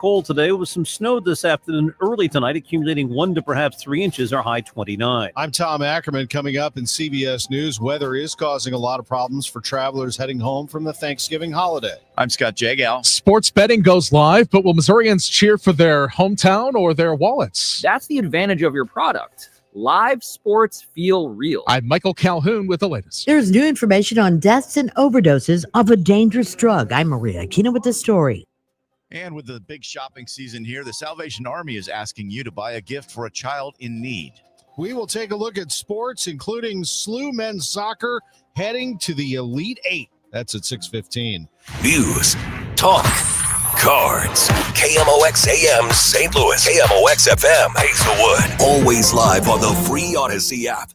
Cold today with some snow this afternoon, early tonight, accumulating 1 to perhaps 3 inches, our high 29. I'm Tom Ackerman. Coming up in CBS News, weather is causing a lot of problems for travelers heading home from the Thanksgiving holiday. I'm Scott Jagow. Sports betting goes live, but will Missourians cheer for their hometown or their wallets? That's the advantage of your product. Live sports feel real. I'm Michael Calhoun with the latest. There's new information on deaths and overdoses of a dangerous drug. I'm Maria Aquino with the story. And with the big shopping season here, the Salvation Army is asking you to buy a gift for a child in need. We will take a look at sports, including SLU men's soccer heading to the Elite Eight. That's at 6:15. News, talk, cards. KMOX AM St. Louis, KMOX FM Hazelwood. Always live on the free Odyssey app.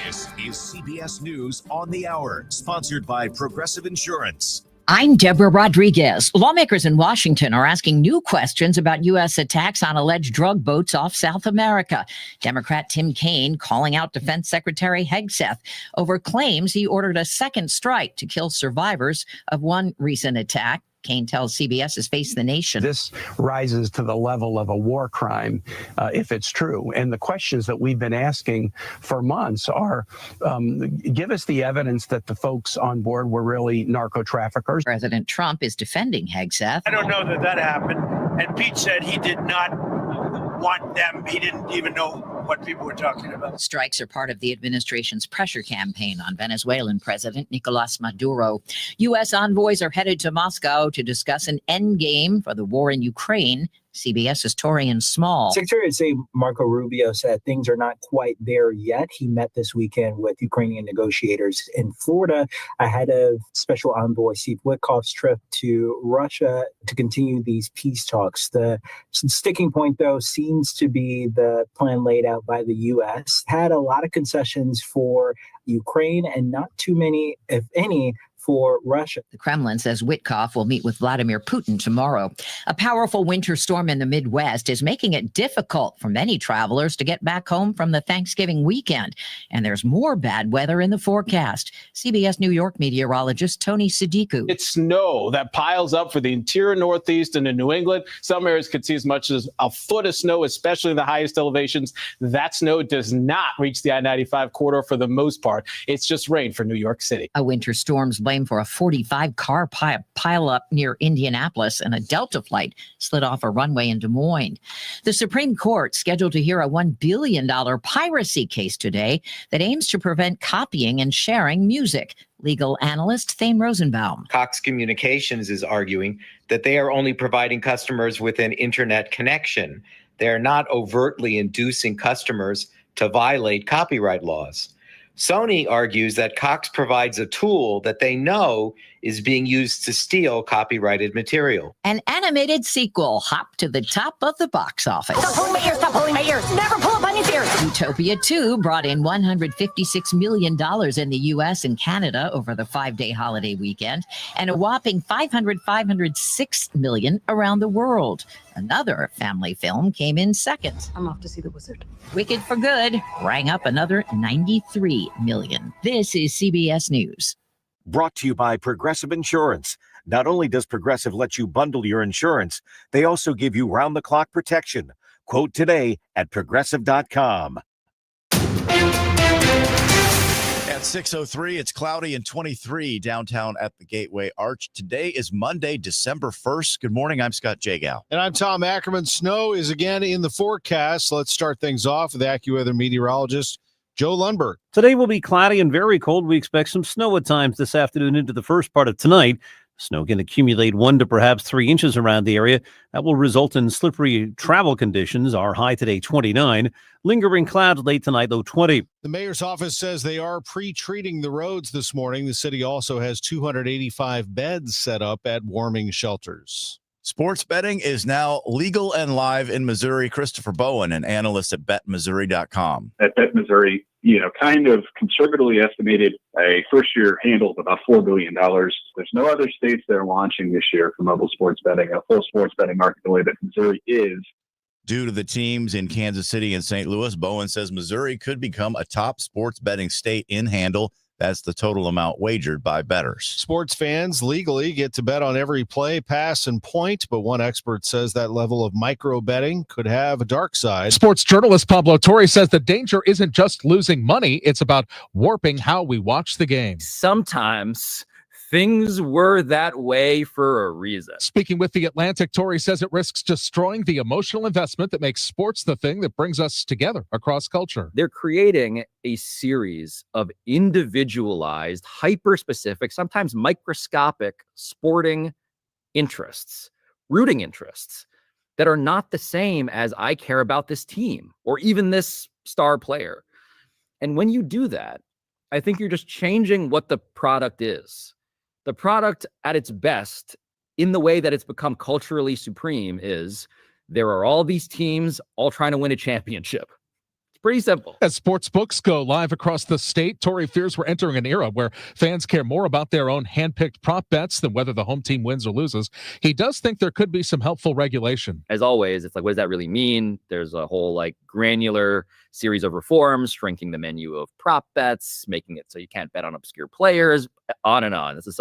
This is CBS News on the Hour, sponsored by Progressive Insurance. I'm Deborah Rodriguez. Lawmakers in Washington are asking new questions about U.S. attacks on alleged drug boats off South America. Democrat Tim Kaine calling out Defense Secretary Hegseth over claims he ordered a second strike to kill survivors of one recent attack. Kaine tells CBS's Face the Nation. This rises to the level of a war crime if it's true. And the questions that we've been asking for months are, give us the evidence that the folks on board were really narco traffickers. President Trump is defending Hegseth. I don't know that happened. And Pete said he did not want them. He didn't even know what people were talking about. Strikes are part of the administration's pressure campaign on Venezuelan President Nicolas Maduro. U.S. envoys are headed to Moscow to discuss an endgame for the war in Ukraine. CBS's Torian Small. Secretary of State Marco Rubio said things are not quite there yet. He met this weekend with Ukrainian negotiators in Florida ahead of Special Envoy Steve Witkoff's trip to Russia to continue these peace talks. The sticking point, though, seems to be the plan laid out by the U.S. Had a lot of concessions for Ukraine and not too many, if any, for Russia. The Kremlin says Witkoff will meet with Vladimir Putin tomorrow. A powerful winter storm in the Midwest is making it difficult for many travelers to get back home from the Thanksgiving weekend. And there's more bad weather in the forecast. CBS New York meteorologist Tony Sadiku. It's snow that piles up for the interior Northeast and in New England. Some areas could see as much as a foot of snow, especially in the highest elevations. That snow does not reach the I-95 corridor for the most part. It's just rain for New York City. A winter storm's blamed for a 45-car pile-up near Indianapolis, and a Delta flight slid off a runway in Des Moines. The Supreme Court scheduled to hear a $1 billion piracy case today that aims to prevent copying and sharing music. Legal analyst Thane Rosenbaum. Cox Communications is arguing that they are only providing customers with an internet connection. They are not overtly inducing customers to violate copyright laws. Sony argues that Cox provides a tool that they know is being used to steal copyrighted material. An animated sequel hopped to the top of the box office. Stop pulling my ears, stop pulling my ears. Never pull up Bunny's ears. Utopia 2 brought in $156 million in the U.S. and Canada over the 5-day holiday weekend, and a whopping $506 million around the world. Another family film came in second. I'm off to see the wizard. Wicked for Good rang up another $93 million. This is CBS News. Brought to you by Progressive Insurance. Not only does Progressive let you bundle your insurance, they also give you round-the-clock protection. Quote today at Progressive.com. At 6:03, it's cloudy and 23 downtown at the Gateway Arch. Today is Monday, December 1st. Good morning. I'm Scott Jagow. And I'm Tom Ackerman. Snow is again in the forecast. Let's start things off with AccuWeather meteorologist Joe Lundberg. Today will be cloudy and very cold. We expect some snow at times this afternoon into the first part of tonight. Snow can accumulate 1 to perhaps 3 inches around the area. That will result in slippery travel conditions. Our high today, 29. Lingering clouds late tonight, low 20. The mayor's office says they are pre-treating the roads this morning. The city also has 285 beds set up at warming shelters. Sports betting is now legal and live in Missouri. Christopher Bowen, an analyst at BetMissouri.com. At BetMissouri, kind of conservatively estimated a first-year handle of about $4 billion. There's no other states that are launching this year for mobile sports betting, a full sports betting market the way that Missouri is. Due to the teams in Kansas City and St. Louis, Bowen says Missouri could become a top sports betting state in handle That's the total amount wagered by bettors. Sports fans legally get to bet on every play, pass, and point, but one expert says that level of micro betting could have a dark side. Sports journalist Pablo Torre says the danger isn't just losing money, it's about warping how we watch the game. Sometimes things were that way for a reason. Speaking with The Atlantic, Torre says it risks destroying the emotional investment that makes sports the thing that brings us together across culture. They're creating a series of individualized, hyper-specific, sometimes microscopic sporting interests, rooting interests that are not the same as I care about this team or even this star player. And when you do that, I think you're just changing what the product is. The product at its best, in the way that it's become culturally supreme, is there are all these teams all trying to win a championship. It's pretty simple. As sports books go live across the state, Torre fears we're entering an era where fans care more about their own handpicked prop bets than whether the home team wins or loses. He does think there could be some helpful regulation. As always, it's like, what does that really mean? There's a whole granular series of reforms, shrinking the menu of prop bets, making it so you can't bet on obscure players, on and on. This is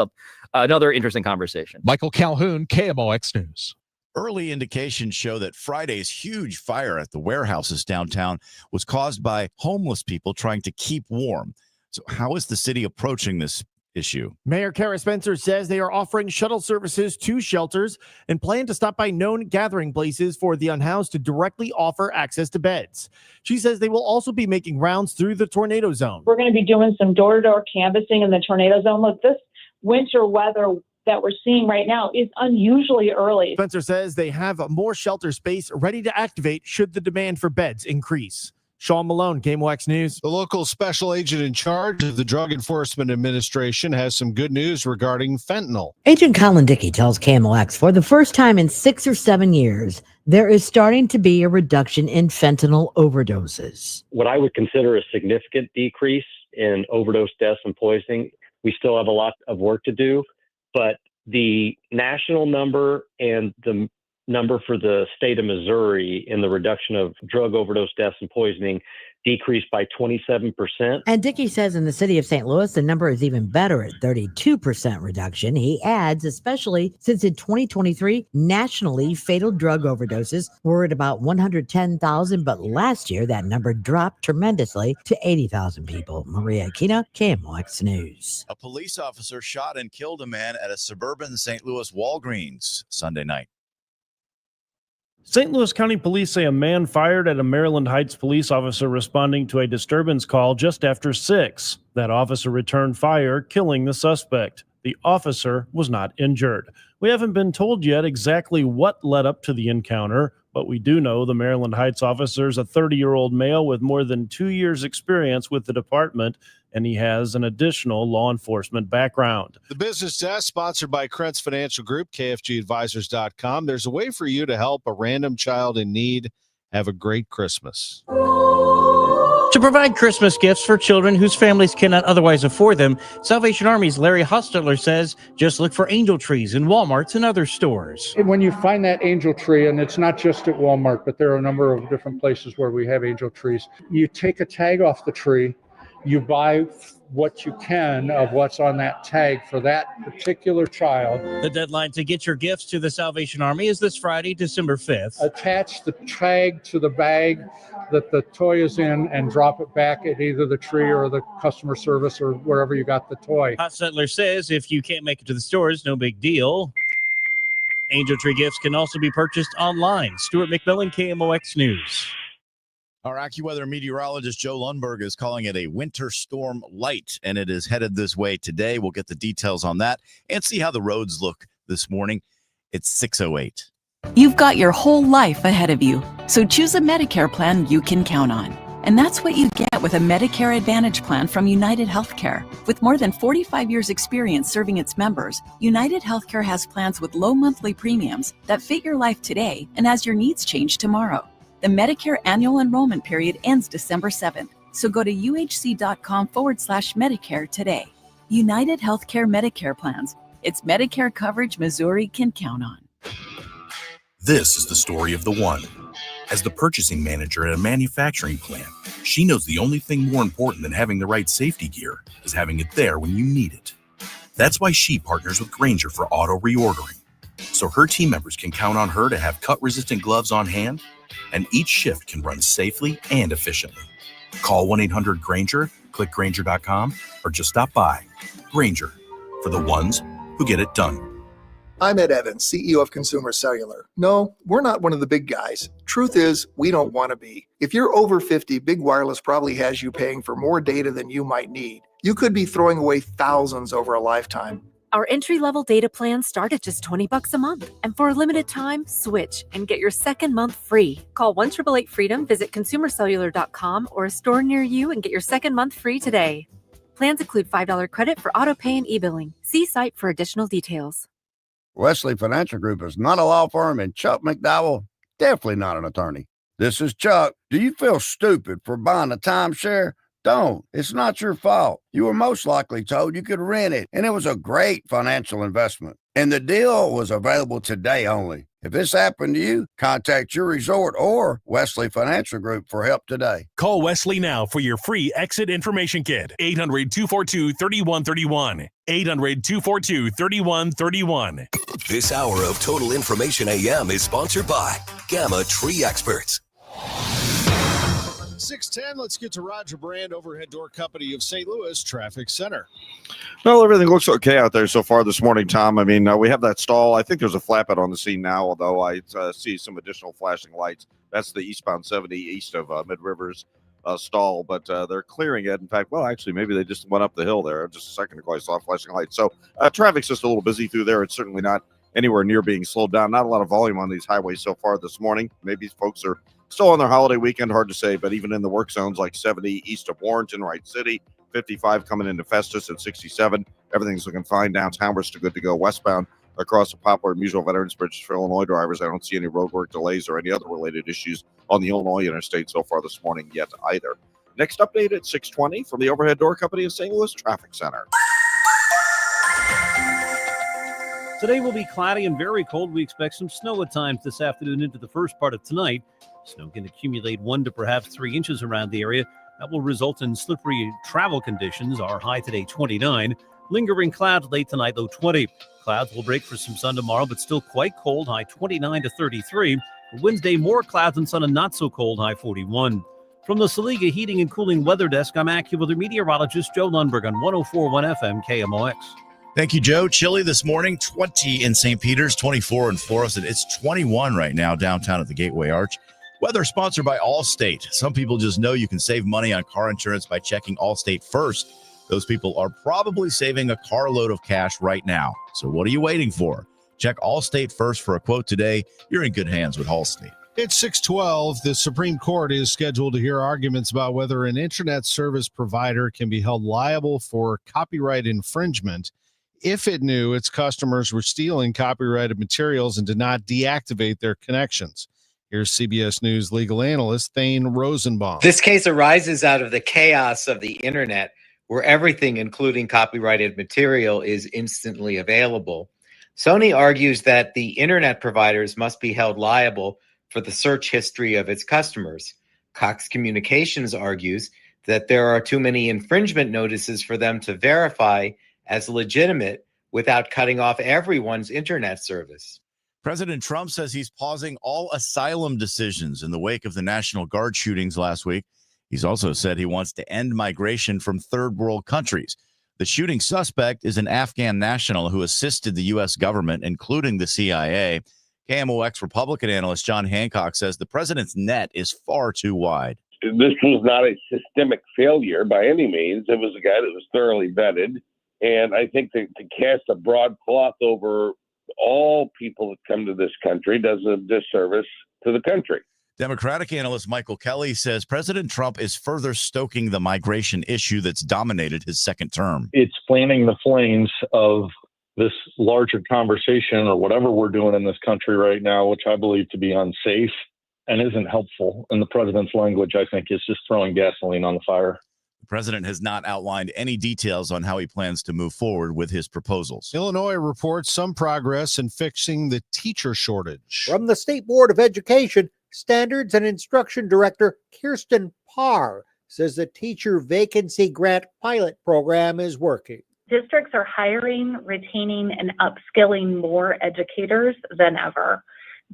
another interesting conversation. Michael Calhoun, KMOX News. Early indications show that Friday's huge fire at the warehouses downtown was caused by homeless people trying to keep warm. So how is the city approaching this issue? Mayor Kara Spencer says they are offering shuttle services to shelters and plan to stop by known gathering places for the unhoused to directly offer access to beds. She says they will also be making rounds through the tornado zone. We're going to be doing some door-to-door canvassing in the tornado zone. Look, this winter weather that we're seeing right now is unusually early. Spencer says they have more shelter space ready to activate should the demand for beds increase. Sean Malone, KMOX News. The local special agent in charge of the Drug Enforcement Administration has some good news regarding fentanyl. Agent Colin Dickey tells KMOX for the first time in 6 or 7 years, there is starting to be a reduction in fentanyl overdoses. What I would consider a significant decrease in overdose deaths and poisoning. We still have a lot of work to do, but the national number and the number for the state of Missouri in the reduction of drug overdose deaths and poisoning decreased by 27%. And Dickey says in the city of St. Louis, the number is even better at 32% reduction. He adds, especially since in 2023, nationally, fatal drug overdoses were at about 110,000, but last year that number dropped tremendously to 80,000 people. Maria Aquino, KMOX News. A police officer shot and killed a man at a suburban St. Louis Walgreens Sunday night. St. Louis County Police say a man fired at a Maryland Heights police officer responding to a disturbance call just after 6. That officer returned fire, killing the suspect. The officer was not injured. We haven't been told yet exactly what led up to the encounter, but we do know the Maryland Heights officer is a 30-year-old male with more than 2 years' experience with the department, and he has an additional law enforcement background. The Business Desk, sponsored by Krentz Financial Group, KFGadvisors.com. There's a way for you to help a random child in need have a great Christmas. To provide Christmas gifts for children whose families cannot otherwise afford them, Salvation Army's Larry Hostetler says just look for angel trees in Walmarts and other stores. When you find that angel tree, and it's not just at Walmart, but there are a number of different places where we have angel trees, you take a tag off the tree, you buy what you can of what's on that tag for that particular child. The deadline to get your gifts to the Salvation Army is this Friday, December 5th. Attach the tag to the bag that the toy is in and drop it back at either the tree or the customer service or wherever you got the toy. Hostetler says if you can't make it to the stores, no big deal. Angel tree gifts can also be purchased online. Stuart McMillan, KMOX News. Our AccuWeather meteorologist Joe Lundberg is calling it a winter storm light, and it is headed this way today. We'll get the details on that and see how the roads look this morning. It's 6:08. You've got your whole life ahead of you, so choose a Medicare plan you can count on. And that's what you get with a Medicare Advantage plan from United Healthcare. With more than 45 years' experience serving its members, United Healthcare has plans with low monthly premiums that fit your life today and as your needs change tomorrow. The Medicare annual enrollment period ends December 7th, so go to uhc.com/Medicare today. United Healthcare Medicare plans. It's Medicare coverage Missouri can count on. This is the story of the one. As the purchasing manager at a manufacturing plant, she knows the only thing more important than having the right safety gear is having it there when you need it. That's why she partners with Grainger for auto reordering, so her team members can count on her to have cut-resistant gloves on hand, and each shift can run safely and efficiently. Call 1-800-GRAINGER, click Grainger.com, or just stop by. Grainger, for the ones who get it done. I'm Ed Evans, CEO of Consumer Cellular. No, we're not one of the big guys. Truth is, we don't want to be. If you're over 50, Big Wireless probably has you paying for more data than you might need. You could be throwing away thousands over a lifetime. Our entry-level data plans start at just $20 a month. And for a limited time, switch and get your second month free. Call 1-888-FREEDOM, visit consumercellular.com or a store near you and get your second month free today. Plans include $5 credit for auto pay and e-billing. See site for additional details. Wesley Financial Group is not a law firm, and Chuck McDowell, definitely not an attorney. This is Chuck. Do you feel stupid for buying a timeshare? Don't. It's not your fault. You were most likely told you could rent it, and it was a great financial investment. And the deal was available today only. If this happened to you, contact your resort or Wesley Financial Group for help today. Call Wesley now for your free exit information kit. 800-242-3131. 800-242-3131. This hour of Total Information AM is sponsored by Gamma Tree Experts. 6:10, let's get to Roger Brand, Overhead Door Company of St. Louis Traffic Center. Well, everything looks okay out there so far this morning, Tom. I mean, we have that stall. I think there's a flatbed on the scene now, although I see some additional flashing lights. That's the eastbound 70 east of Mid-Rivers stall, but they're clearing it. In fact, well, actually, maybe they just went up the hill there. Just a second ago, I saw flashing lights. So traffic's just a little busy through there. It's certainly not anywhere near being slowed down. Not a lot of volume on these highways so far this morning. Maybe folks are still on their holiday weekend, hard to say, but even in the work zones like 70 east of Warrenton, Wright City, 55 coming into Festus at 67, everything's looking fine downtown. We're still good to go westbound across the Poplar Musial Veterans Bridge for Illinois drivers. I don't see any roadwork delays or any other related issues on the Illinois interstate so far this morning yet either. Next update at 6:20 from the Overhead Door Company of St. Louis Traffic Center. Today will be cloudy and very cold. We expect some snow at times this afternoon into the first part of tonight. Snow can accumulate 1 to perhaps 3 inches around the area. That will result in slippery travel conditions. Our high today, 29. Lingering clouds late tonight, low 20. Clouds will break for some sun tomorrow, but still quite cold, high 29 to 33. Wednesday, more clouds and sun and not so cold, high 41. From the Saliga Heating and Cooling Weather Desk, I'm AccuWeather meteorologist Joe Lundberg on 104.1 FM KMOX. Thank you, Joe. Chilly this morning, 20 in St. Peter's, 24 in Florissant. It's 21 right now downtown at the Gateway Arch. Weather sponsored by Allstate. Some people just know you can save money on car insurance by checking Allstate first. Those people are probably saving a carload of cash right now. So what are you waiting for? Check Allstate first for a quote today. You're in good hands with Allstate. It's 6:12. The Supreme Court is scheduled to hear arguments about whether an internet service provider can be held liable for copyright infringement if it knew its customers were stealing copyrighted materials and did not deactivate their connections. Here's CBS News legal analyst Thane Rosenbaum. This case arises out of the chaos of the internet, where everything, including copyrighted material, is instantly available. Sony argues that the internet providers must be held liable for the search history of its customers. Cox Communications argues that there are too many infringement notices for them to verify as legitimate without cutting off everyone's internet service. President Trump says he's pausing all asylum decisions in the wake of the National Guard shootings last week. He's also said he wants to end migration from third world countries. The shooting suspect is an Afghan national who assisted the U.S. government, including the CIA. KMOX Republican analyst John Hancock says the president's net is far too wide. This was not a systemic failure by any means. It was a guy that was thoroughly vetted. And I think that to cast a broad cloth over all people that come to this country does a disservice to the country. Democratic analyst Michael Kelly says President Trump is further stoking the migration issue that's dominated his second term. It's fanning the flames of this larger conversation or whatever we're doing in this country right now, which I believe to be unsafe and isn't helpful. And the president's language, I think, is just throwing gasoline on the fire. The president has not outlined any details on how he plans to move forward with his proposals. Illinois reports some progress in fixing the teacher shortage. From the State Board of Education, Standards and Instruction Director Kirsten Parr says the teacher vacancy grant pilot program is working. Districts are hiring, retaining, and upskilling more educators than ever.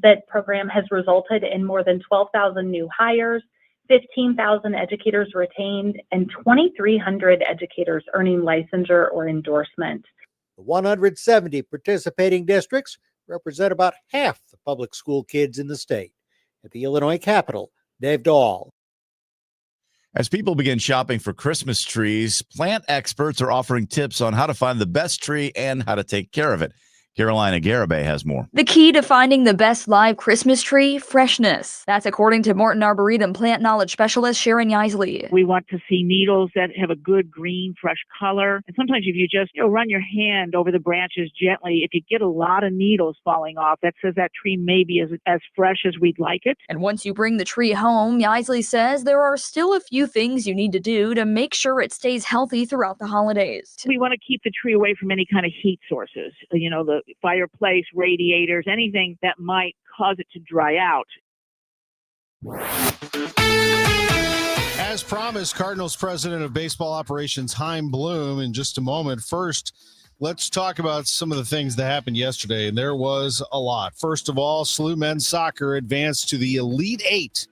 That program has resulted in more than 12,000 new hires, 15,000 educators retained, and 2,300 educators earning licensure or endorsement. The 170 participating districts represent about half the public school kids in the state. At the Illinois Capitol, Dave Dahl. As people begin shopping for Christmas trees, plant experts are offering tips on how to find the best tree and how to take care of it. Carolina Garibay has more. The key to finding the best live Christmas tree, freshness. That's according to Morton Arboretum plant knowledge specialist Sharon Yeisley. We want to see needles that have a good green, fresh color. And sometimes if you just run your hand over the branches gently, if you get a lot of needles falling off, that says that tree may be as fresh as we'd like it. And once you bring the tree home, Yeisley says there are still a few things you need to do to make sure it stays healthy throughout the holidays. We want to keep the tree away from any kind of heat sources, the fireplace, radiators, anything that might cause it to dry out. As promised, Cardinals president of baseball operations, Chaim Bloom, in just a moment. First, let's talk about some of the things that happened yesterday, and there was a lot. First of all, SLU men's soccer advanced to the Elite Eight.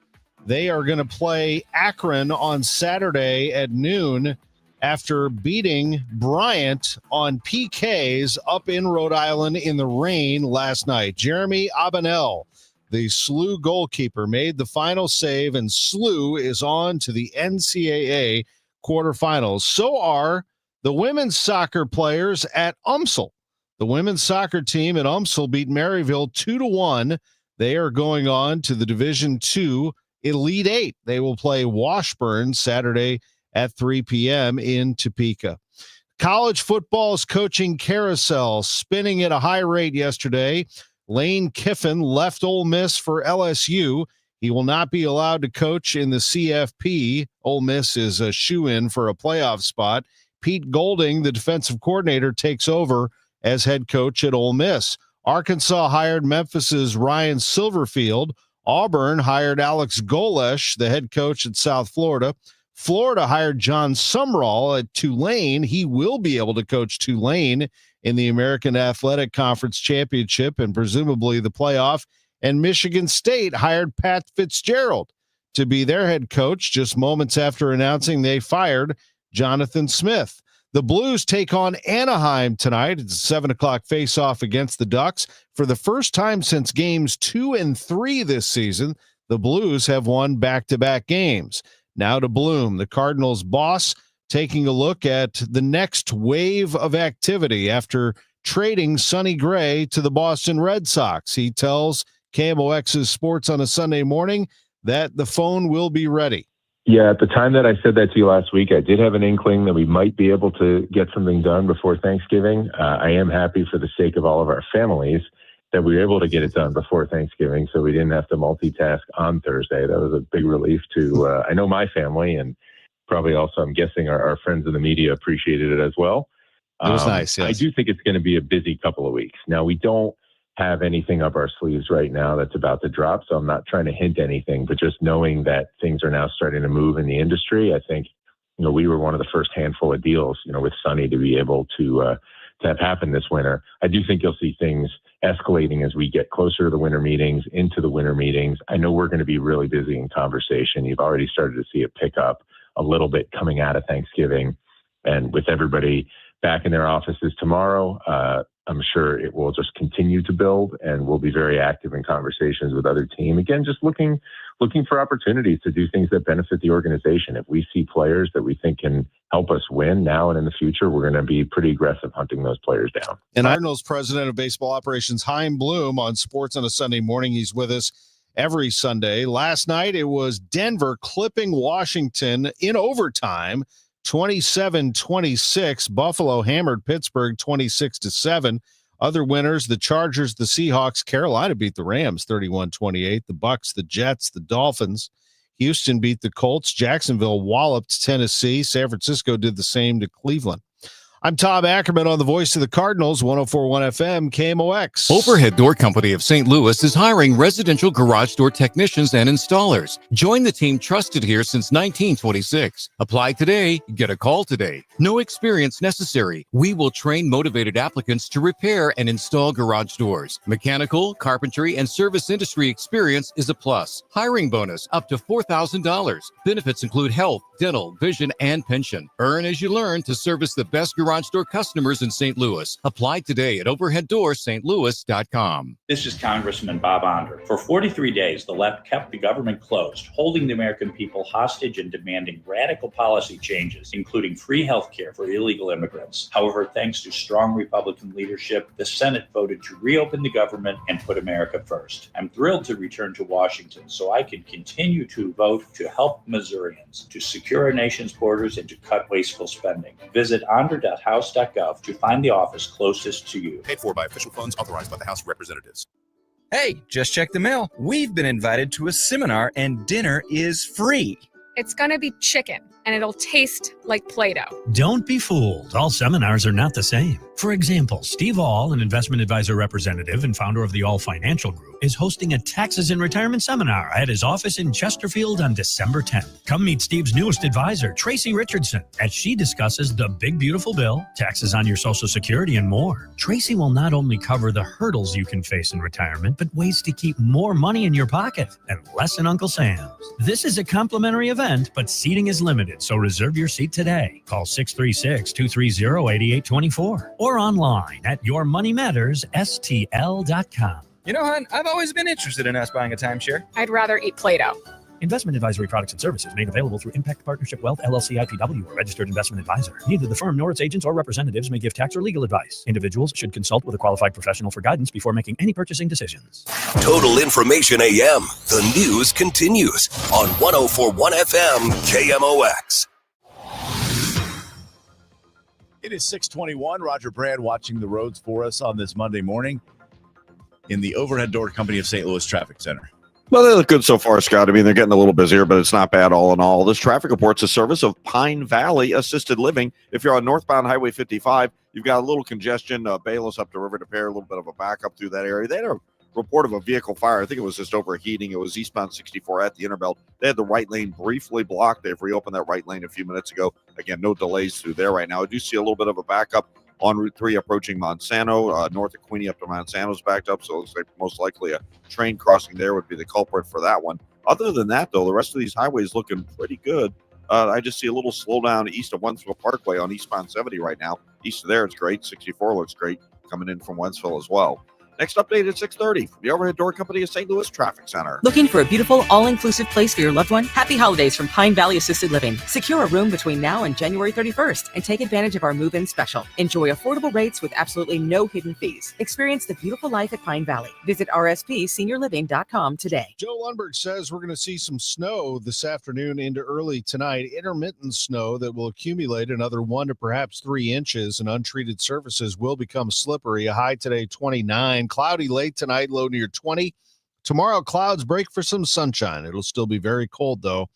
They are going to play Akron on Saturday at noon after beating Bryant on PKs up in Rhode Island in the rain last night. Jeremy Abanel, the SLU goalkeeper, made the final save, and SLU is on to the NCAA quarterfinals. So are the women's soccer players at UMSL. The women's soccer team at UMSL beat Maryville 2-1. They are going on to the Division II Elite Eight. They will play Washburn Saturday at 3 p.m. in Topeka. College football's coaching carousel spinning at a high rate yesterday. Lane Kiffin left Ole Miss for LSU. He will not be allowed to coach in the CFP. Ole Miss is a shoo-in for a playoff spot. Pete Golding, the defensive coordinator, takes over as head coach at Ole Miss. Arkansas hired Memphis's Ryan Silverfield. Auburn hired Alex Golesh, the head coach at South Florida. Florida hired John Sumrall at Tulane. He will be able to coach Tulane in the American Athletic Conference Championship and presumably the playoff. And Michigan State hired Pat Fitzgerald to be their head coach just moments after announcing they fired Jonathan Smith. The Blues take on Anaheim tonight. It's a 7:00 face-off against the Ducks. For the first time since games 2 and 3 this season, the Blues have won back-to-back games. Now to Bloom, the Cardinals' boss, taking a look at the next wave of activity after trading Sonny Gray to the Boston Red Sox. He tells KMOX's Sports on a Sunday Morning that the phone will be ready. Yeah, at the time that I said that to you last week, I did have an inkling that we might be able to get something done before Thanksgiving. I am happy for the sake of all of our families that we were able to get it done before Thanksgiving, so we didn't have to multitask on Thursday. That was a big relief to, I know my family, and probably also, I'm guessing, our friends in the media appreciated it as well. It was nice, yes. I do think it's going to be a busy couple of weeks. Now, we don't have anything up our sleeves right now that's about to drop, so I'm not trying to hint anything, but just knowing that things are now starting to move in the industry, I think, we were one of the first handful of deals, with Sonny to be able to have happen this winter. I do think you'll see things escalating as we get closer to the winter meetings, into the winter meetings. I know we're going to be really busy in conversation. You've already started to see it pick up a little bit coming out of Thanksgiving. And with everybody back in their offices tomorrow, I'm sure it will just continue to build, and we'll be very active in conversations with other team. Again, just looking for opportunities to do things that benefit the organization. If we see players that we think can help us win now and in the future, we're going to be pretty aggressive hunting those players down. And Cardinals president of baseball operations, Chaim Bloom, on Sports on a Sunday Morning. He's with us every Sunday. Last night, it was Denver clipping Washington in overtime, 27-26. Buffalo hammered Pittsburgh 26-7. Other winners, the Chargers, the Seahawks. Carolina beat the Rams 31-28. The Bucks, the Jets, the Dolphins. Houston beat the Colts. Jacksonville walloped Tennessee. San Francisco did the same to Cleveland. I'm Tom Ackerman on the Voice of the Cardinals, 104.1 FM, KMOX. Overhead Door Company of St. Louis is hiring residential garage door technicians and installers. Join the team trusted here since 1926. Apply today, get a call today. No experience necessary. We will train motivated applicants to repair and install garage doors. Mechanical, carpentry, and service industry experience is a plus. Hiring bonus up to $4,000. Benefits include health, dental, vision, and pension. Earn as you learn to service the best garage door customers in St. Louis. Apply today at overheaddoorsstlouis.com. This is Congressman Bob Onder. For 43 days, the left kept the government closed, holding the American people hostage and demanding radical policy changes, including free health care for illegal immigrants. However, thanks to strong Republican leadership, the Senate voted to reopen the government and put America first. I'm thrilled to return to Washington so I can continue to vote to help Missourians, to secure our nation's borders, and to cut wasteful spending. Visit onder.house.gov to find the office closest to you. Paid for by official funds authorized by the House of Representatives. Hey, just check the mail. We've been invited to a seminar and dinner is free. It's gonna be chicken, and it'll taste like Play-Doh. Don't be fooled. All seminars are not the same. For example, Steve All, an investment advisor representative and founder of the All Financial Group, is hosting a taxes and retirement seminar at his office in Chesterfield on December 10th. Come meet Steve's newest advisor, Tracy Richardson, as she discusses the big beautiful bill, taxes on your Social Security, and more. Tracy will not only cover the hurdles you can face in retirement, but ways to keep more money in your pocket and less in Uncle Sam's. This is a complimentary event, but seating is limited, so reserve your seat today. Call 636-230-8824 or online at yourmoneymattersstl.com. You know, hon, I've always been interested in us buying a timeshare. I'd rather eat Play-Doh. Investment advisory products and services made available through Impact Partnership Wealth, LLC IPW, a registered investment advisor. Neither the firm nor its agents or representatives may give tax or legal advice. Individuals should consult with a qualified professional for guidance before making any purchasing decisions. Total Information AM. The news continues on 104.1 FM KMOX. It is 6:21. Roger Brand watching the roads for us on this Monday morning in the Overhead Door Company of St. Louis Traffic Center. Well, they look good so far, Scott. I mean, they're getting a little busier, but it's not bad all in all. This traffic report's a service of Pine Valley Assisted Living. If you're on northbound Highway 55, you've got a little congestion. Bayless up to River de Pere, a little bit of a backup through that area. They had a report of a vehicle fire. I think it was just overheating. It was eastbound 64 at the Interbelt. They had the right lane briefly blocked. They've reopened that right lane a few minutes ago. Again, no delays through there right now. I do see a little bit of a backup on Route 3 approaching Monsanto. North of Queenie up to Monsanto's backed up, so it looks like most likely a train crossing there would be the culprit for that one. Other than that, though, the rest of these highways looking pretty good. I just see a little slowdown east of Wentzville Parkway on eastbound 70 right now. East of there, it's great. 64 looks great coming in from Wentzville as well. Next update at 6:30 from the Overhead Door Company of St. Louis Traffic Center. Looking for a beautiful, all-inclusive place for your loved one? Happy holidays from Pine Valley Assisted Living. Secure a room between now and January 31st and take advantage of our move-in special. Enjoy affordable rates with absolutely no hidden fees. Experience the beautiful life at Pine Valley. Visit rspseniorliving.com today. Joe Lundberg says we're going to see some snow this afternoon into early tonight. Intermittent snow that will accumulate another 1 to perhaps 3 inches, and untreated surfaces will become slippery. A high today, 29. Cloudy late tonight, low near 20. Tomorrow, clouds break for some sunshine. It'll still be very cold, though,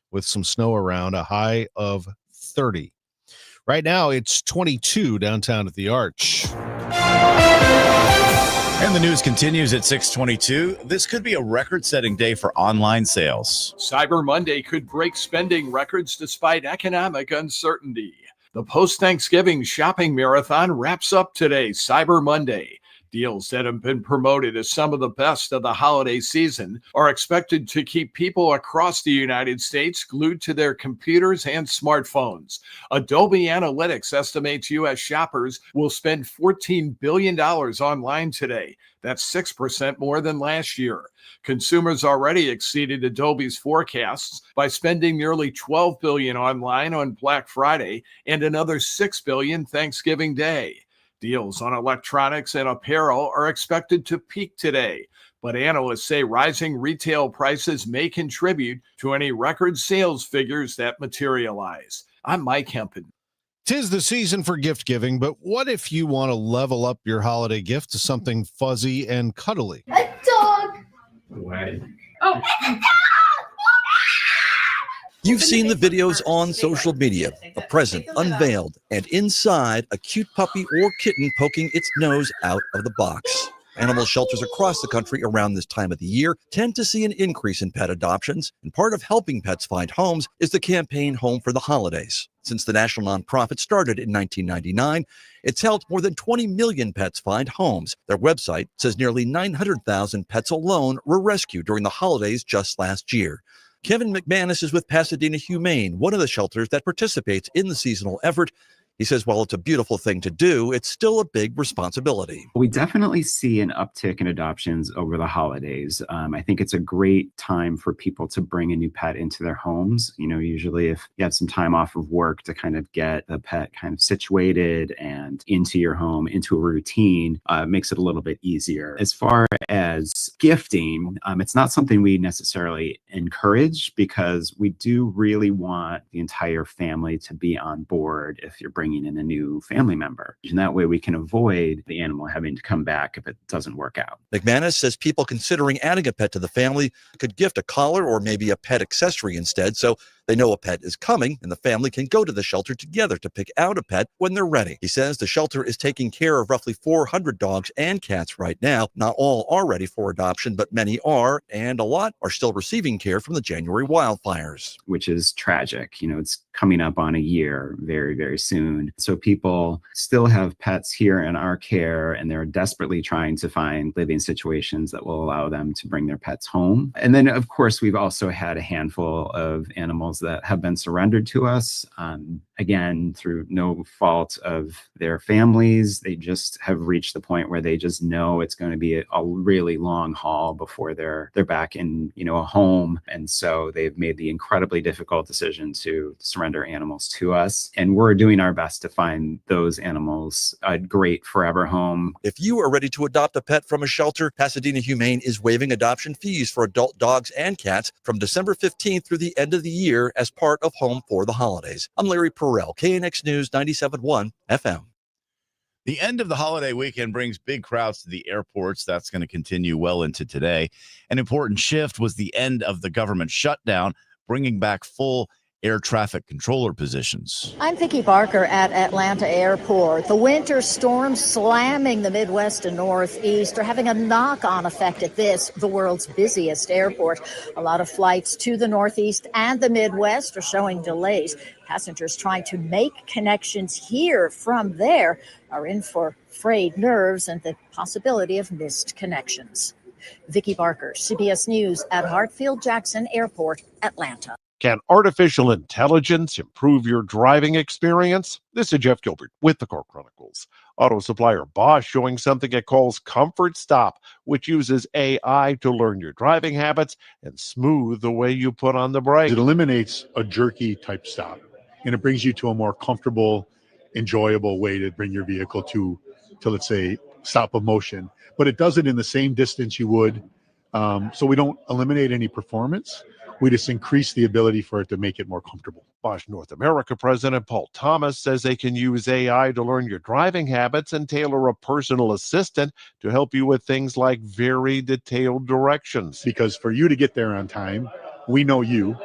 with some snow around, a high of 30. Right now, it's 22 downtown at the Arch. And the news continues at 6:22. This could be a record-setting day for online sales. Cyber Monday could break spending records despite economic uncertainty. The post-Thanksgiving shopping marathon wraps up today, Cyber Monday. Deals that have been promoted as some of the best of the holiday season are expected to keep people across the United States glued to their computers and smartphones. Adobe Analytics estimates U.S. shoppers will spend $14 billion online today. That's 6% more than last year. Consumers already exceeded Adobe's forecasts by spending nearly $12 billion online on Black Friday and another $6 billion Thanksgiving Day. Deals on electronics and apparel are expected to peak today, but analysts say rising retail prices may contribute to any record sales figures that materialize. I'm Mike Hempen. 'Tis the season for gift giving, but what if you want to level up your holiday gift to something fuzzy and cuddly? A dog. Away. Oh, it's a dog! You've seen the videos on social media, a present unveiled, and inside a cute puppy or kitten poking its nose out of the box. Animal shelters across the country around this time of the year tend to see an increase in pet adoptions, and part of helping pets find homes is the campaign Home for the Holidays. Since the national nonprofit started in 1999, it's helped more than 20 million pets find homes. Their website says nearly 900,000 pets alone were rescued during the holidays just last year. Kevin McManus is with Pasadena Humane, one of the shelters that participates in the seasonal effort. He says while it's a beautiful thing to do, it's still a big responsibility. We definitely see an uptick in adoptions over the holidays. I think it's a great time for people to bring a new pet into their homes. You know, usually if you have some time off of work to kind of get the pet kind of situated and into your home, into a routine, makes it a little bit easier. As far as gifting, it's not something we necessarily encourage because we do really want the entire family to be on board if you're bringing in a new family member. And that way we can avoid the animal having to come back if it doesn't work out. McManus says people considering adding a pet to the family could gift a collar or maybe a pet accessory instead, so they know a pet is coming and the family can go to the shelter together to pick out a pet when they're ready. He says the shelter is taking care of roughly 400 dogs and cats right now. Not all are ready for adoption, but many are, and a lot are still receiving care from the January wildfires. Which is tragic. You know, it's coming up on a year very, very soon. So people still have pets here in our care, and they're desperately trying to find living situations that will allow them to bring their pets home. And then, of course, we've also had a handful of animals that have been surrendered to us, again, through no fault of their families. They just have reached the point where they just know it's going to be a really long haul before they're back in, you know, a home. And so they've made the incredibly difficult decision to surrender animals to us. And we're doing our best to find those animals a great forever home. If you are ready to adopt a pet from a shelter, Pasadena Humane is waiving adoption fees for adult dogs and cats from December 15th through the end of the year as part of Home for the Holidays. I'm Larry Perrell, KNX News 97.1 FM. The end of the holiday weekend brings big crowds to the airports. That's going to continue well into today. An important shift was the end of the government shutdown, bringing back full air traffic controller positions. I'm Vicki Barker at Atlanta Airport. The winter storms slamming the Midwest and Northeast are having a knock-on effect at this, the world's busiest airport. A lot of flights to the Northeast and the Midwest are showing delays. Passengers trying to make connections here from there are in for frayed nerves and the possibility of missed connections. Vicki Barker, CBS News at Hartsfield-Jackson Airport, Atlanta. Can artificial intelligence improve your driving experience? This is Jeff Gilbert with the Car Chronicles. Auto supplier Bosch showing something it calls Comfort Stop, which uses AI to learn your driving habits and smooth the way you put on the brakes. It eliminates a jerky type stop, and it brings you to a more comfortable, enjoyable way to bring your vehicle to let's say, stop of motion. But it does it in the same distance you would. So we don't eliminate any performance. We just increase the ability for it to make it more comfortable. Bosch North America President Paul Thomas says they can use AI to learn your driving habits and tailor a personal assistant to help you with things like very detailed directions. Because for you to get there on time, we know you,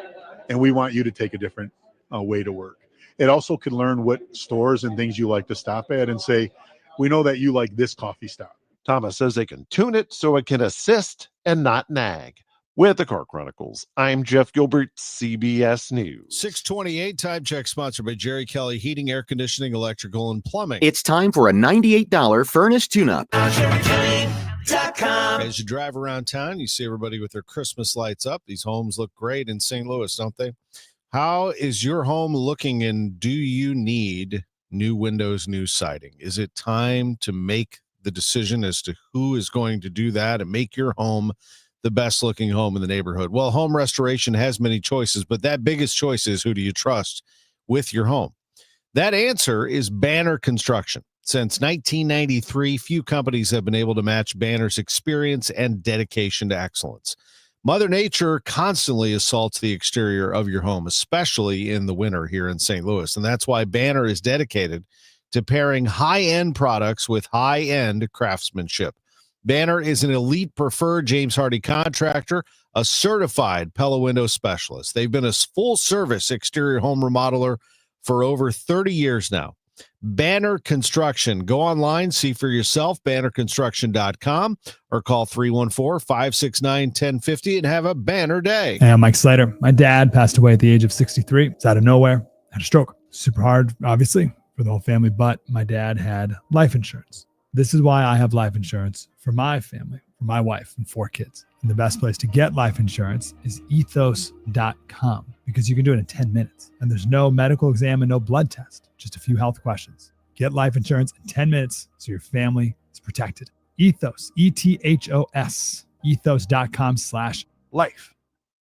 and we want you to take a different way to work. It also can learn what stores and things you like to stop at and say, we know that you like this coffee stop. Thomas says they can tune it so it can assist and not nag. With the Car Chronicles, I'm Jeff Gilbert, CBS News. 628 Time Check, sponsored by Jerry Kelly Heating, Air Conditioning, Electrical, and Plumbing. It's time for a $98 furnace tune-up. As you drive around town, you see everybody with their Christmas lights up. These homes look great in St. Louis, don't they? How is your home looking, and do you need new windows, new siding? Is it time to make the decision as to who is going to do that and make your home the best looking home in the neighborhood? Well, home restoration has many choices, but that biggest choice is, who do you trust with your home? That answer is Banner Construction. Since 1993, few companies have been able to match Banner's experience and dedication to excellence. Mother Nature constantly assaults the exterior of your home, especially in the winter here in St. Louis. And that's why Banner is dedicated to pairing high-end products with high-end craftsmanship. Banner is an elite preferred James Hardie contractor, a certified Pella window specialist. They've been a full-service exterior home remodeler for over 30 years now. Banner Construction. Go online, see for yourself, bannerconstruction.com, or call 314-569-1050 and have a banner day. Hey, I'm Mike Slater. My dad passed away at the age of 63. It's out of nowhere. Had a stroke. Super hard, obviously, for the whole family, but my dad had life insurance. This is why I have life insurance for my family, for my wife and 4 kids. And the best place to get life insurance is ethos.com, because you can do it in 10 minutes. And there's no medical exam and no blood test, just a few health questions. Get life insurance in 10 minutes so your family is protected. Ethos, ETHOS, ethos.com/life.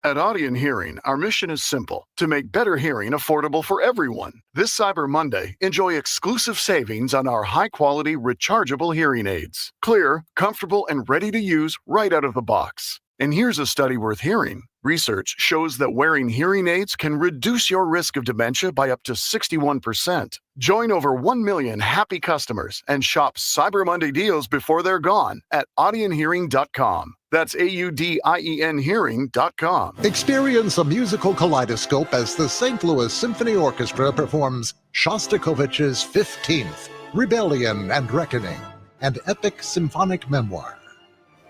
At Audion Hearing, our mission is simple: to make better hearing affordable for everyone. This Cyber Monday, enjoy exclusive savings on our high-quality rechargeable hearing aids. Clear, comfortable, and ready to use right out of the box. And here's a study worth hearing. Research shows that wearing hearing aids can reduce your risk of dementia by up to 61%. Join over 1 million happy customers and shop Cyber Monday deals before they're gone at audionhearing.com. That's AUDIEN hearing.com. Experience a musical kaleidoscope as the St. Louis Symphony Orchestra performs Shostakovich's 15th, Rebellion and Reckoning, an epic symphonic memoir.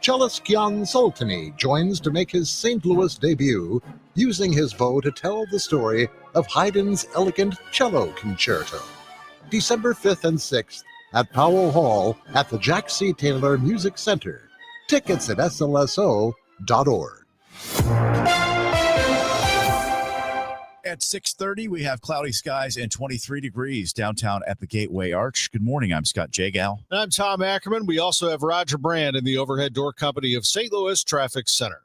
Cellist Jan Soltany joins to make his St. Louis debut, using his bow to tell the story of Haydn's elegant cello concerto. December 5th and 6th at Powell Hall at the Jack C. Taylor Music Center. Tickets at slso.org. At 6:30, we have cloudy skies and 23 degrees downtown at the Gateway Arch. Good morning. I'm Scott Jagow. I'm Tom Ackerman. We also have Roger Brand in the Overhead Door Company of St. Louis Traffic Center.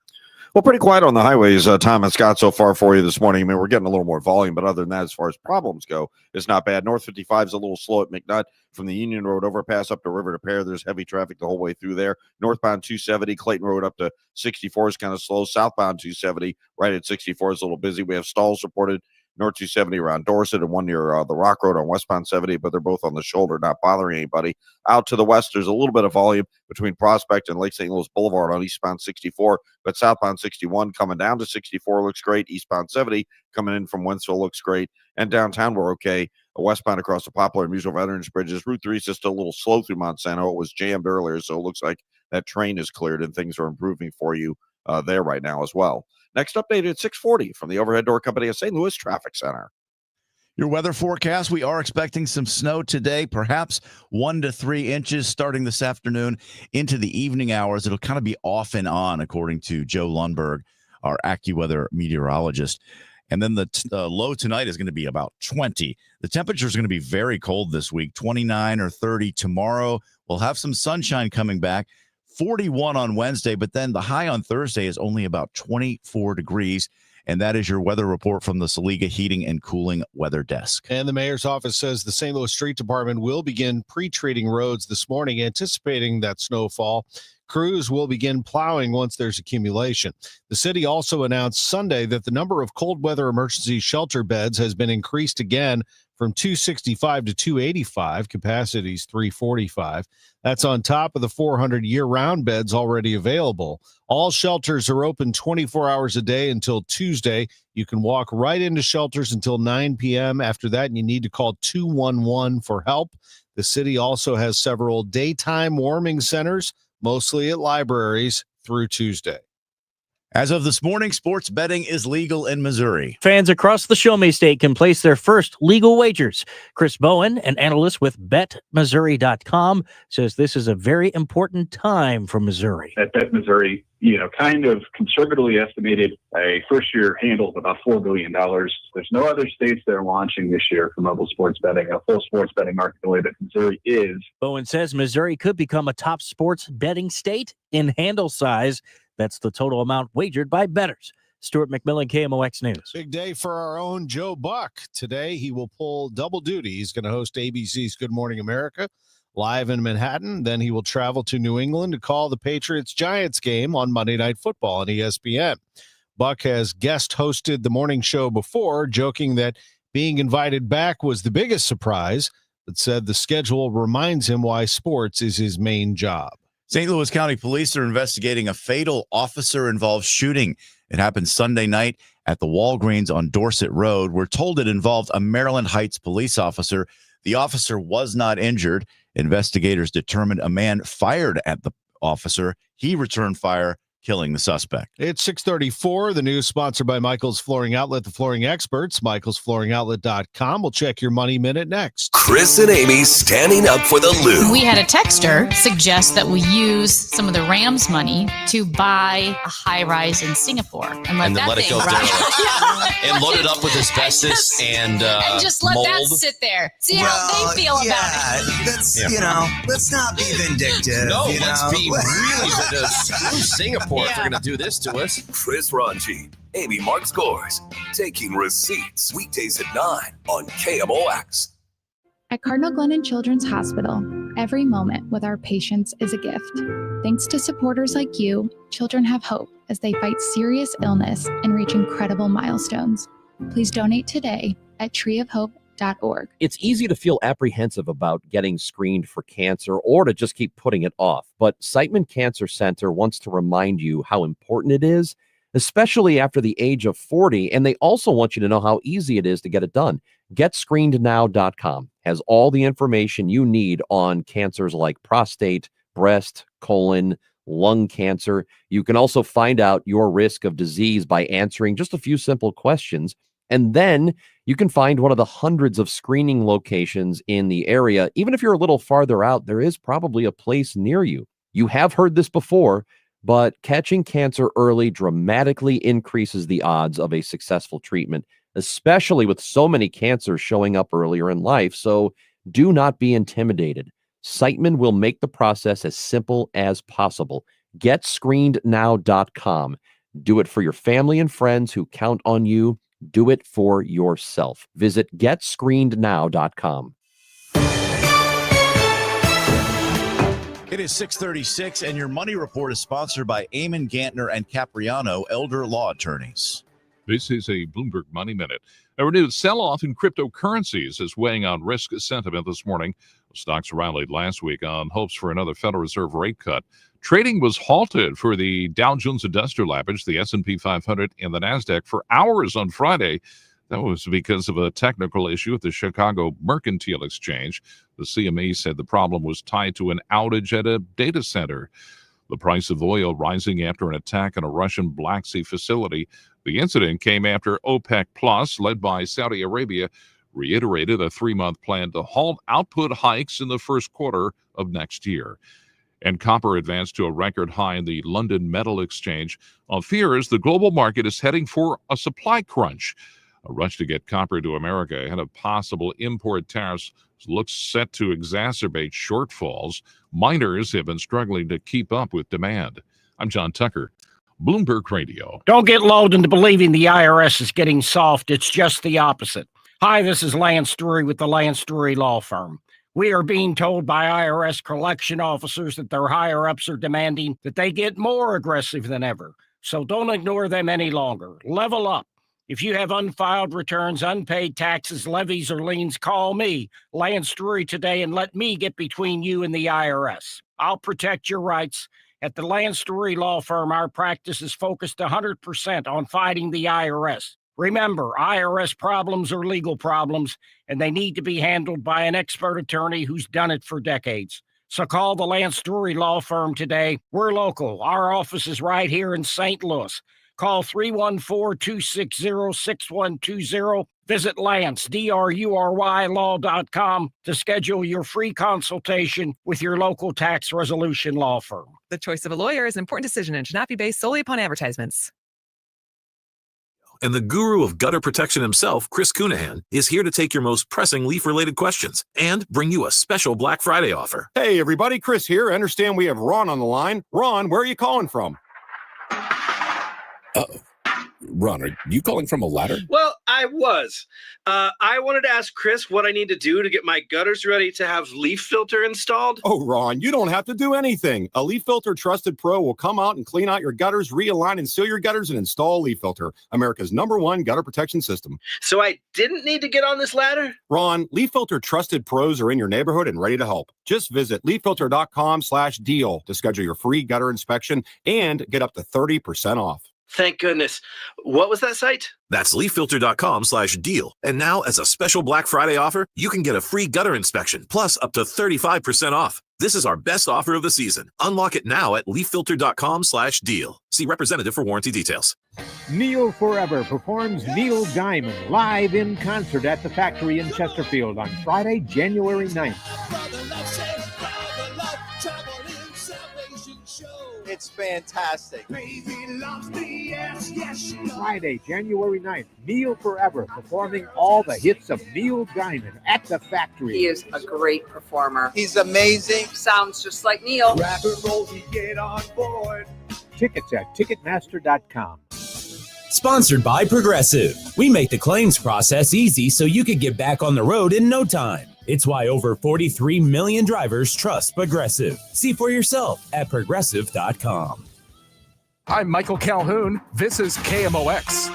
Well, pretty quiet on the highways, Tom and Scott, so far for you this morning. I mean, we're getting a little more volume, but other than that, as far as problems go, it's not bad. North 55 is a little slow at McNutt from the Union Road overpass up to River to Pear. There's heavy traffic the whole way through there. Northbound 270, Clayton Road up to 64 is kind of slow. Southbound 270, right at 64 is a little busy. We have stalls reported North 270 around Dorset and one near the Rock Road on westbound 70, but they're both on the shoulder, not bothering anybody. Out to the west, there's a little bit of volume between Prospect and Lake St. Louis Boulevard on eastbound 64, but southbound 61 coming down to 64 looks great. Eastbound 70 coming in from Wentzville looks great. And downtown, we're okay. Westbound across the Poplar and Musial Veterans Bridges. Route 3 is just a little slow through Monsanto. It was jammed earlier, so it looks like that train is cleared and things are improving for you there right now as well. Next update at 6:40 from the Overhead Door Company of St. Louis Traffic Center. Your weather forecast, we are expecting some snow today, perhaps 1 to 3 inches starting this afternoon into the evening hours. It'll kind of be off and on, according to Joe Lundberg, our AccuWeather meteorologist. And then the low tonight is going to be about 20. The temperature is going to be very cold this week, 29 or 30 tomorrow. We'll have some sunshine coming back. 41 on Wednesday, but then the high on Thursday is only about 24 degrees. And that is your weather report from the Saliga Heating and Cooling Weather Desk. And the mayor's office says the St. Louis Street Department will begin pre-treating roads this morning, anticipating that snowfall. Crews will begin plowing once there's accumulation. The city also announced Sunday that the number of cold weather emergency shelter beds has been increased again from 265 to 285. Capacity is 345. That's on top of the 400 year-round beds already available. All shelters are open 24 hours a day until Tuesday. You can walk right into shelters until 9 p.m. After that, you need to call 211 for help. The city also has several daytime warming centers, mostly at libraries, through Tuesday. As of this morning, sports betting is legal in Missouri. Fans across the Show Me State can place their first legal wagers. Chris Bowen, an analyst with BetMissouri.com, says this is a very important time for Missouri. At Bet Missouri, kind of conservatively estimated a first-year handle of about $4 billion. There's no other states that are launching this year for mobile sports betting, a full sports betting market the way that Missouri is. Bowen says Missouri could become a top sports betting state in handle size. That's the total amount wagered by bettors. Stuart McMillan, KMOX News. Big day for our own Joe Buck. Today, he will pull double duty. He's going to host ABC's Good Morning America live in Manhattan. Then he will travel to New England to call the Patriots-Giants game on Monday Night Football on ESPN. Buck has guest hosted the morning show before, joking that being invited back was the biggest surprise, but said the schedule reminds him why sports is his main job. St. Louis County Police are investigating a fatal officer-involved shooting. It happened Sunday night at the Walgreens on Dorset Road. We're told it involved a Maryland Heights police officer. The officer was not injured. Investigators determined a man fired at the officer. He returned fire, killing the suspect. It's 6:34. The news sponsored by Michael's Flooring Outlet, the flooring experts, michaelsflooringoutlet.com. We'll check your money minute next. Chris and Amy standing up for the Lou. We had a texter suggest that we use some of the Rams money to buy a high rise in Singapore and let it go ride. and load it up with asbestos and just let mold. that sit there. See how they feel about it. Let's not be vindictive. No, let's be really vindictive. Screw Singapore if they're going to do this to us. Chris Ranji, Amy Mark Scores, taking receipts weekdays at 9 on KMOX. At Cardinal Glennon Children's Hospital, every moment with our patients is a gift. Thanks to supporters like you, children have hope as they fight serious illness and reach incredible milestones. Please donate today at treeofhope.org. It's easy to feel apprehensive about getting screened for cancer or to just keep putting it off. But Siteman Cancer Center wants to remind you how important it is, especially after the age of 40. And they also want you to know how easy it is to get it done. GetScreenedNow.com has all the information you need on cancers like prostate, breast, colon, lung cancer. You can also find out your risk of disease by answering just a few simple questions. And then you can find one of the hundreds of screening locations in the area. Even if you're a little farther out, there is probably a place near you. You have heard this before, but catching cancer early dramatically increases the odds of a successful treatment, especially with so many cancers showing up earlier in life. So do not be intimidated. Siteman will make the process as simple as possible. GetScreenedNow.com. Do it for your family and friends who count on you. Do it for yourself. Visit GetScreenedNow.com. It is 6:36, and your money report is sponsored by Eamon Gantner and Capriano, elder law attorneys. This is a Bloomberg Money Minute. A renewed sell-off in cryptocurrencies is weighing on risk sentiment this morning. Stocks rallied last week on hopes for another Federal Reserve rate cut. Trading was halted for the Dow Jones Industrial Average, the S&P 500, and the NASDAQ for hours on Friday. That was because of a technical issue at the Chicago Mercantile Exchange. The CME said the problem was tied to an outage at a data center. The price of oil rising after an attack on a Russian Black Sea facility. The incident came after OPEC Plus, led by Saudi Arabia, reiterated a 3-month plan to halt output hikes in the first quarter of next year. And copper advanced to a record high in the London Metal Exchange on fears the global market is heading for a supply crunch. A rush to get copper to America ahead of possible import tariffs looks set to exacerbate shortfalls. Miners have been struggling to keep up with demand. I'm John Tucker, Bloomberg Radio. Don't get lulled into believing the IRS is getting soft. It's just the opposite. Hi, this is Lance Drury with the Lance Drury Law Firm. We are being told by IRS collection officers that their higher-ups are demanding that they get more aggressive than ever. So don't ignore them any longer. Level up. If you have unfiled returns, unpaid taxes, levies, or liens, call me, Lance Drury, today and let me get between you and the IRS. I'll protect your rights. At the Lance Drury Law Firm, our practice is focused 100% on fighting the IRS. Remember, IRS problems are legal problems, and they need to be handled by an expert attorney who's done it for decades. So call the Lance Drury Law Firm today. We're local. Our office is right here in St. Louis. Call 314-260-6120. Visit Lance, DRURY law.com to schedule your free consultation with your local tax resolution law firm. The choice of a lawyer is an important decision and should not be based solely upon advertisements. And the guru of gutter protection himself, Chris Cunahan, is here to take your most pressing leaf-related questions and bring you a special Black Friday offer. Hey, everybody, Chris here. I understand we have Ron on the line. Ron, where are you calling from? Ron, are you calling from a ladder? Well, I was. I wanted to ask Chris what I need to do to get my gutters ready to have leaf filter installed. Oh, Ron, you don't have to do anything. A Leaf Filter Trusted Pro will come out and clean out your gutters, realign and seal your gutters, and install Leaf Filter, America's #1 gutter protection system. So I didn't need to get on this ladder? Ron, Leaf Filter Trusted Pros are in your neighborhood and ready to help. Just visit leaffilter.com/deal to schedule your free gutter inspection and get up to 30% off. Thank goodness. What was that site? That's leaffilter.com/deal. And now, as a special Black Friday offer, you can get a free gutter inspection plus up to 35% off. This is our best offer of the season. Unlock it now at leaffilter.com/deal. See representative for warranty details. Neil Forever performs Neil Diamond live in concert at the Factory in Chesterfield on Friday, January 9th. It's fantastic. Friday, January 9th, Neil Forever performing all the hits of Neil Diamond at the Factory. He is a great performer. He's amazing. Sounds just like Neil. Rapper Rosie, get on board. Tickets at Ticketmaster.com. Sponsored by Progressive. We make the claims process easy so you can get back on the road in no time. It's why over 43 million drivers trust Progressive. See for yourself at Progressive.com. I'm Michael Calhoun. This is KMOX,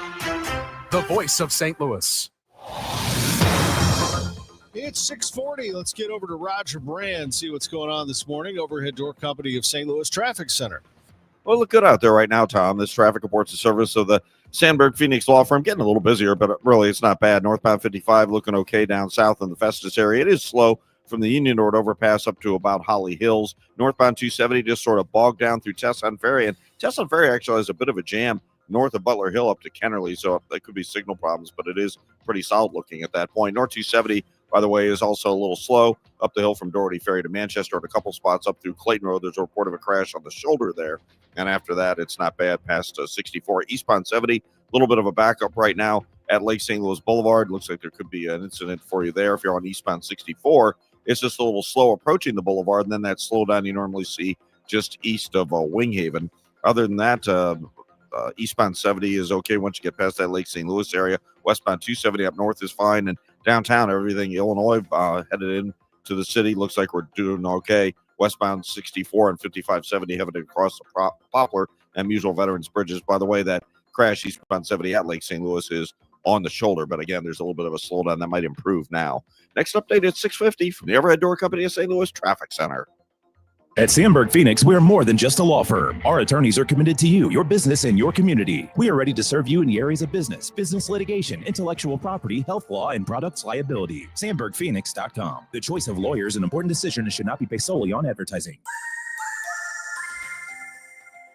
the voice of St. Louis. It's 6:40. Let's get over to Roger Brand, see what's going on this morning. Overhead Door Company of St. Louis Traffic Center. Well, look good out there right now, Tom. This traffic reports the service of the Sandberg Phoenix Law Firm. Getting a little busier, but really it's not bad. Northbound 55 looking okay down south in the Festus area. It is slow from the Union Road overpass up to about Holly Hills. Northbound 270 just sort of bogged down through Tesson Ferry. And Tesson Ferry actually has a bit of a jam north of Butler Hill up to Kennerly. So there could be signal problems, but it is pretty solid looking at that point. North 270, by the way, is also a little slow up the hill from Doherty Ferry to Manchester and a couple spots up through Clayton Road. There's a report of a crash on the shoulder there. And after that, it's not bad past 64. Eastbound 70, a little bit of a backup right now at Lake St. Louis Boulevard. Looks like there could be an incident for you there if you're on eastbound 64. It's just a little slow approaching the boulevard, and then that slowdown you normally see just east of Winghaven. Other than that, eastbound 70 is okay once you get past that Lake St. Louis area. Westbound 270 up north is fine, and downtown, everything Illinois headed into the city looks like we're doing okay. Westbound 64 and 5570 headed across the Poplar and Musel Veterans Bridges. By the way, that crash eastbound 70 at Lake St. Louis is on the shoulder, but again, there's a little bit of a slowdown that might improve now. Next update at 6:50 from the Overhead Door Company of St. Louis Traffic Center. At Sandberg Phoenix, we're more than just a law firm. Our attorneys are committed to you, your business, and your community. We are ready to serve you in the areas of business litigation, intellectual property, health law, and products liability. SandbergPhoenix.com. The choice of lawyers is an important decision and should not be based solely on advertising.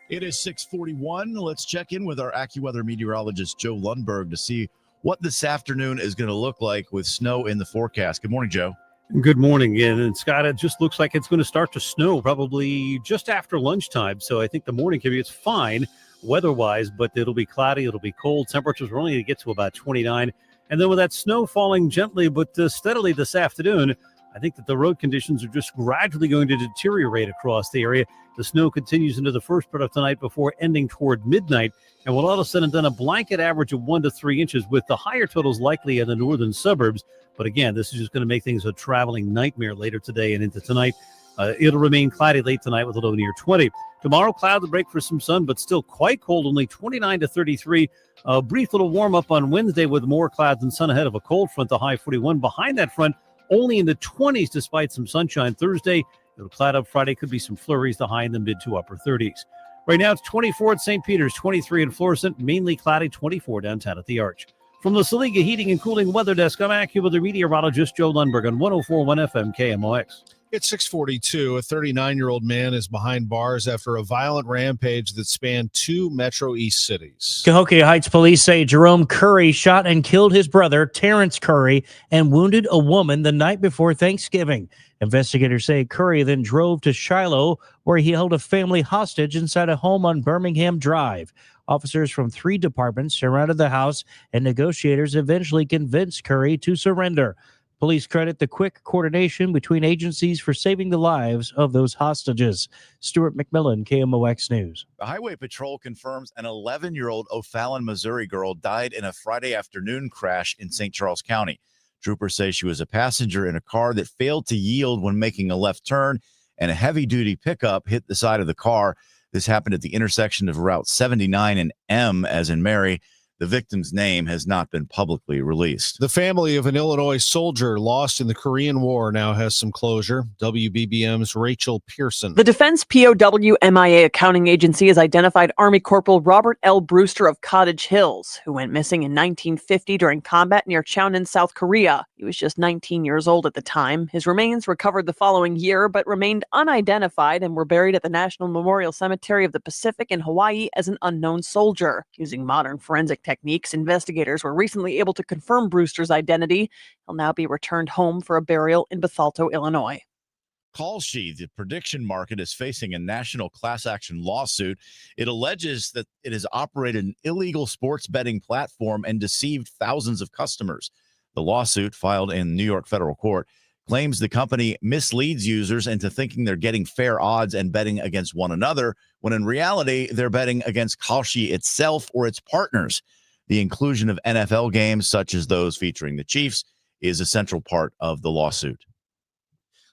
It is 6:41. Let's check in with our AccuWeather meteorologist, Joe Lundberg, to see what this afternoon is going to look like with snow in the forecast. Good morning, Joe. Good morning, and Scott, it just looks like it's going to start to snow probably just after lunchtime. So I think the morning commute is fine weather-wise, but it'll be cloudy, it'll be cold. Temperatures are only going to get to about 29. And then with that snow falling gently but steadily this afternoon, I think that the road conditions are just gradually going to deteriorate across the area. The snow continues into the first part of tonight before ending toward midnight. And we'll all of a sudden done a blanket average of 1 to 3 inches, with the higher totals likely in the northern suburbs. But again, this is just going to make things a traveling nightmare later today and into tonight. It'll remain cloudy late tonight with a low near 20. Tomorrow, clouds will break for some sun, but still quite cold, only 29 to 33. A brief little warm up on Wednesday with more clouds and sun ahead of a cold front, the high 41. Behind that front, only in the 20s despite some sunshine. Thursday, it'll cloud up. Friday could be some flurries, the high in the mid to upper 30s. Right now, it's 24 at St. Peter's, 23 in Florissant, mainly cloudy, 24 downtown at the Arch. From the Saliga Heating and Cooling Weather Desk, I'm AccuWeather meteorologist Joe Lundberg on 104.1 FM KMOX. It's 6:42. A 39-year-old man is behind bars after a violent rampage that spanned 2 Metro East cities. Cahokia Heights police say Jerome Curry shot and killed his brother, Terrence Curry, and wounded a woman the night before Thanksgiving. Investigators say Curry then drove to Shiloh, where he held a family hostage inside a home on Birmingham Drive. Officers from 3 departments surrounded the house, and negotiators eventually convinced Curry to surrender. Police credit the quick coordination between agencies for saving the lives of those hostages. Stuart McMillan, KMOX News. The Highway Patrol confirms an 11-year-old O'Fallon, Missouri girl died in a Friday afternoon crash in St. Charles County. Troopers say she was a passenger in a car that failed to yield when making a left turn, and a heavy-duty pickup hit the side of the car. This happened at the intersection of Route 79 and M, as in Mary. The victim's name has not been publicly released. The family of an Illinois soldier lost in the Korean War now has some closure. WBBM's Rachel Pearson. The Defense POW MIA accounting agency has identified Army Corporal Robert L. Brewster of Cottage Hills, who went missing in 1950 during combat near Cheonan, South Korea. He was just 19 years old at the time. His remains recovered the following year, but remained unidentified and were buried at the National Memorial Cemetery of the Pacific in Hawaii as an unknown soldier. Using modern forensic techniques, investigators were recently able to confirm Brewster's identity. He'll now be returned home for a burial in Bethalto, Illinois. Kalshi, the prediction market, is facing a national class action lawsuit. It alleges that it has operated an illegal sports betting platform and deceived thousands of customers. The lawsuit, filed in New York federal court, claims the company misleads users into thinking they're getting fair odds and betting against one another, when in reality, they're betting against Kalshi itself or its partners. The inclusion of NFL games, such as those featuring the Chiefs, is a central part of the lawsuit.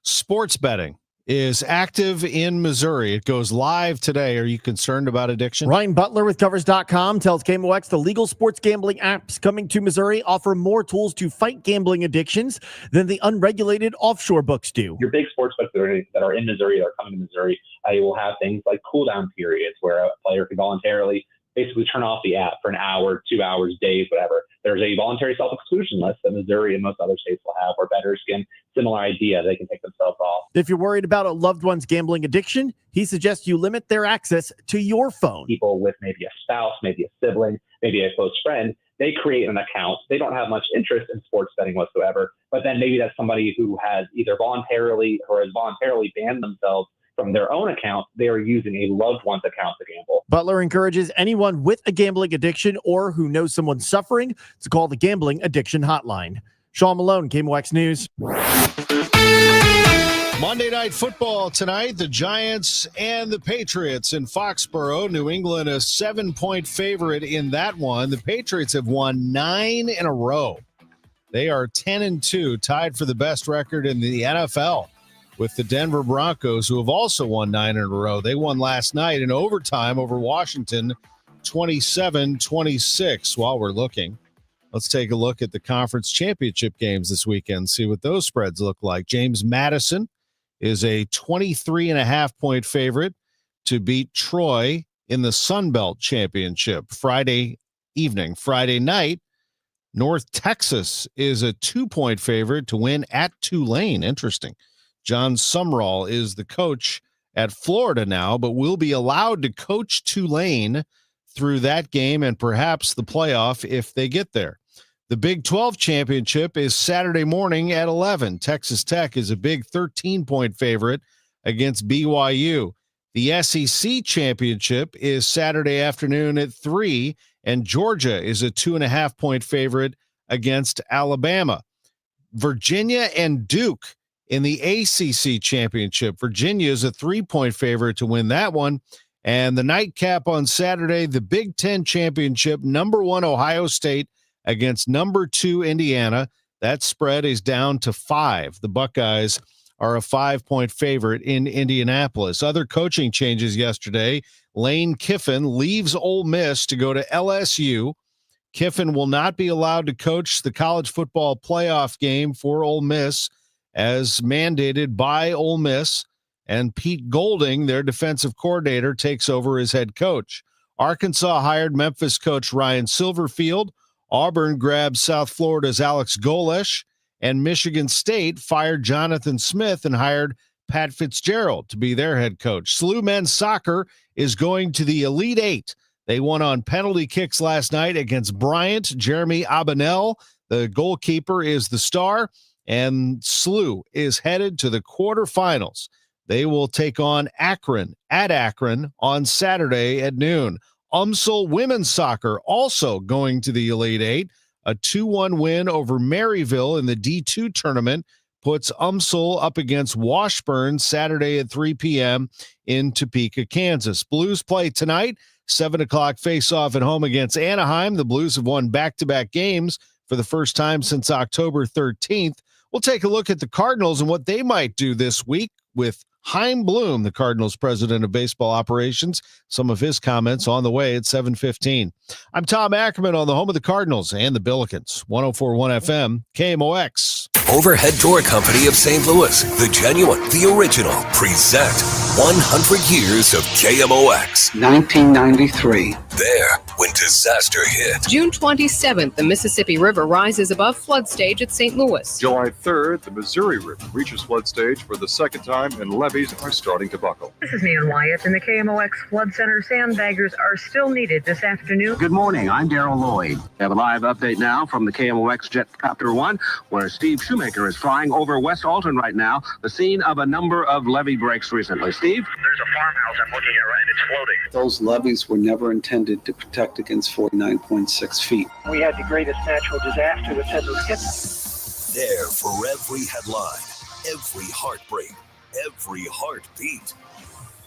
Sports betting is active in Missouri. It goes live today. Are you concerned about addiction? Ryan Butler with Covers.com tells KMOX the legal sports gambling apps coming to Missouri offer more tools to fight gambling addictions than the unregulated offshore books do. Your big sports books that are in Missouri, that are coming to Missouri, you will have things like cool-down periods where a player can voluntarily basically turn off the app for an hour, 2 hours, days, whatever. There's a voluntary self-exclusion list that Missouri and most other states will have, where bettors can, similar idea, they can take themselves off. If you're worried about a loved one's gambling addiction, he suggests you limit their access to your phone. People with maybe a spouse, maybe a sibling, maybe a close friend, they create an account. They don't have much interest in sports betting whatsoever, but then maybe that's somebody who has either voluntarily or has voluntarily banned themselves from their own account. They are using a loved one's account to gamble. Butler encourages anyone with a gambling addiction or who knows someone suffering to call the Gambling Addiction Hotline. Sean Malone, KMOX News. Monday Night Football tonight, the Giants and the Patriots in Foxborough. New England a 7-point favorite in that one. The Patriots have won 9 in a row. They are 10-2, tied for the best record in the NFL with the Denver Broncos, who have also won 9 in a row. They won last night in overtime over Washington, 27-26. While we're looking, let's take a look at the conference championship games this weekend, see what those spreads look like. James Madison is a 23.5-point favorite to beat Troy in the Sun Belt Championship Friday evening. Friday night, North Texas is a 2-point favorite to win at Tulane. Interesting. John Sumrall is the coach at Florida now, but will be allowed to coach Tulane through that game and perhaps the playoff if they get there. The Big 12 championship is Saturday morning at 11. Texas Tech is a big 13-point favorite against BYU. The SEC championship is Saturday afternoon at 3, and Georgia is a 2.5-point favorite against Alabama. Virginia and Duke in the ACC championship. Virginia is a 3-point favorite to win that one. And the nightcap on Saturday, the Big 10 championship, number 1 Ohio State against number 2 Indiana. That spread is down to 5. The Buckeyes are a 5-point favorite in Indianapolis. Other coaching changes yesterday. Lane Kiffin leaves Ole Miss to go to LSU. Kiffin will not be allowed to coach the college football playoff game for Ole Miss, as mandated by Ole Miss, and Pete Golding, their defensive coordinator, takes over as head coach. Arkansas hired Memphis coach Ryan Silverfield. Auburn grabbed South Florida's Alex Golesh, and Michigan State fired Jonathan Smith and hired Pat Fitzgerald to be their head coach. SLU men's soccer is going to the Elite Eight. They won on penalty kicks last night against Bryant. Jeremy Abinell, the goalkeeper, is the star. And SLU is headed to the quarterfinals. They will take on Akron at Akron on Saturday at noon. UMSL women's soccer also going to the Elite Eight. A 2-1 win over Maryville in the D2 tournament puts UMSL up against Washburn Saturday at 3 p.m. in Topeka, Kansas. Blues play tonight, 7 o'clock face-off at home against Anaheim. The Blues have won back-to-back games for the first time since October 13th. We'll take a look at the Cardinals and what they might do this week with Chaim Bloom, the Cardinals president of baseball operations. Some of his comments on the way at 7:15. I'm Tom Ackerman on the home of the Cardinals and the Billikens. 104.1 FM, KMOX. Overhead Door Company of St. Louis, the genuine, the original, present 100 years of KMOX. 1993. There, when disaster hit. June 27th, the Mississippi River rises above flood stage at St. Louis. July 3rd, the Missouri River reaches flood stage for the second time, and levees are starting to buckle. This is Nan Wyatt in the KMOX Flood Center. Sandbaggers are still needed this afternoon. Good morning. I'm Daryl Lloyd. We have a live update now from the KMOX Jetcopter 1, where Steve Shoemaker is flying over West Alton right now, the scene of a number of levee breaks recently. Steve? There's a farmhouse I'm looking at and it's floating. Those levees were never intended to protect against 49.6 feet. We had the greatest natural disaster that's ever hit. There for every headline, every heartbreak, every heartbeat.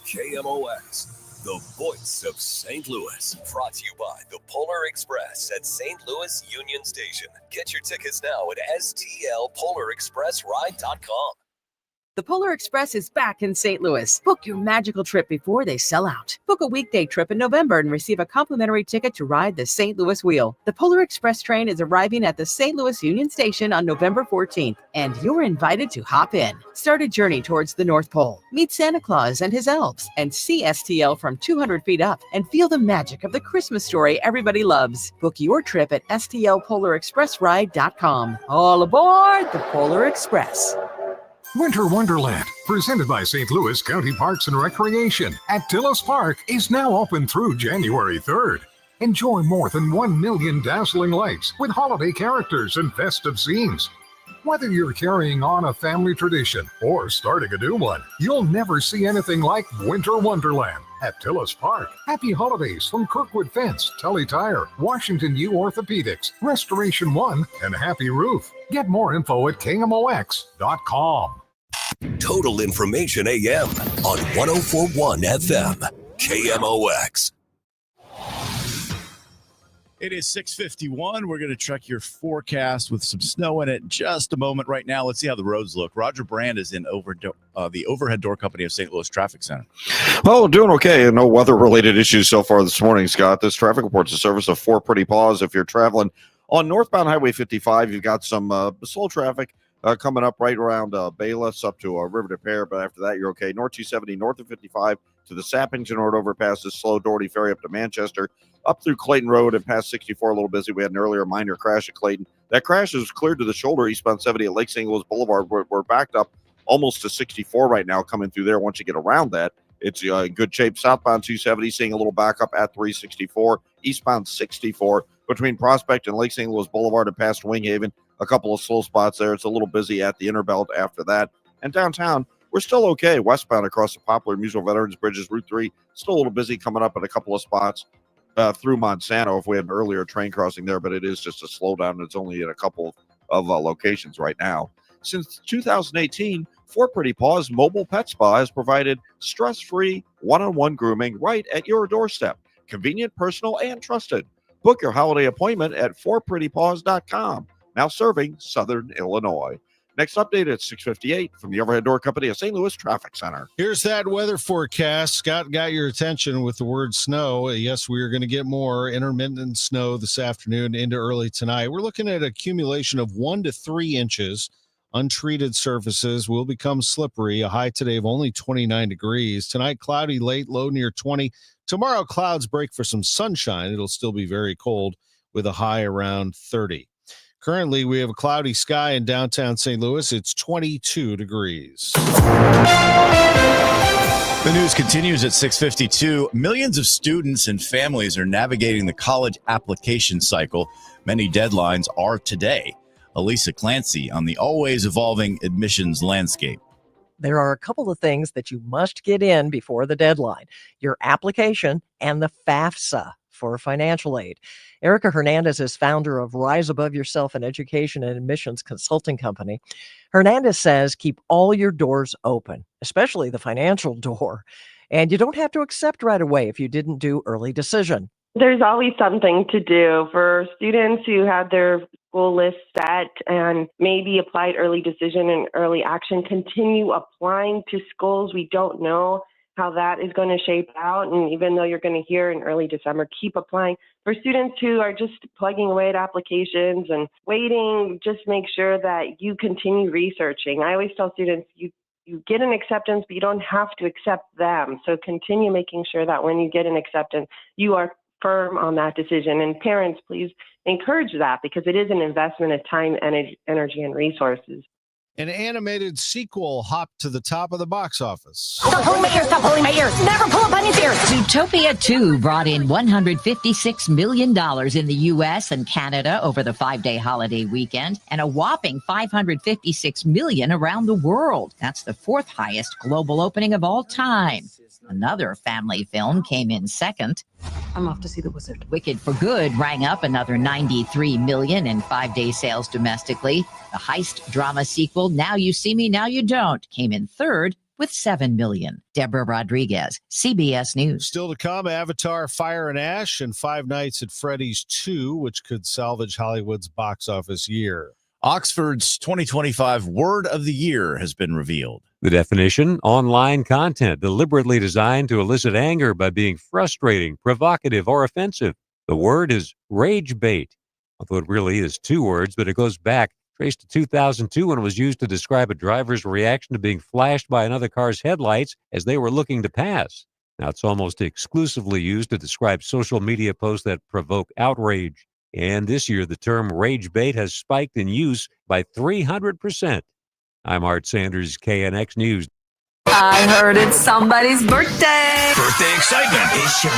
KMOX, the voice of St. Louis. Brought to you by the Polar Express at St. Louis Union Station. Get your tickets now at stlpolarexpressride.com. The Polar Express is back in St. Louis. Book your magical trip before they sell out. Book a weekday trip in November and receive a complimentary ticket to ride the St. Louis Wheel. The Polar Express train is arriving at the St. Louis Union Station on November 14th, and you're invited to hop in. Start a journey towards the North Pole. Meet Santa Claus and his elves, and see STL from 200 feet up, and feel the magic of the Christmas story everybody loves. Book your trip at stlpolarexpressride.com. All aboard the Polar Express. Winter Wonderland, presented by St. Louis County Parks and Recreation at Tillis Park, is now open through January 3rd. Enjoy more than 1 million dazzling lights with holiday characters and festive scenes. Whether you're carrying on a family tradition or starting a new one, you'll never see anything like Winter Wonderland at Tillis Park. Happy holidays from Kirkwood Fence, Tully Tire, Washington U Orthopedics, Restoration One, and Happy Roof. Get more info at KMOX.com. Total Information AM on 104.1 FM. KMOX. It is 6:51. We're going to check your forecast with some snow in it just a moment. Right now, let's see how the roads look. Roger Brand is in the Overhead Door Company of St. Louis Traffic Center. Oh, doing okay. No weather-related issues so far this morning, Scott. This traffic report's a service of Four Pretty Paws. If you're traveling on northbound Highway 55, you've got some slow traffic coming up right around Bayless up to River de Pere, but after that, you're okay. North 270, north of 55 to the Sappington Road overpass is slow. Doherty Ferry up to Manchester, up through Clayton Road and past 64, a little busy. We had an earlier minor crash at Clayton. That crash is cleared to the shoulder eastbound 70 at Lake St. Louis Boulevard. We're backed up almost to 64 right now coming through there. Once you get around that, it's in good shape. Southbound 270 seeing a little backup at 364. Eastbound 64 between Prospect and Lake St. Louis Boulevard and past Winghaven. A couple of slow spots there. It's a little busy at the inner belt after that. And downtown, we're still okay. Westbound across the Poplar Musial Veterans Bridges, Route 3, still a little busy coming up at a couple of spots through Monsanto if we had an earlier train crossing there, but it is just a slowdown. It's only at a couple of locations right now. Since 2018, Four Pretty Paws Mobile Pet Spa has provided stress-free one-on-one grooming right at your doorstep. Convenient, personal, and trusted. Book your holiday appointment at fourprettypaws.com. Now serving Southern Illinois. Next update at 6:58 from the Overhead Door Company of St. Louis Traffic Center. Here's that weather forecast. Scott got your attention with the word snow. Yes, we are going to get more intermittent snow this afternoon into early tonight. We're looking at accumulation of 1 to 3 inches. Untreated surfaces will become slippery. A high today of only 29 degrees. Tonight, cloudy late, low near 20. Tomorrow, clouds break for some sunshine. It'll still be very cold with a high around 30. Currently, we have a cloudy sky in downtown St. Louis. It's 22 degrees. The news continues at 6:52. Millions of students and families are navigating the college application cycle. Many deadlines are today. Elisa Clancy on the always evolving admissions landscape. There are a couple of things that you must get in before the deadline: your application and the FAFSA for financial aid. Erica Hernandez is founder of Rise Above Yourself, an education and admissions consulting company. Hernandez says keep all your doors open, especially the financial door. And you don't have to accept right away if you didn't do early decision. There's always something to do for students who had their school list set and maybe applied early decision and early action. Continue applying to schools. We don't know how that is going to shape out. And even though you're going to hear in early December, keep applying. For students who are just plugging away at applications and waiting, just make sure that you continue researching. I always tell students, you get an acceptance, but you don't have to accept them. So continue making sure that when you get an acceptance, you are firm on that decision. And parents, please encourage that because it is an investment of time, energy, and resources. An animated sequel hopped to the top of the box office. Stop pulling my ears, stop pulling my ears. Never pull a bunny's ears. Zootopia 2 brought in $156 million in the U.S. and Canada over the 5-day holiday weekend and a whopping $556 million around the world. That's the fourth highest global opening of all time. Another family film came in second. I'm off to see the wizard. Wicked for Good rang up another $93 million in 5-day sales domestically. The heist drama sequel, Now You See Me, Now You Don't, came in third with $7 million. Deborah Rodriguez, CBS News. Still to come, Avatar, Fire and Ash, and Five Nights at Freddy's 2, which could salvage Hollywood's box office year. Oxford's 2025 Word of the Year has been revealed. The definition, online content deliberately designed to elicit anger by being frustrating, provocative, or offensive. The word is rage bait, although it really is two words, but it goes back, traced to 2002 when it was used to describe a driver's reaction to being flashed by another car's headlights as they were looking to pass. Now it's almost exclusively used to describe social media posts that provoke outrage. And this year, the term rage bait has spiked in use by 300%. I'm Art Sanders, KNX News. I heard it's somebody's birthday. Birthday excitement. It's your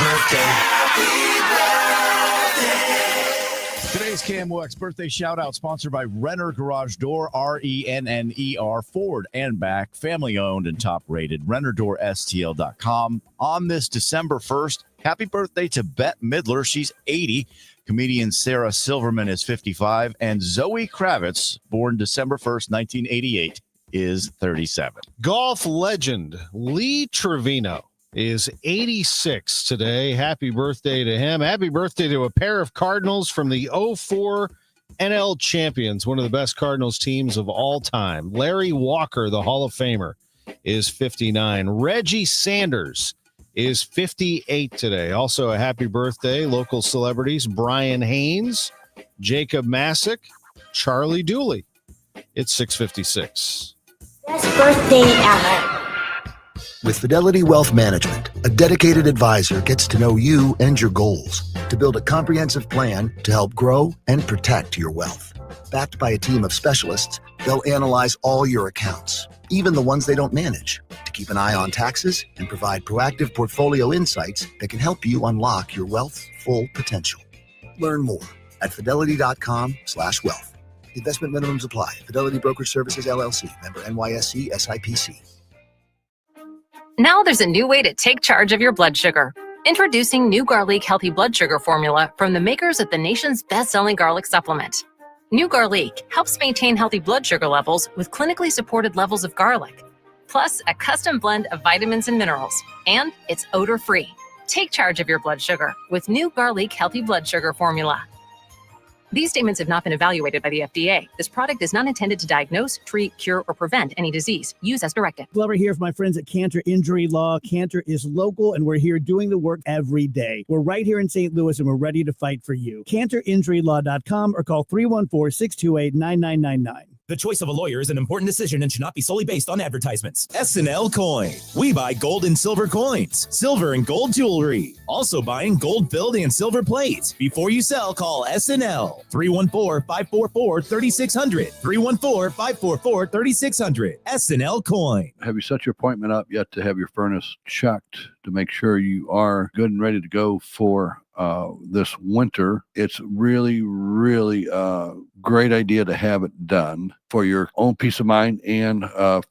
Today's KMOX birthday shout out sponsored by Renner Garage Door, RENNER, forward and back, family owned and top rated, RennerDoorSTL.com. On this December 1st, happy birthday to Bette Midler. She's 80. Comedian Sarah Silverman is 55, and Zoe Kravitz, born December 1st, 1988, is 37. Golf legend Lee Trevino is 86 today. Happy birthday to him. Happy birthday to a pair of Cardinals from the 04 NL champions, one of the best Cardinals teams of all time. Larry Walker, the Hall of Famer, is 59. Reggie Sanders is 58 today. Also a happy birthday, local celebrities, Brian Haynes, Jacob Masick, Charlie Dooley. It's 6:56. Best birthday ever. With Fidelity Wealth Management, a dedicated advisor gets to know you and your goals to build a comprehensive plan to help grow and protect your wealth. Backed by a team of specialists, they'll analyze all your accounts, even the ones they don't manage, to keep an eye on taxes and provide proactive portfolio insights that can help you unlock your wealth's full potential. Learn more at fidelity.com/wealth. Investment minimums apply. Fidelity Brokerage Services, LLC. Member NYSE SIPC. Now there's a new way to take charge of your blood sugar. Introducing new Garlic Healthy Blood Sugar Formula from the makers of the nation's best-selling garlic supplement. New Garlic helps maintain healthy blood sugar levels with clinically supported levels of garlic, plus a custom blend of vitamins and minerals, and it's odor-free. Take charge of your blood sugar with New Garlic Healthy Blood Sugar Formula. These statements have not been evaluated by the FDA. This product is not intended to diagnose, treat, cure, or prevent any disease. Use as directed. Glover here for my friends at Cantor Injury Law. Cantor is local, and we're here doing the work every day. We're right here in St. Louis, and we're ready to fight for you. CantorInjuryLaw.com or call 314-628-9999. The choice of a lawyer is an important decision and should not be solely based on advertisements. SNL Coin. We buy gold and silver coins, silver and gold jewelry. Also buying gold-filled and silver plates. Before you sell, call SNL. 314-544-3600. 314-544-3600. SNL Coin. Have you set your appointment up yet to have your furnace checked to make sure you are good and ready to go for this winter? It's really, really a great idea to have it done for your own peace of mind and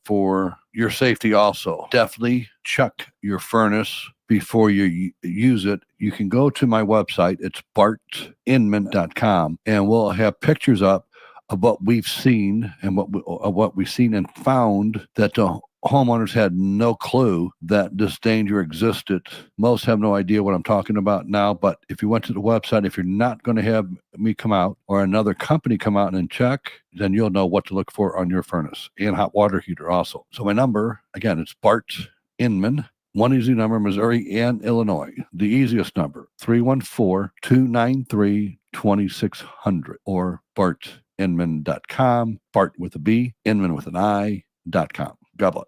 for your safety also. Definitely check your furnace before you use it. You can go to my website. It's bartinman.com, and we'll have pictures up of what we've seen and what we've seen and found that the homeowners had no clue that this danger existed. Most have no idea what I'm talking about now, but if you went to the website, if you're not going to have me come out or another company come out and check, then you'll know what to look for on your furnace and hot water heater also. So my number, again, it's Bart Inman, one easy number, Missouri and Illinois. The easiest number, 314-293-2600 or bartinman.com, Bart with a B, Inman with an I.com. God bless.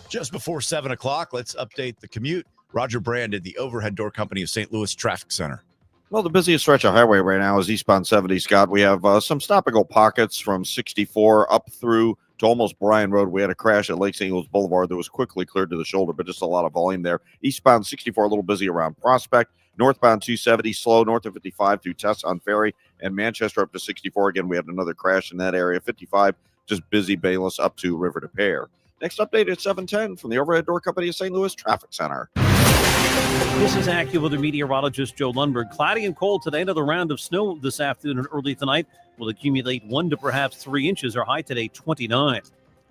Just before 7 o'clock, let's update the commute. Roger Brand at the Overhead Door Company of St. Louis Traffic Center. Well, the busiest stretch of highway right now is eastbound 70, Scott. We have some stop-and-go pockets from 64 up through to almost Bryan Road. We had a crash at Lake St. Louis Boulevard that was quickly cleared to the shoulder, but just a lot of volume there. Eastbound 64, a little busy around Prospect. Northbound 270, slow north of 55 through Tess on Ferry. And Manchester up to 64. Again, we had another crash in that area. 55, just busy Bayless up to River to Pear. Next update at 7:10 from the Overhead Door Company of St. Louis Traffic Center. This is AccuWeather meteorologist Joe Lundberg. Cloudy and cold today. Another round of snow this afternoon and early tonight will accumulate 1 to perhaps 3 inches. Our high today, 29.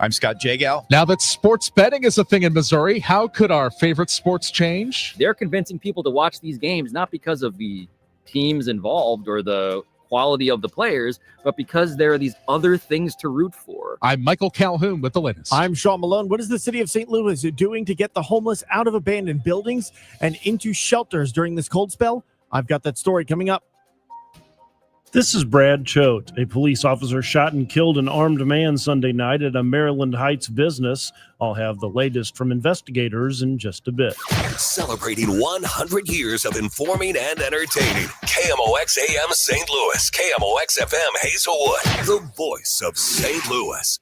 I'm Scott Jagow. Now that sports betting is a thing in Missouri, how could our favorite sports change? They're convincing people to watch these games, not because of the teams involved or the quality of the players, but because there are these other things to root for. I'm Michael Calhoun with the latest. I'm Sean Malone. What is the city of St. Louis doing to get the homeless out of abandoned buildings and into shelters during this cold spell? I've got that story coming up. This is Brad Choate. A police officer shot and killed an armed man Sunday night at a Maryland Heights business. I'll have the latest from investigators in just a bit. Celebrating 100 years of informing and entertaining. KMOX AM St. Louis, KMOX FM Hazelwood, the voice of St. Louis.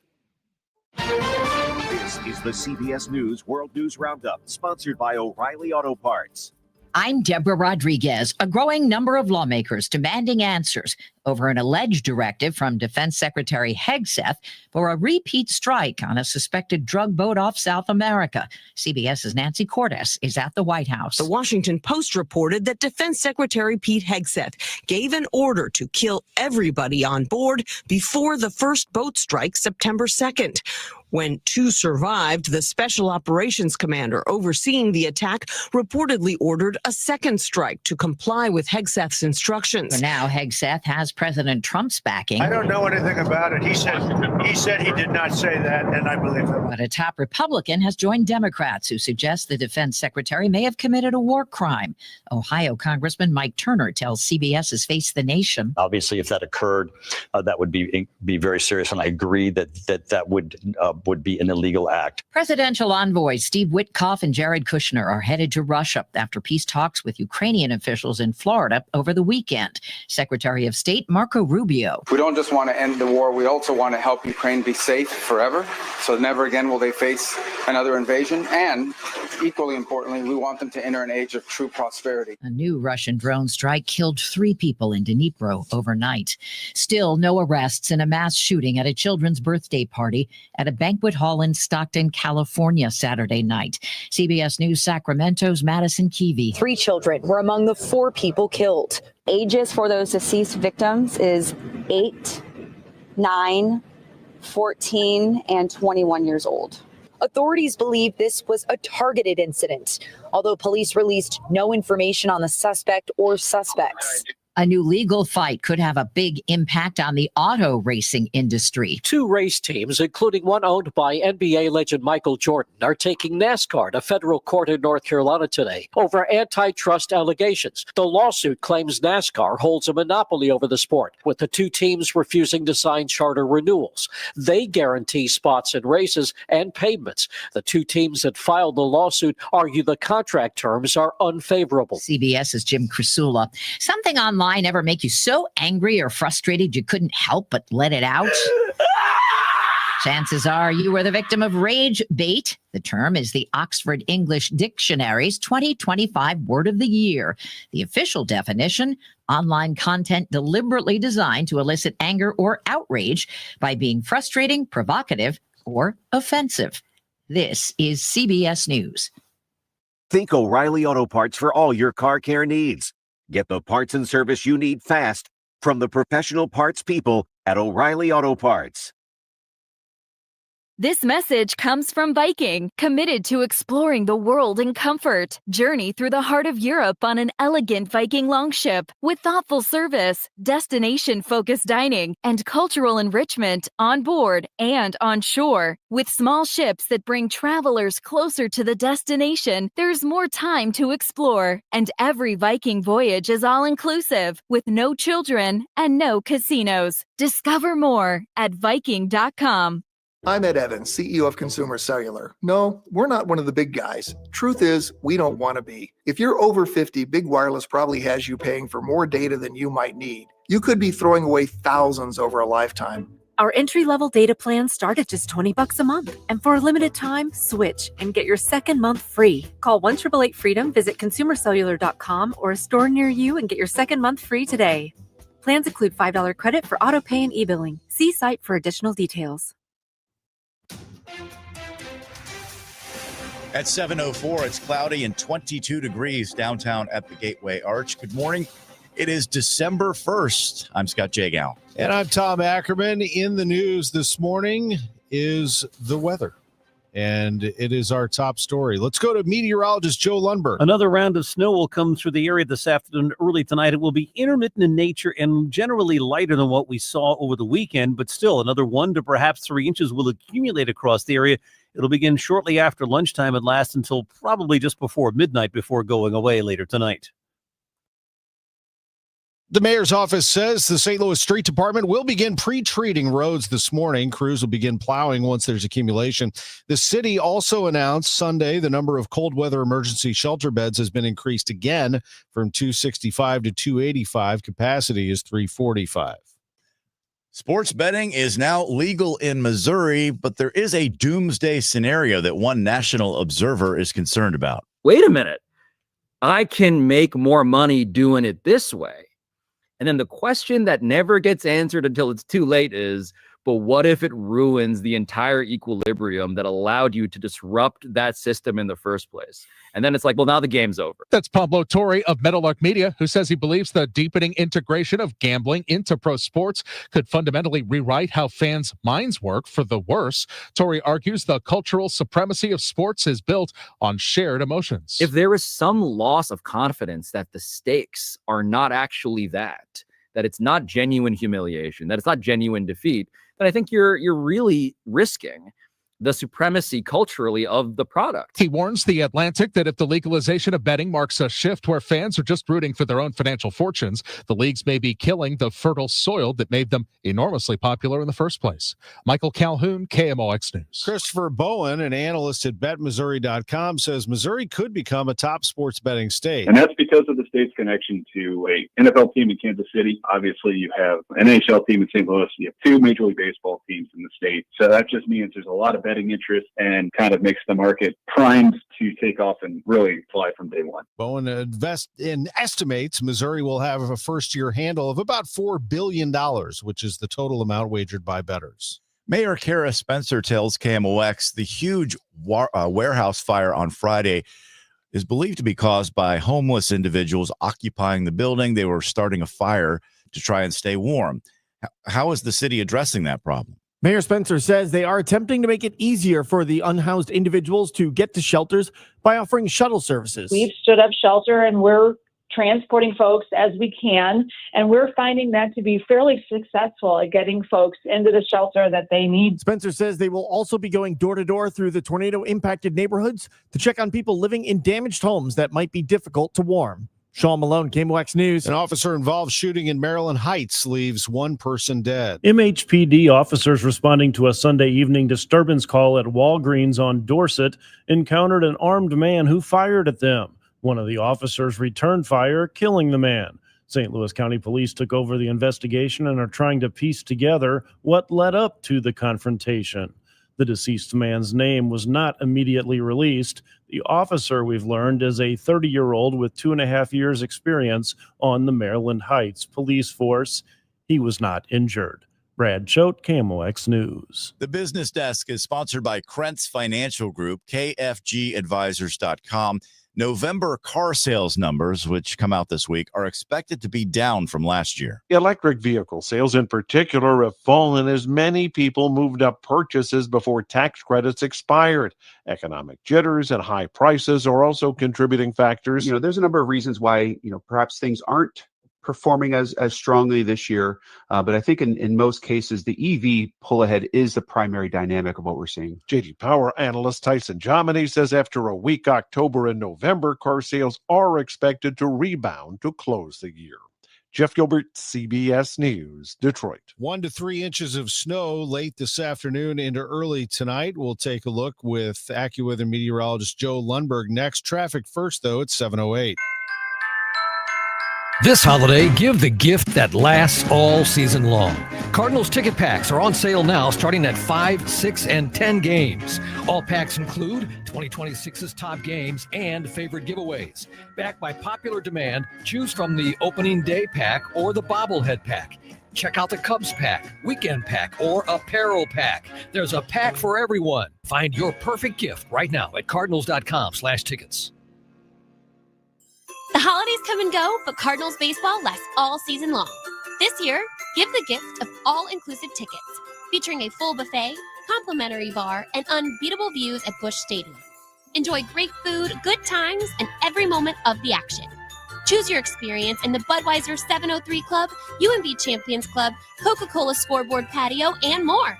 This is the CBS News World News Roundup, sponsored by O'Reilly Auto Parts. I'm Deborah Rodriguez. A growing number of lawmakers demanding answers over an alleged directive from Defense Secretary Hegseth for a repeat strike on a suspected drug boat off South America. CBS's Nancy Cordes is at the White House. The Washington Post reported that Defense Secretary Pete Hegseth gave an order to kill everybody on board before the first boat strike September 2nd. When 2 survived, the Special Operations Commander overseeing the attack reportedly ordered a second strike to comply with Hegseth's instructions. For now, Hegseth has President Trump's backing. I don't know anything about it. He said he did not say that, and I believe him. But a top Republican has joined Democrats who suggest the defense secretary may have committed a war crime. Ohio Congressman Mike Turner tells CBS's Face the Nation. Obviously, if that occurred, that would be very serious, and I agree that would be an illegal act. Presidential envoys Steve Witkoff and Jared Kushner are headed to Russia after peace talks with Ukrainian officials in Florida over the weekend. Secretary of State Marco Rubio. We don't just want to end the war. We also want to help Ukraine be safe forever. So never again will they face another invasion. And equally importantly, we want them to enter an age of true prosperity. A new Russian drone strike killed 3 people in Dnipro overnight. Still no arrests in a mass shooting at a children's birthday party at a banquet hall in Stockton, California, Saturday night. CBS News Sacramento's Madison Keevy. 3 children were among the 4 people killed. Ages for those deceased victims is 8, 9, 14, and 21 years old. Authorities believe this was a targeted incident, although police released no information on the suspect or suspects. A new legal fight could have a big impact on the auto racing industry. 2 race teams, including one owned by NBA legend Michael Jordan, are taking NASCAR to federal court in North Carolina today over antitrust allegations. The lawsuit claims NASCAR holds a monopoly over the sport, with the 2 teams refusing to sign charter renewals. They guarantee spots in races and pavements. The 2 teams that filed the lawsuit argue the contract terms are unfavorable. CBS's Jim Krasula. Something online ever make you so angry or frustrated you couldn't help but let it out? Chances are you were the victim of rage bait. The term is the Oxford English Dictionary's 2025 Word of the Year. The official definition, online content deliberately designed to elicit anger or outrage by being frustrating, provocative, or offensive. This is CBS News. Think O'Reilly Auto Parts for all your car care needs. Get the parts and service you need fast from the professional parts people at O'Reilly Auto Parts. This message comes from Viking, committed to exploring the world in comfort. Journey through the heart of Europe on an elegant Viking longship with thoughtful service, destination-focused dining, and cultural enrichment on board and on shore. With small ships that bring travelers closer to the destination, there's more time to explore. And every Viking voyage is all-inclusive, with no children and no casinos. Discover more at Viking.com. I'm Ed Evans, CEO of Consumer Cellular. No, we're not one of the big guys. Truth is, we don't want to be. If you're over 50, Big Wireless probably has you paying for more data than you might need. You could be throwing away thousands over a lifetime. Our entry-level data plans start at just $20 a month. And for a limited time, switch and get your second month free. Call 1-888-FREEDOM, visit consumercellular.com or a store near you and get your second month free today. Plans include $5 credit for auto pay and e-billing. See site for additional details. At 7:04, it's cloudy and 22 degrees downtown at the Gateway Arch. Good morning. It is December 1st. I'm Scott Jagow. And I'm Tom Ackerman. In the news this morning is the weather. And it is our top story. Let's go to meteorologist Joe Lundberg. Another round of snow will come through the area this afternoon, early tonight. It will be intermittent in nature and generally lighter than what we saw over the weekend, but still another 1 to perhaps 3 inches will accumulate across the area. It'll begin shortly after lunchtime and last until probably just before midnight before going away later tonight. The mayor's office says the St. Louis Street Department will begin pre-treating roads this morning. Crews will begin plowing once there's accumulation. The city also announced Sunday the number of cold weather emergency shelter beds has been increased again from 265 to 285. Capacity is 345. Sports betting is now legal in Missouri, but there is a doomsday scenario that one national observer is concerned about. Wait a minute. I can make more money doing it this way. And then the question that never gets answered until it's too late is, but what if it ruins the entire equilibrium that allowed you to disrupt that system in the first place? And then it's like, well, now the game's over. That's Pablo Torre of Meadowlark Media, who says he believes the deepening integration of gambling into pro sports could fundamentally rewrite how fans' minds work for the worse. Torre argues the cultural supremacy of sports is built on shared emotions. If there is some loss of confidence that the stakes are not actually that it's not genuine humiliation, that it's not genuine defeat, then I think you're really risking the supremacy culturally of the product. He warns The Atlantic that if the legalization of betting marks a shift where fans are just rooting for their own financial fortunes, the leagues may be killing the fertile soil that made them enormously popular in the first place. Michael Calhoun, KMOX News. Christopher Bowen, an analyst at BetMissouri.com, says Missouri could become a top sports betting state. And that's because of the state's connection to a NFL team in Kansas City. Obviously, you have an NHL team in St. Louis. You have 2 Major League Baseball teams in the state. So that just means there's a lot of betting interest and kind of makes the market primed to take off and really fly from day one. Bowen estimates Missouri will have a first-year handle of about $4 billion, which is the total amount wagered by bettors. Mayor Kara Spencer tells KMOX the huge warehouse fire on Friday is believed to be caused by homeless individuals occupying the building. They were starting a fire to try and stay warm. How is the city addressing that problem? Mayor Spencer says they are attempting to make it easier for the unhoused individuals to get to shelters by offering shuttle services. We've stood up shelter and we're transporting folks as we can, and we're finding that to be fairly successful at getting folks into the shelter that they need. Spencer says they will also be going door to door through the tornado impacted neighborhoods to check on people living in damaged homes that might be difficult to warm. Sean Malone, KMOX News. An officer-involved shooting in Maryland Heights leaves one person dead. MHPD officers responding to a Sunday evening disturbance call at Walgreens on Dorset encountered an armed man who fired at them. One of the officers returned fire, killing the man. St. Louis County Police took over the investigation and are trying to piece together what led up to the confrontation. The deceased man's name was not immediately released. The officer, we've learned, is a 30-year-old with 2.5 years experience on the Maryland Heights police force. He was not injured. Brad Choate, KMOX News. The Business Desk is sponsored by Krentz Financial Group, KFGadvisors.com. November car sales numbers, which come out this week, are expected to be down from last year. Electric vehicle sales in particular have fallen as many people moved up purchases before tax credits expired. Economic jitters and high prices are also contributing factors. There's a number of reasons why, perhaps things aren't performing as strongly this year. But I think in most cases, the EV pull ahead is the primary dynamic of what we're seeing. JD Power analyst Tyson Jominy says after a weak October and November, car sales are expected to rebound to close the year. Jeff Gilbert, CBS News, Detroit. 1 to 3 inches of snow late this afternoon into early tonight. We'll take a look with AccuWeather meteorologist Joe Lundberg next. Traffic first, though, at 7:08. This holiday, give the gift that lasts all season long. Cardinals ticket packs are on sale now, starting at 5, 6, and 10 games. All packs include 2026's top games and favorite giveaways. Backed by popular demand, choose from the opening day pack or the bobblehead pack. Check out the Cubs pack, weekend pack, or apparel pack. There's a pack for everyone. Find your perfect gift right now at cardinals.com/tickets. The holidays come and go, but Cardinals baseball lasts all season long. This year, give the gift of all-inclusive tickets, featuring a full buffet, complimentary bar, and unbeatable views at Busch Stadium. Enjoy great food, good times, and every moment of the action. Choose your experience in the Budweiser 703 Club, UMB Champions Club, Coca-Cola Scoreboard Patio, and more.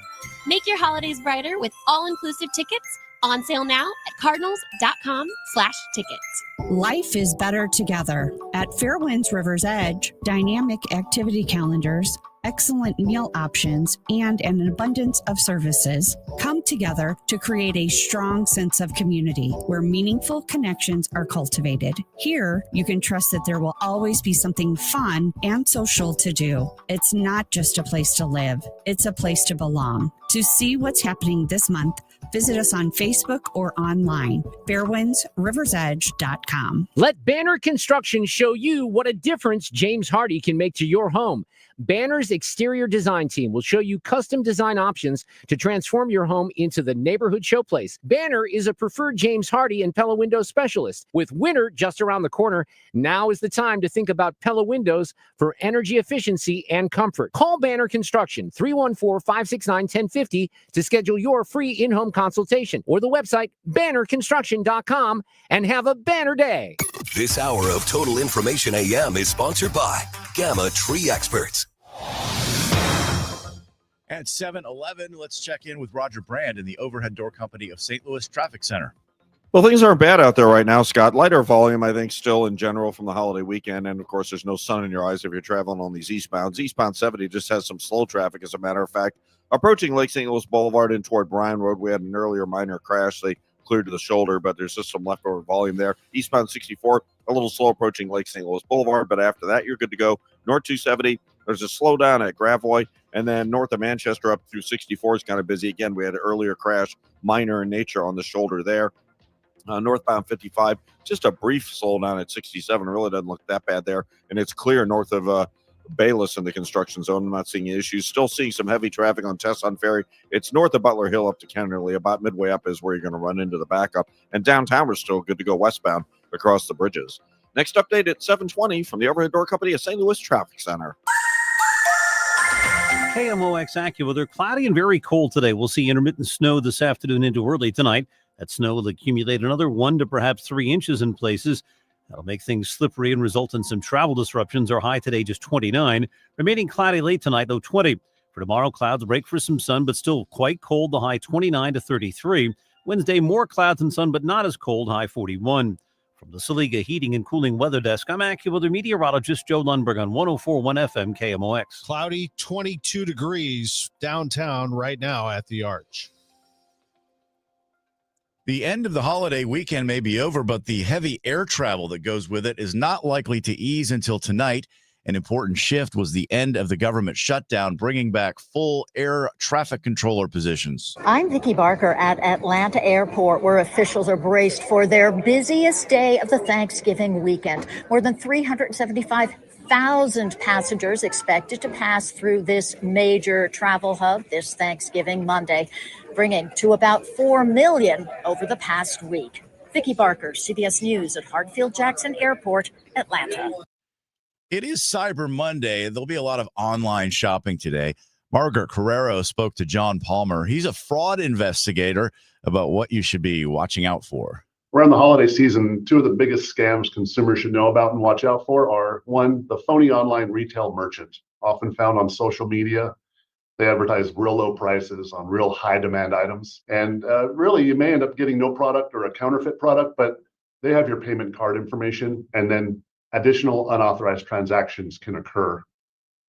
Make your holidays brighter with all-inclusive tickets. On sale now at cardinals.com/tickets. Life is better together. At Fairwinds River's Edge, dynamic activity calendars, excellent meal options, and an abundance of services come together to create a strong sense of community where meaningful connections are cultivated. Here, you can trust that there will always be something fun and social to do. It's not just a place to live, it's a place to belong. To see what's happening this month, visit us on Facebook or online, fairwindsriversedge.com. Let Banner Construction show you what a difference James Hardy can make to your home. Banner's exterior design team will show you custom design options to transform your home into the neighborhood showplace. Banner is a preferred James Hardy and Pella Window specialist. With winter just around the corner, now is the time to think about Pella Windows for energy efficiency and comfort. Call Banner Construction 314-569-1050 to schedule your free in-home consultation, or the website bannerconstruction.com, and have a banner day. This hour of Total Information AM is sponsored by Gamma Tree Experts. At 7:11, let's check in with Roger Brand in the Overhead Door Company of St. Louis Traffic Center. Well, things aren't bad out there right now, Scott. Lighter volume, I think, still in general from the holiday weekend. And, of course, there's no sun in your eyes if you're traveling on these eastbounds. Eastbound 70 just has some slow traffic, as a matter of fact. Approaching Lake St. Louis Boulevard in toward Bryan Road, we had an earlier minor crash. They cleared to the shoulder, but there's just some leftover volume there. Eastbound 64, a little slow approaching Lake St. Louis Boulevard, but after that, you're good to go. North 270, there's a slowdown at Gravois, and then north of Manchester up through 64 is kind of busy. Again, we had an earlier crash, minor in nature, on the shoulder there. Northbound 55, just a brief slowdown at 67. Really doesn't look that bad there, and it's clear north of Bayless in the construction zone. I'm not seeing any issues. Still seeing some heavy traffic on Tesson Ferry. It's north of Butler Hill up to Kennerly. About midway up is where you're going to run into the backup. And downtown, we're still good to go westbound across the bridges. Next update at 7:20 from the Overhead Door Company of St. Louis Traffic Center. KMOX AccuWeather, cloudy and very cold today. We'll see intermittent snow this afternoon into early tonight. That snow will accumulate another 1 to perhaps 3 inches in places. That'll make things slippery and result in some travel disruptions. Our high today just 29. Remaining cloudy late tonight, though 20. For tomorrow, clouds break for some sun, but still quite cold. The high 29 to 33. Wednesday, more clouds and sun, but not as cold. High 41. From the Saliga Heating and Cooling Weather Desk, I'm AccuWeather meteorologist Joe Lundberg on 104.1 FM KMOX. Cloudy, 22 degrees downtown right now at the Arch. The end of the holiday weekend may be over, but the heavy air travel that goes with it is not likely to ease until tonight An important shift was the end of the government shutdown, bringing back full air traffic controller positions. I'm Vicki Barker at Atlanta Airport, where officials are braced for their busiest day of the Thanksgiving weekend. More than 375,000 passengers expected to pass through this major travel hub this Thanksgiving Monday, bringing to about 4 million over the past week. Vicki Barker, CBS News at Hartsfield-Jackson Airport, Atlanta. It is Cyber Monday. There'll be a lot of online shopping today. Margaret Carrero spoke to John Palmer. He's a fraud investigator about what you should be watching out for. Around the holiday season, two of the biggest scams consumers should know about and watch out for are, one, the phony online retail merchant, often found on social media. They advertise real low prices on real high demand items. And really, you may end up getting no product or a counterfeit product, but they have your payment card information, and then additional unauthorized transactions can occur.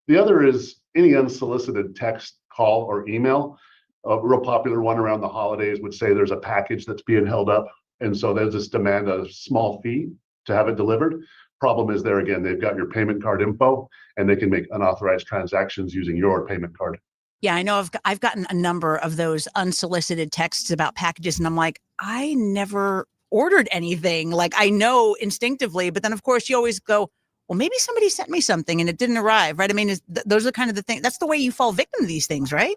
The other is any unsolicited text, call, or email. A real popular one around the holidays would say there's a package that's being held up, and so they'll just demand a small fee to have it delivered. Problem is there again, they've got your payment card info, and they can make unauthorized transactions using your payment card. Yeah, I know I've gotten a number of those unsolicited texts about packages, and I'm like, I never ordered anything. Like, I know instinctively, but then of course you always go, well, maybe somebody sent me something and it didn't arrive, right? I mean, those are kind of the things. That's the way you fall victim to these things, right?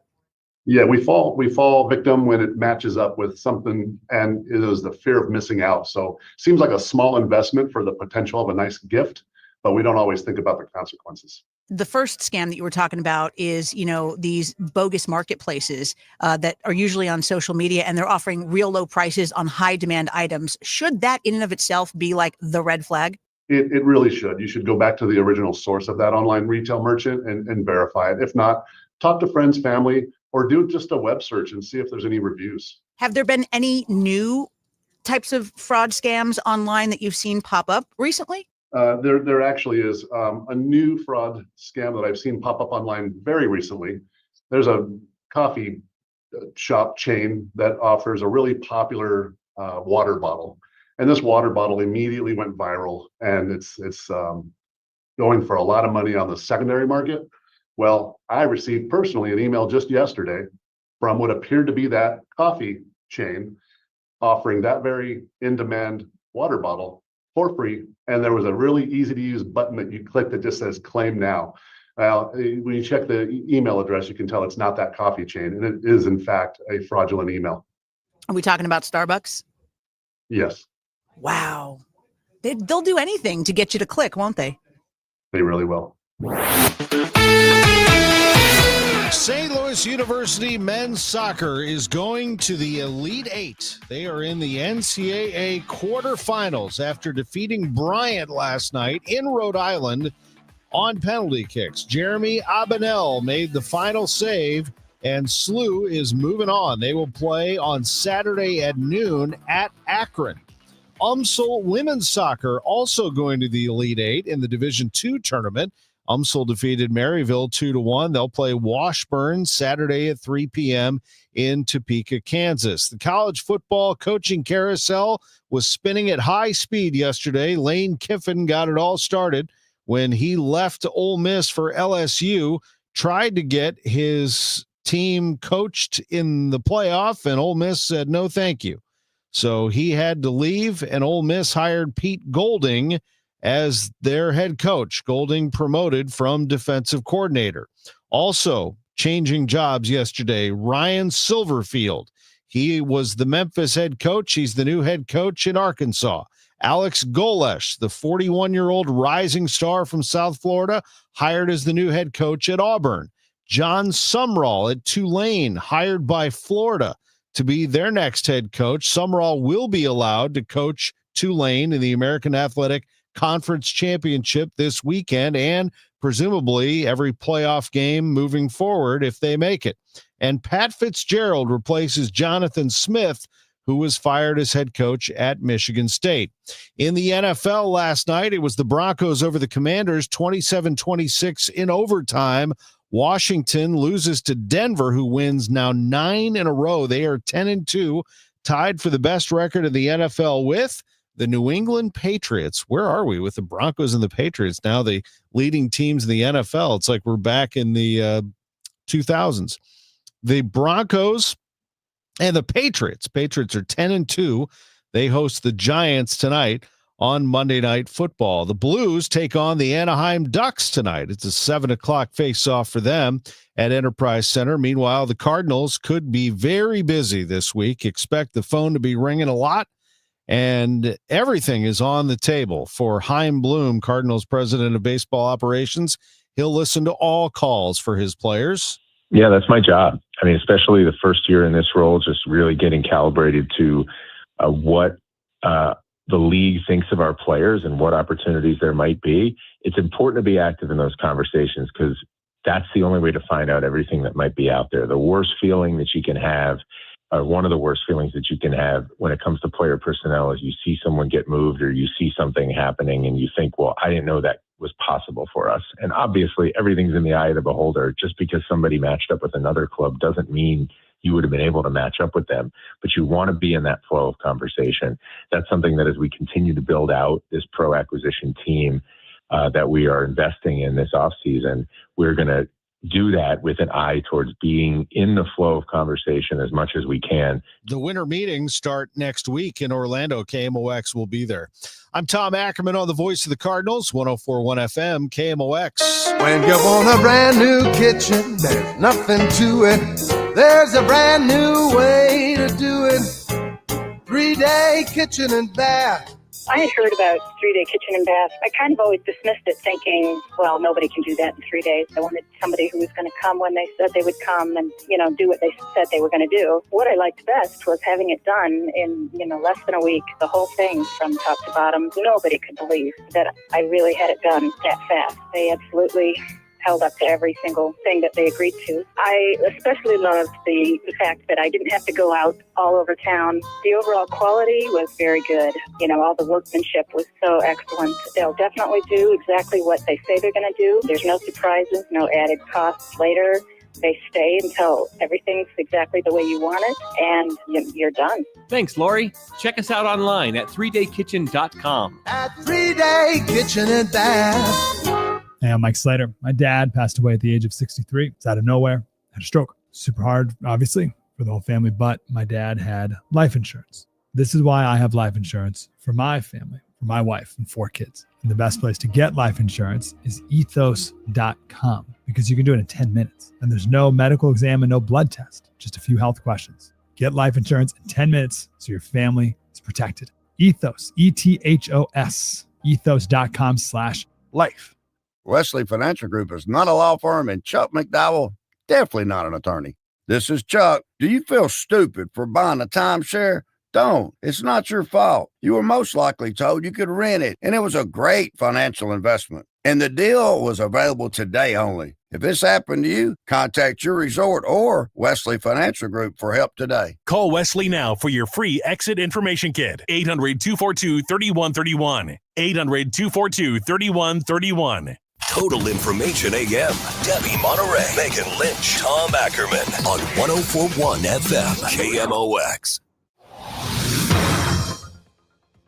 Yeah, we fall victim when it matches up with something, and it is the fear of missing out. So seems like a small investment for the potential of a nice gift, but we don't always think about the consequences. The first scam that you were talking about is, these bogus marketplaces that are usually on social media, and they're offering real low prices on high demand items. Should that in and of itself be like the red flag? It really should. You should go back to the original source of that online retail merchant and verify it. If not, talk to friends, family, or do just a web search and see if there's any reviews. Have there been any new types of fraud scams online that you've seen pop up recently? There actually is a new fraud scam that I've seen pop up online very recently. There's a coffee shop chain that offers a really popular water bottle, and this water bottle immediately went viral, and it's going for a lot of money on the secondary market. Well, I received personally an email just yesterday from what appeared to be that coffee chain offering that very in-demand water bottle for free, and there was a really easy to use button that you click that just says claim now. When you check the email address, you can tell it's not that coffee chain, and it is in fact a fraudulent email. Are we talking about Starbucks? Yes. Wow. They'll do anything to get you to click, won't they? They really will. St. Louis University men's soccer is going to the Elite Eight. They are in the NCAA quarterfinals after defeating Bryant last night in Rhode Island on penalty kicks. Jeremy Abenel made the final save, and SLU is moving on. They will play on Saturday at noon at Akron. UMSL women's soccer also going to the Elite Eight in the Division II tournament. UMSL defeated Maryville 2-1. They'll play Washburn Saturday at 3 p.m. in Topeka, Kansas. The college football coaching carousel was spinning at high speed yesterday. Lane Kiffin got it all started when he left Ole Miss for LSU, tried to get his team coached in the playoff, and Ole Miss said no thank you. So he had to leave, and Ole Miss hired Pete Golding as their head coach. Golding promoted from defensive coordinator. Also changing jobs yesterday, Ryan Silverfield. He was the Memphis head coach. He's the new head coach in Arkansas. Alex Golesh, the 41-year-old rising star from South Florida, hired as the new head coach at Auburn. John Sumrall at Tulane, hired by Florida to be their next head coach. Sumrall will be allowed to coach Tulane in the American Athletic Conference Championship this weekend, and presumably every playoff game moving forward if they make it. And Pat Fitzgerald replaces Jonathan Smith, who was fired as head coach at Michigan State. In the NFL last night, it was the Broncos over the Commanders, 27-26 in overtime. Washington loses to Denver, who wins now 9 in a row. They are 10-2, tied for the best record in the NFL with The New England Patriots, where are we with the Broncos and the Patriots? Now the leading teams in the NFL. It's like we're back in the 2000s. The Broncos and the Patriots. Patriots are 10-2. They host the Giants tonight on Monday Night Football. The Blues take on the Anaheim Ducks tonight. It's a 7:00 face-off for them at Enterprise Center. Meanwhile, the Cardinals could be very busy this week. Expect the phone to be ringing a lot, and everything is on the table for Chaim Bloom, Cardinals president of baseball operations. He'll listen to all calls for his players. Yeah, that's my job. I mean, especially the first year in this role, just really getting calibrated to what the league thinks of our players and what opportunities there might be. It's important to be active in those conversations because that's the only way to find out everything that might be out there. The worst feeling that you can have, or one of the worst feelings that you can have when it comes to player personnel, is you see someone get moved or you see something happening and you think, well, I didn't know that was possible for us. And obviously everything's in the eye of the beholder. Just because somebody matched up with another club doesn't mean you would have been able to match up with them, but you want to be in that flow of conversation. That's something that as we continue to build out this pro acquisition team that we are investing in this offseason, we're going to do that with an eye towards being in the flow of conversation as much as we can. The winter meetings start next week in Orlando. KMOX will be there. I'm Tom Ackerman on the Voice of the Cardinals, 104.1 FM, KMOX. When you want a brand new kitchen, there's nothing to it. There's a brand new way to do it. 3-day kitchen and bath. I had heard about 3-day kitchen and bath. I kind of always dismissed it thinking, well, nobody can do that in 3 days. I wanted somebody who was going to come when they said they would come and, do what they said they were going to do. What I liked best was having it done in, less than a week, the whole thing from top to bottom. Nobody could believe that I really had it done that fast. They absolutely held up to every single thing that they agreed to. I especially loved the fact that I didn't have to go out all over town. The overall quality was very good. All the workmanship was so excellent. They'll definitely do exactly what they say they're going to do. There's no surprises, no added costs later. They stay until everything's exactly the way you want it, and you're done. Thanks, Lori. Check us out online at 3daykitchen.com. At 3-day kitchen and bath. Hey, I'm Mike Slater. My dad passed away at the age of 63. It's out of nowhere. Had a stroke. Super hard, obviously, for the whole family, but my dad had life insurance. This is why I have life insurance for my family, for my wife and 4 kids. And the best place to get life insurance is ethos.com because you can do it in 10 minutes. And there's no medical exam and no blood test, just a few health questions. Get life insurance in 10 minutes so your family is protected. Ethos, ETHOS, ethos.com/life. Wesley Financial Group is not a law firm, and Chuck McDowell, definitely not an attorney. This is Chuck. Do you feel stupid for buying a timeshare? Don't. It's not your fault. You were most likely told you could rent it, and it was a great financial investment. And the deal was available today only. If this happened to you, contact your resort or Wesley Financial Group for help today. Call Wesley now for your free exit information kit. 800-242-3131. 800-242-3131. Total Information AM. Debbie Monterey, Megan Lynch, Tom Ackerman on 104.1 FM KMOX.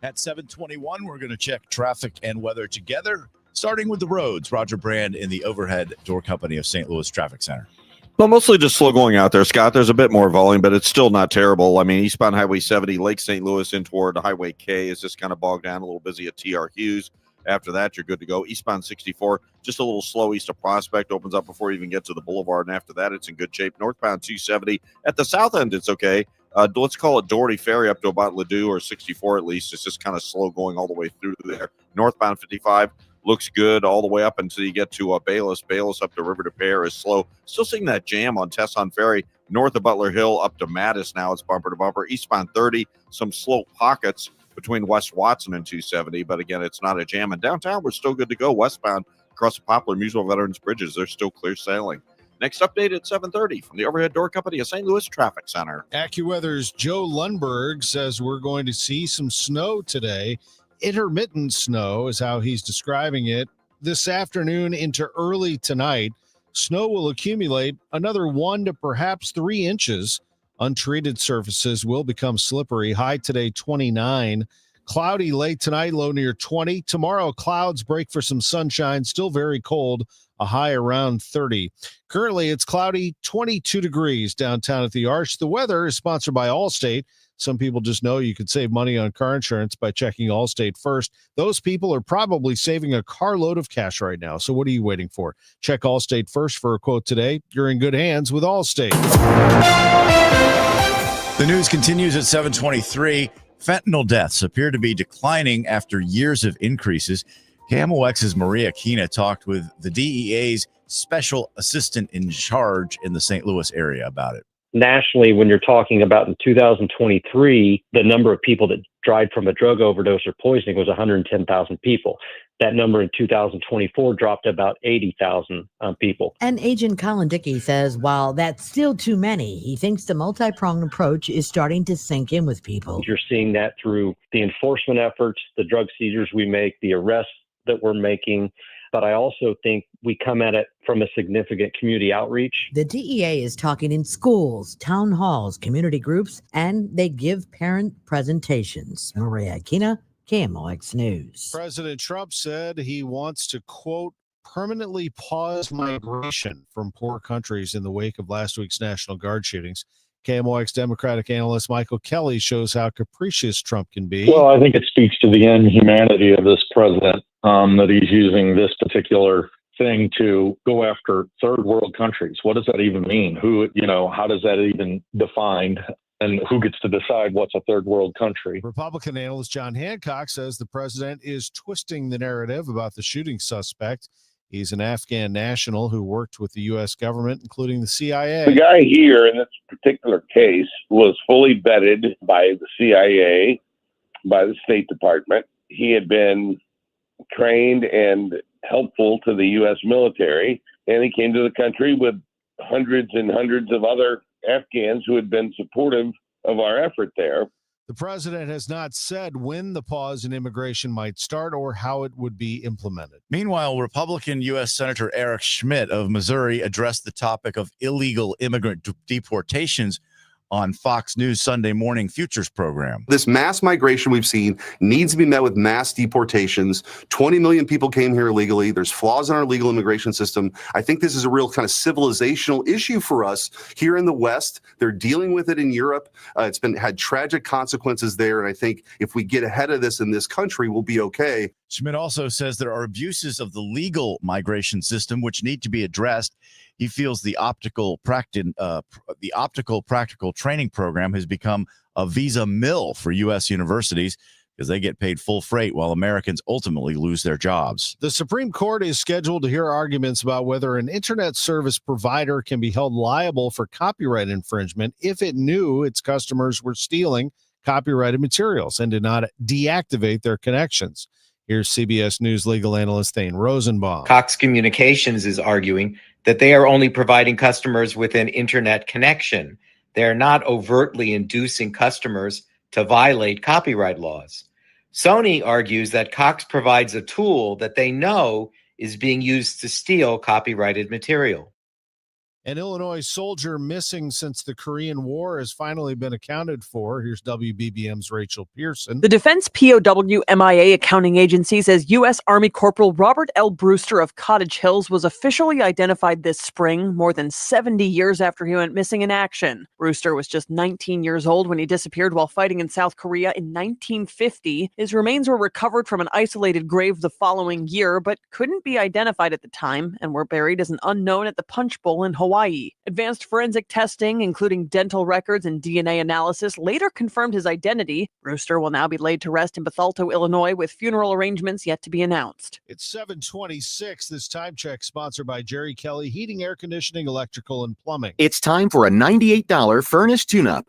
At 7:21, we're going to check traffic and weather together, starting with the roads. Roger Brand in the Overhead Door Company of St. Louis Traffic Center. Well, mostly just slow going out there, Scott. There's a bit more volume, but it's still not terrible. I mean, eastbound Highway 70, Lake St. Louis in toward Highway K is just kind of bogged down, a little busy at TR Hughes. After that, you're good to go. Eastbound 64, just a little slow east of Prospect, opens up before you even get to the boulevard, and after that, it's in good shape. Northbound 270, at the south end, it's okay. Let's call it Doherty Ferry up to about Ladue or 64 at least. It's just kind of slow going all the way through there. Northbound 55 looks good all the way up until you get to Bayless. Bayless up to River de Pere is slow. Still seeing that jam on Tesson Ferry north of Butler Hill up to Mattis now. It's bumper to bumper. Eastbound 30, some slow pockets between West Watson and 270, but again, it's not a jam. And downtown, we're still good to go. Westbound across the Poplar Mutual Veterans Bridges, they're still clear sailing. Next update at 7:30 from the Overhead Door Company of St. Louis Traffic Center. AccuWeather's Joe Lundberg says we're going to see some snow today. Intermittent snow is how he's describing it. This afternoon into early tonight, snow will accumulate another 1 to perhaps 3 inches. Untreated surfaces will become slippery. High today, 29. Cloudy late tonight, low near 20. Tomorrow, clouds break for some sunshine, still very cold, a high around 30. Currently, it's cloudy, 22 degrees downtown at the Arch. The weather is sponsored by Allstate. Some people just know you could save money on car insurance by checking Allstate first. Those people are probably saving a carload of cash right now. So what are you waiting for? Check Allstate first for a quote today. You're in good hands with Allstate. The news continues at 7:23. Fentanyl deaths appear to be declining after years of increases. KMOX's Maria Kina talked with the DEA's special assistant in charge in the St. Louis area about it. Nationally, when you're talking about in 2023, the number of people that died from a drug overdose or poisoning was 110,000 people. That number in 2024 dropped to about 80,000 people. And Agent Colin Dickey says while that's still too many, he thinks the multi-pronged approach is starting to sink in with people. You're seeing that through the enforcement efforts, the drug seizures we make, the arrests that we're making. But I also think we come at it from a significant community outreach. The DEA is talking in schools, town halls, community groups, and they give parent presentations. Maria Kina, KMOX News. President Trump said he wants to, quote, permanently pause migration from poor countries in the wake of last week's National Guard shootings. KMOX Democratic analyst Michael Kelly shows how capricious Trump can be. Well, I think it speaks to the inhumanity of this president that he's using this particular thing to go after third world countries. What does that even mean? How does that even define? And who gets to decide what's a third world country? Republican analyst John Hancock says the president is twisting the narrative about the shooting suspect. He's an Afghan national who worked with the U.S. government, including the CIA. The guy here in this particular case was fully vetted by the CIA, by the State Department. He had been trained and helpful to the U.S. military, and he came to the country with hundreds and hundreds of other Afghans who had been supportive of our effort there. The president has not said when the pause in immigration might start or how it would be implemented. Meanwhile, Republican U.S. Senator Eric Schmidt of Missouri addressed the topic of illegal immigrant deportations on Fox News Sunday Morning Futures program. This mass migration we've seen needs to be met with mass deportations. 20 million people came here illegally. There's flaws in our legal immigration system. I think this is a real kind of civilizational issue for us here in the West. They're dealing with it in Europe. It's had tragic consequences there. And I think if we get ahead of this in this country, we'll be okay. Schmidt also says there are abuses of the legal migration system which need to be addressed. He feels the optical practical training program has become a visa mill for U.S. universities because they get paid full freight while Americans ultimately lose their jobs. The Supreme Court is scheduled to hear arguments about whether an internet service provider can be held liable for copyright infringement if it knew its customers were stealing copyrighted materials and did not deactivate their connections. Here's CBS News legal analyst Thane Rosenbaum. Cox Communications is arguing that they are only providing customers with an internet connection. They're not overtly inducing customers to violate copyright laws. Sony argues that Cox provides a tool that they know is being used to steal copyrighted material. An Illinois soldier missing since the Korean War has finally been accounted for. Here's WBBM's Rachel Pearson. The Defense POW MIA accounting agency says U.S. Army Corporal Robert L. Brewster of Cottage Hills was officially identified this spring, more than 70 years after he went missing in action. Brewster was just 19 years old when he disappeared while fighting in South Korea in 1950. His remains were recovered from an isolated grave the following year, but couldn't be identified at the time and were buried as an unknown at the Punch Bowl in Hawaii. Advanced forensic testing, including dental records and DNA analysis, later confirmed his identity. Brewster will now be laid to rest in Bethalto, Illinois, with funeral arrangements yet to be announced. It's 7:26. This time check sponsored by Jerry Kelly Heating, Air Conditioning, Electrical, and Plumbing. It's time for a $98 furnace tune-up.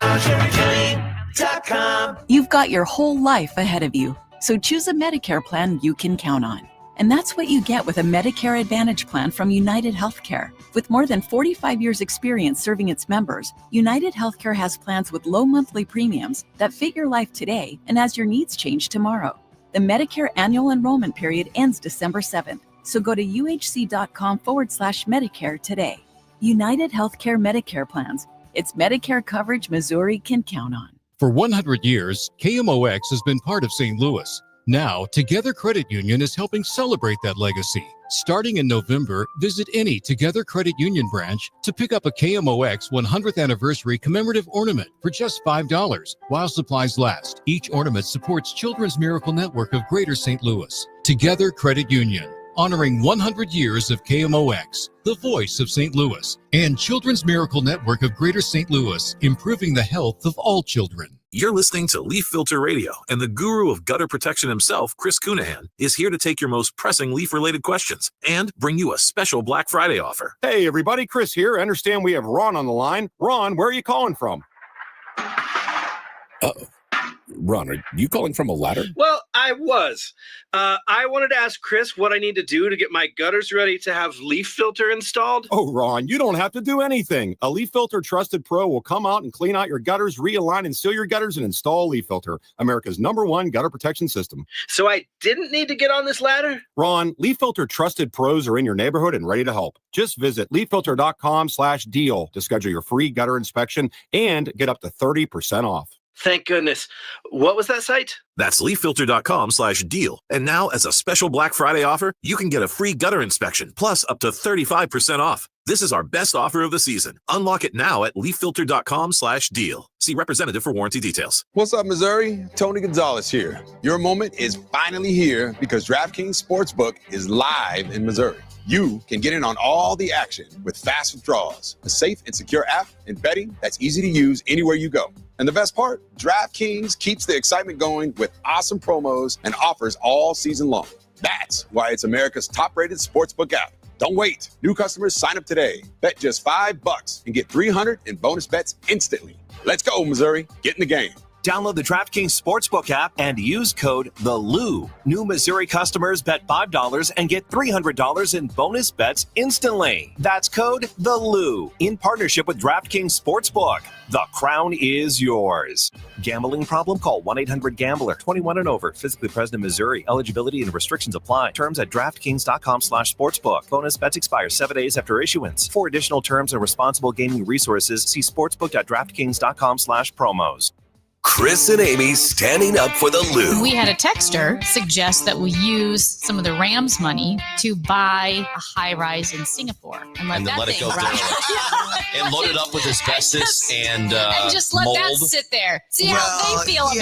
You've got your whole life ahead of you, so choose a Medicare plan you can count on. And that's what you get with a Medicare Advantage plan from United Healthcare. With more than 45 years' experience serving its members, United Healthcare has plans with low monthly premiums that fit your life today and as your needs change tomorrow. The Medicare annual enrollment period ends December 7th, so go to uhc.com/Medicare today. United Healthcare Medicare plans. It's Medicare coverage Missouri can count on. For 100 years, KMOX has been part of St. Louis. Now, Together Credit Union is helping celebrate that legacy. Starting in November, visit any Together Credit Union branch to pick up a KMOX 100th anniversary commemorative ornament for just $5 while supplies last. Each ornament supports Children's Miracle Network of Greater St. Louis. Together Credit Union, honoring 100 years of KMOX, the voice of St. Louis, and Children's Miracle Network of Greater St. Louis, improving the health of all children. You're listening to Leaf Filter Radio, and the guru of gutter protection himself, Chris Cunahan, is here to take your most pressing leaf-related questions and bring you a special Black Friday offer. Hey, everybody, Chris here. I understand we have Ron on the line. Ron, where are you calling from? Uh-oh. Ron, are you calling from a ladder? Well, I was. I wanted to ask Chris what I need to do to get my gutters ready to have leaf filter installed. Oh, Ron, you don't have to do anything. A Leaf Filter Trusted Pro will come out and clean out your gutters, realign and seal your gutters, and install Leaf Filter, America's #1 gutter protection system. So I didn't need to get on this ladder? Ron, Leaf Filter Trusted Pros are in your neighborhood and ready to help. Just visit leaffilter.com/deal to schedule your free gutter inspection and get up to 30% off. Thank goodness. What was that site? That's leaffilter.com/deal. And now, as a special Black Friday offer, you can get a free gutter inspection, plus up to 35% off. This is our best offer of the season. Unlock it now at leaffilter.com/deal. See representative for warranty details. What's up, Missouri? Tony Gonzalez here. Your moment is finally here because DraftKings Sportsbook is live in Missouri. You can get in on all the action with fast withdrawals, a safe and secure app, and betting that's easy to use anywhere you go. And the best part, DraftKings keeps the excitement going with awesome promos and offers all season long. That's why it's America's top-rated sportsbook app. Don't wait. New customers sign up today. Bet just $5 and get $300 in bonus bets instantly. Let's go, Missouri. Get in the game. Download the DraftKings Sportsbook app and use code THELOU. New Missouri customers bet $5 and get $300 in bonus bets instantly. That's code THELOU in partnership with DraftKings Sportsbook. The crown is yours. Gambling problem? Call 1-800-GAMBLER. 21 and over. Physically present in Missouri. Eligibility and restrictions apply. Terms at DraftKings.com/sportsbook. Bonus bets expire 7 days after issuance. For additional terms and responsible gaming resources, see sportsbook.draftkings.com/promos. Chris and Amy standing up for the Lou. We had a texter suggest that we use some of the Rams money to buy a high rise in Singapore and let it go down and load it up with asbestos and just let mold. that sit there. See how they feel about it.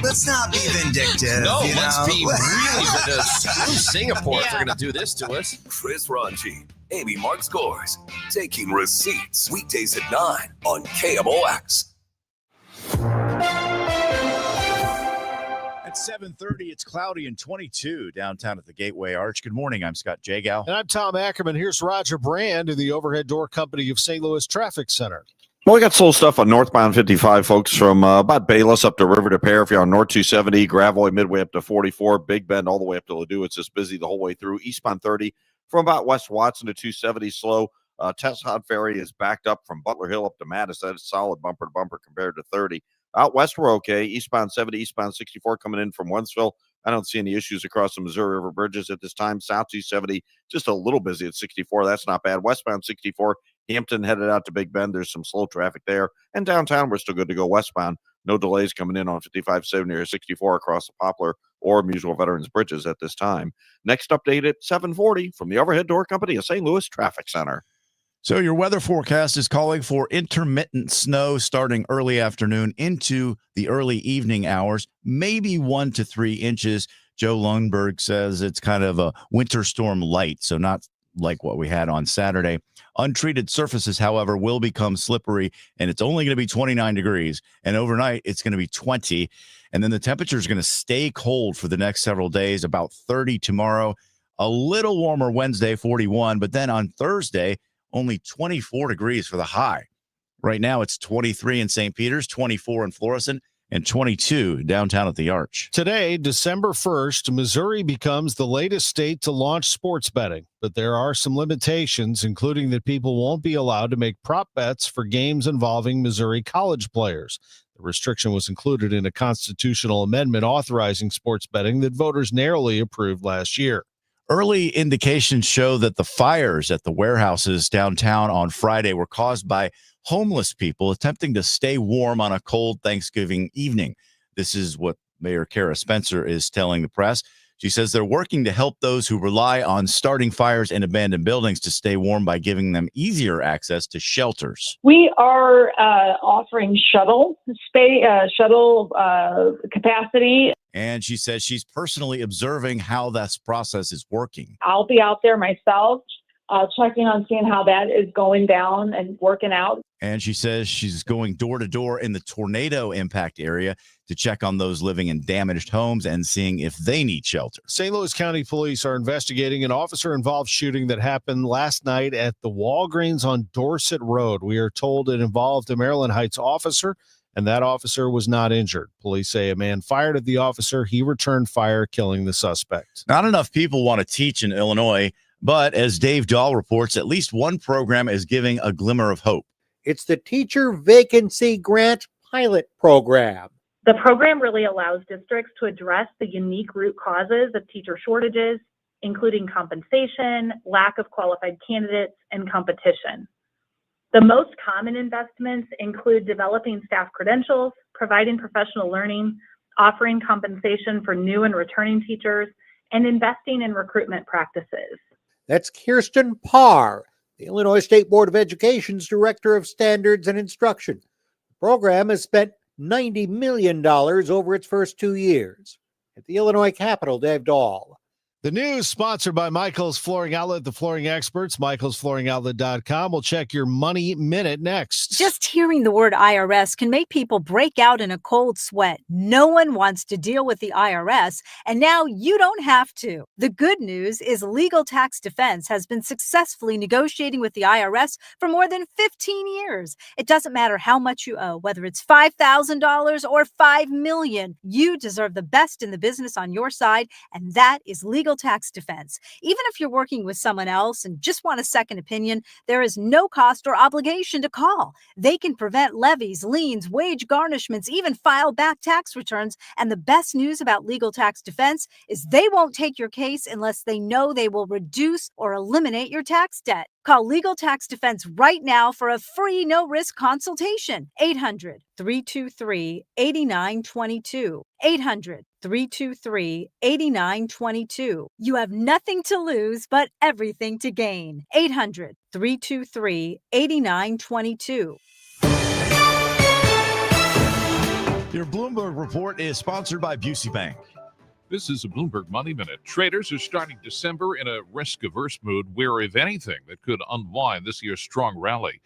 Let's not be vindictive. No, let's be really vindictive. Screw Singapore if they're going to do this to us. Chris Ronchi, Amy Mark Scores, taking receipts weekdays at 9 on KMOX. At 7:30, it's cloudy and 22 downtown at the Gateway Arch. Good morning. I'm Scott Jagow. And I'm Tom Ackerman. Here's Roger Brand of the Overhead Door Company of St. Louis Traffic Center. Well, we got slow stuff on northbound 55, folks, from about Bayless up to River to Pear. If you're on North 270, Gravois midway up to 44, Big Bend all the way up to Ladue. It's just busy the whole way through. Eastbound 30 from about West Watson to 270, slow. Tessod Ferry is backed up from Butler Hill up to Madison. It's solid bumper to bumper compared to 30. Out west, we're okay. Eastbound 70, eastbound 64 coming in from Wentzville. I don't see any issues across the Missouri River bridges at this time. South 270, just a little busy at 64. That's not bad. Westbound 64, Hampton headed out to Big Bend. There's some slow traffic there. And downtown, we're still good to go westbound. No delays coming in on 55, 70, or 64 across the Poplar or Muswell Veterans Bridges at this time. Next update at 7:40 from the Overhead Door Company of St. Louis Traffic Center. So your weather forecast is calling for intermittent snow starting early afternoon into the early evening hours, maybe 1 to 3 inches. Joe Lundberg says it's kind of a winter storm light, so not like what we had on Saturday. Untreated surfaces, however, will become slippery, and it's only going to be 29 degrees. And overnight, it's going to be 20. And then the temperature is going to stay cold for the next several days, about 30 tomorrow, a little warmer Wednesday, 41. But then on Thursday, only 24 degrees for the high. Right now, it's 23 in St. Peter's, 24 in Florissant, and 22 downtown at the Arch. Today, December 1st, Missouri becomes the latest state to launch sports betting, but there are some limitations, including that people won't be allowed to make prop bets for games involving Missouri college players. The restriction was included in a constitutional amendment authorizing sports betting that voters narrowly approved last year. Early indications show that the fires at the warehouses downtown on Friday were caused by homeless people attempting to stay warm on a cold Thanksgiving evening. This is what Mayor Kara Spencer is telling the press. She says they're working to help those who rely on starting fires in abandoned buildings to stay warm by giving them easier access to shelters. We are offering shuttle capacity. And she says she's personally observing how this process is working. I'll be out there myself, checking on seeing how that is going down and working out. And she says she's going door to door in the tornado impact area to check on those living in damaged homes and seeing if they need shelter. St. Louis County Police are investigating an officer-involved shooting that happened last night at the Walgreens on Dorset Road. We are told it involved a Maryland Heights officer, and that officer was not injured. Police say a man fired at the officer. He returned fire, killing the suspect. Not enough people want to teach in Illinois, but as Dave Dahl reports, at least one program is giving a glimmer of hope. It's the Teacher Vacancy Grant Pilot Program. The program really allows districts to address the unique root causes of teacher shortages, including compensation, lack of qualified candidates, and competition. The most common investments include developing staff credentials, providing professional learning, offering compensation for new and returning teachers, and investing in recruitment practices. That's Kirsten Parr, the Illinois State Board of Education's Director of Standards and Instruction. The program has spent $90 million over its first 2 years. At the Illinois Capitol, Dave Dahl. The news sponsored by Michael's Flooring Outlet, the flooring experts, michaelsflooringoutlet.com. We'll check your money minute next. Just hearing the word IRS can make people break out in a cold sweat. No one wants to deal with the IRS, and now you don't have to. The good news is Legal Tax Defense has been successfully negotiating with the IRS for more than 15 years. It doesn't matter how much you owe, whether it's $5,000 or $5 million. You deserve the best in the business on your side, and that is Legal Tax Defense. Even if you're working with someone else and just want a second opinion, there is no cost or obligation to call. They can prevent levies, liens, wage garnishments, even file back tax returns. And the best news about Legal Tax Defense is they won't take your case unless they know they will reduce or eliminate your tax debt. Call Legal Tax Defense right now for a free no-risk consultation. 800-323-8922. 800-323-8922. You have nothing to lose, but everything to gain. 800-323-8922. Your Bloomberg Report is sponsored by Busey Bank. This is a Bloomberg Money Minute. Traders are starting December in a risk-averse mood where, if anything, that could unwind this year's strong rally.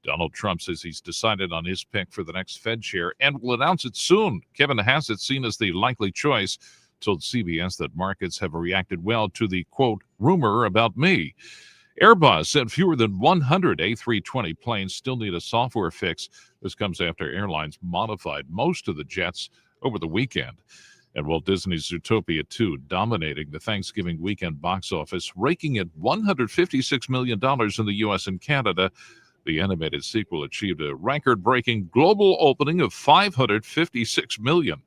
Donald Trump says he's decided on his pick for the next Fed chair and will announce it soon. Kevin Hassett, seen as the likely choice, told CBS that markets have reacted well to the, quote, rumor about me. Airbus said fewer than 100 A320 planes still need a software fix. This comes after airlines modified most of the jets over the weekend. And Walt Disney's Zootopia 2 dominating the Thanksgiving weekend box office, raking in $156 million in the U.S. and Canada. The animated sequel achieved a record-breaking global opening of $556 million.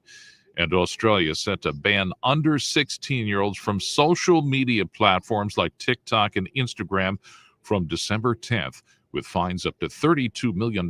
And Australia is set to ban under 16-year-olds from social media platforms like TikTok and Instagram from December 10th, with fines up to $32 million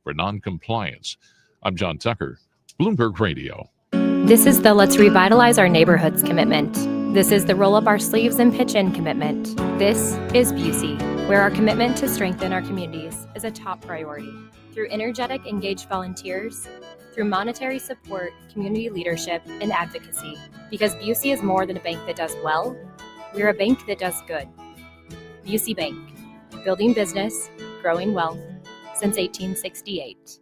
for noncompliance. I'm John Tucker, Bloomberg Radio. This is the Let's Revitalize Our Neighborhoods commitment. This is the Roll Up Our Sleeves and Pitch In commitment. This is Busey, where our commitment to strengthen our communities is a top priority. Through energetic, engaged volunteers, through monetary support, community leadership, and advocacy. Because Busey is more than a bank that does well, we're a bank that does good. Busey Bank, building business, growing wealth, since 1868.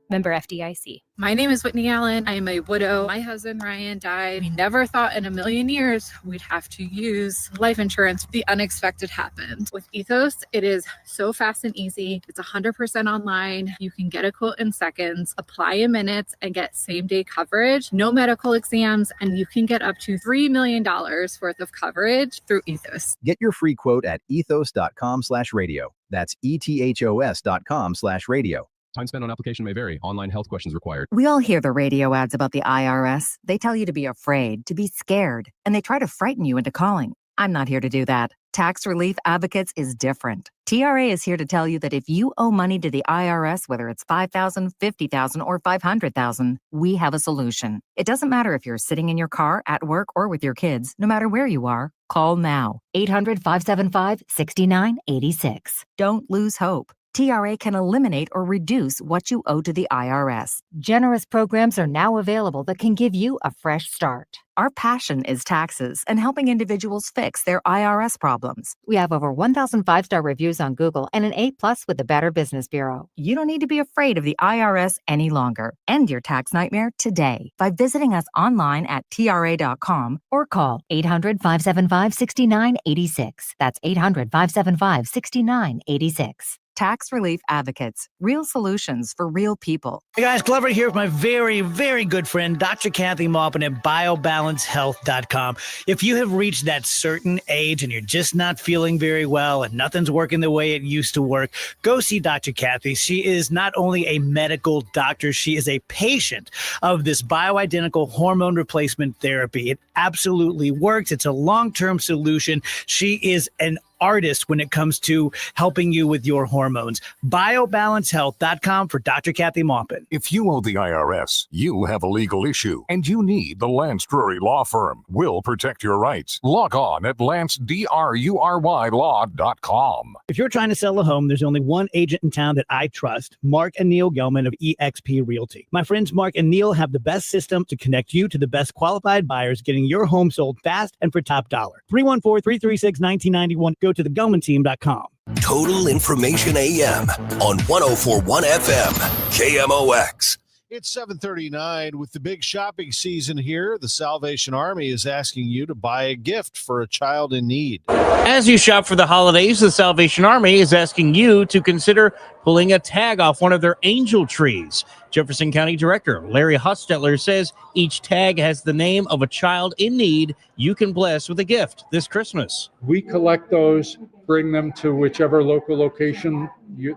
Member FDIC. My name is Whitney Allen. I am a widow. My husband, Ryan, died. We never thought in a million years we'd have to use life insurance. The unexpected happened. With Ethos, it is so fast and easy. It's 100% online. You can get a quote in seconds, apply in minutes, and get same-day coverage. No medical exams, and you can get up to $3 million worth of coverage through Ethos. Get your free quote at ethos.com/radio. That's ethos.com/radio. Time spent on application may vary. Online health questions required. We all hear the radio ads about the IRS. They tell you to be afraid, to be scared, and they try to frighten you into calling. I'm not here to do that. Tax Relief Advocates is different. TRA is here to tell you that if you owe money to the IRS, whether it's $5,000, $50,000, or $500,000, we have a solution. It doesn't matter if you're sitting in your car, at work, or with your kids. No matter where you are, call now. 800-575-6986. Don't lose hope. TRA can eliminate or reduce what you owe to the IRS. Generous programs are now available that can give you a fresh start. Our passion is taxes and helping individuals fix their IRS problems. We have over 1,000 5-star reviews on Google and an A+ with the Better Business Bureau. You don't need to be afraid of the IRS any longer. End your tax nightmare today by visiting us online at TRA.com or call 800-575-6986. That's 800-575-6986. Tax Relief Advocates. Real solutions for real people. Hey guys, Glover here with my very, very good friend, Dr. Kathy Maupin at BioBalanceHealth.com. If you have reached that certain age and you're just not feeling very well and nothing's working the way it used to work, go see Dr. Kathy. She is not only a medical doctor, she is a patient of this bioidentical hormone replacement therapy. It absolutely works. It's a long-term solution. She is an artist when it comes to helping you with your hormones. BioBalanceHealth.com for Dr. Kathy Maupin. If you owe the IRS, you have a legal issue, and you need the Lance Drury Law Firm. We'll protect your rights. Log on at LanceDruryLaw.com. If you're trying to sell a home, there's only one agent in town that I trust, Mark and Neil Gelman of eXp Realty. My friends Mark and Neil have the best system to connect you to the best qualified buyers, getting your home sold fast and for top dollar. 314-336-1991. Go to thegelmanteam.com. Total Information AM on 104.1 FM, KMOX. It's 7:39 with the big shopping season here. The Salvation Army is asking you to buy a gift for a child in need. As you shop for the holidays, the Salvation Army is asking you to consider pulling a tag off one of their angel trees. Jefferson County Director Larry Hostetler says each tag has the name of a child in need you can bless with a gift this Christmas. We collect those, bring them to whichever local location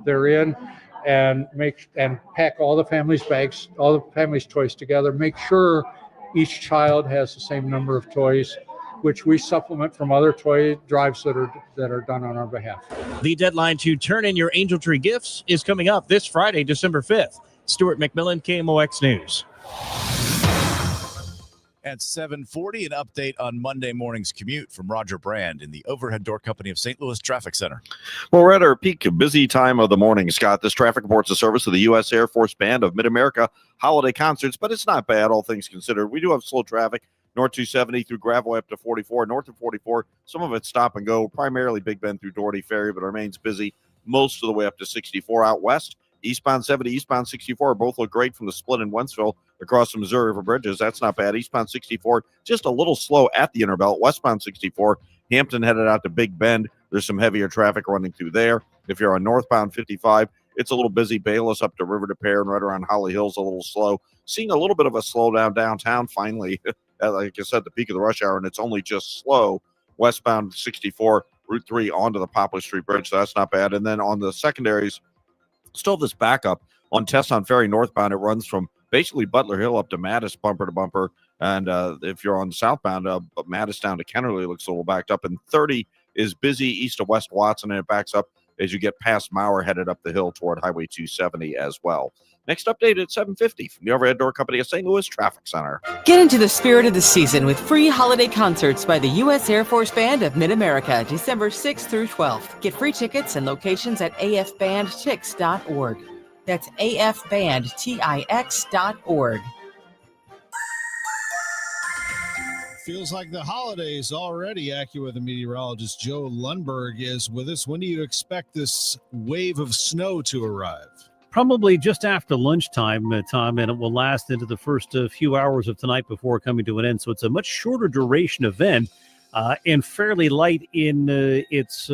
they're in, and pack all the family's bags, all the family's toys together. Make sure each child has the same number of toys, which we supplement from other toy drives that are done on our behalf. The deadline to turn in your angel tree gifts is coming up this Friday, December 5th. Stuart McMillan, KMOX News. At 7:40, an update on Monday morning's commute from Roger Brand in the Overhead Door Company of St. Louis Traffic Center. Well, we're at our peak busy time of the morning, Scott. This traffic reports the service of the U.S. Air Force Band of Mid-America holiday concerts, but it's not bad, all things considered. We do have slow traffic, north 270 through Gravois up to 44, north of 44. Some of it's stop and go, primarily Big Bend through Doherty Ferry, but remains busy most of the way up to 64 out west. Eastbound 70, eastbound 64 both look great from the split in Wentzville across the Missouri River bridges. That's not bad. Eastbound 64, just a little slow at the Interbelt. Westbound 64, Hampton headed out to Big Bend. There's some heavier traffic running through there. If you're on northbound 55, it's a little busy. Bayless up to River de Pere and right around Holly Hills a little slow. Seeing a little bit of a slowdown downtown finally, like I said, the peak of the rush hour, and it's only just slow. Westbound 64, Route 3 onto the Poplar Street Bridge, so that's not bad. And then on the secondaries, still this backup on Tesson Ferry northbound. It runs from basically Butler Hill up to Mattis bumper to bumper. And if you're on southbound, Mattis down to Kennerly looks a little backed up. And 30 is busy east of West Watson, and it backs up as you get past Mauer, headed up the hill toward Highway 270 as well. Next update at 7:50 from the Overhead Door Company of St. Louis Traffic Center. Get into the spirit of the season with free holiday concerts by the U.S. Air Force Band of Mid-America, December 6th through 12th. Get free tickets and locations at afbandtix.org. That's afbandtix.org. Feels like the holidays already. AccuWeather meteorologist Joe Lundberg is with us. When do you expect this wave of snow to arrive? Probably just after lunchtime, Tom, and it will last into the first few hours of tonight before coming to an end. So it's a much shorter duration event and fairly light in its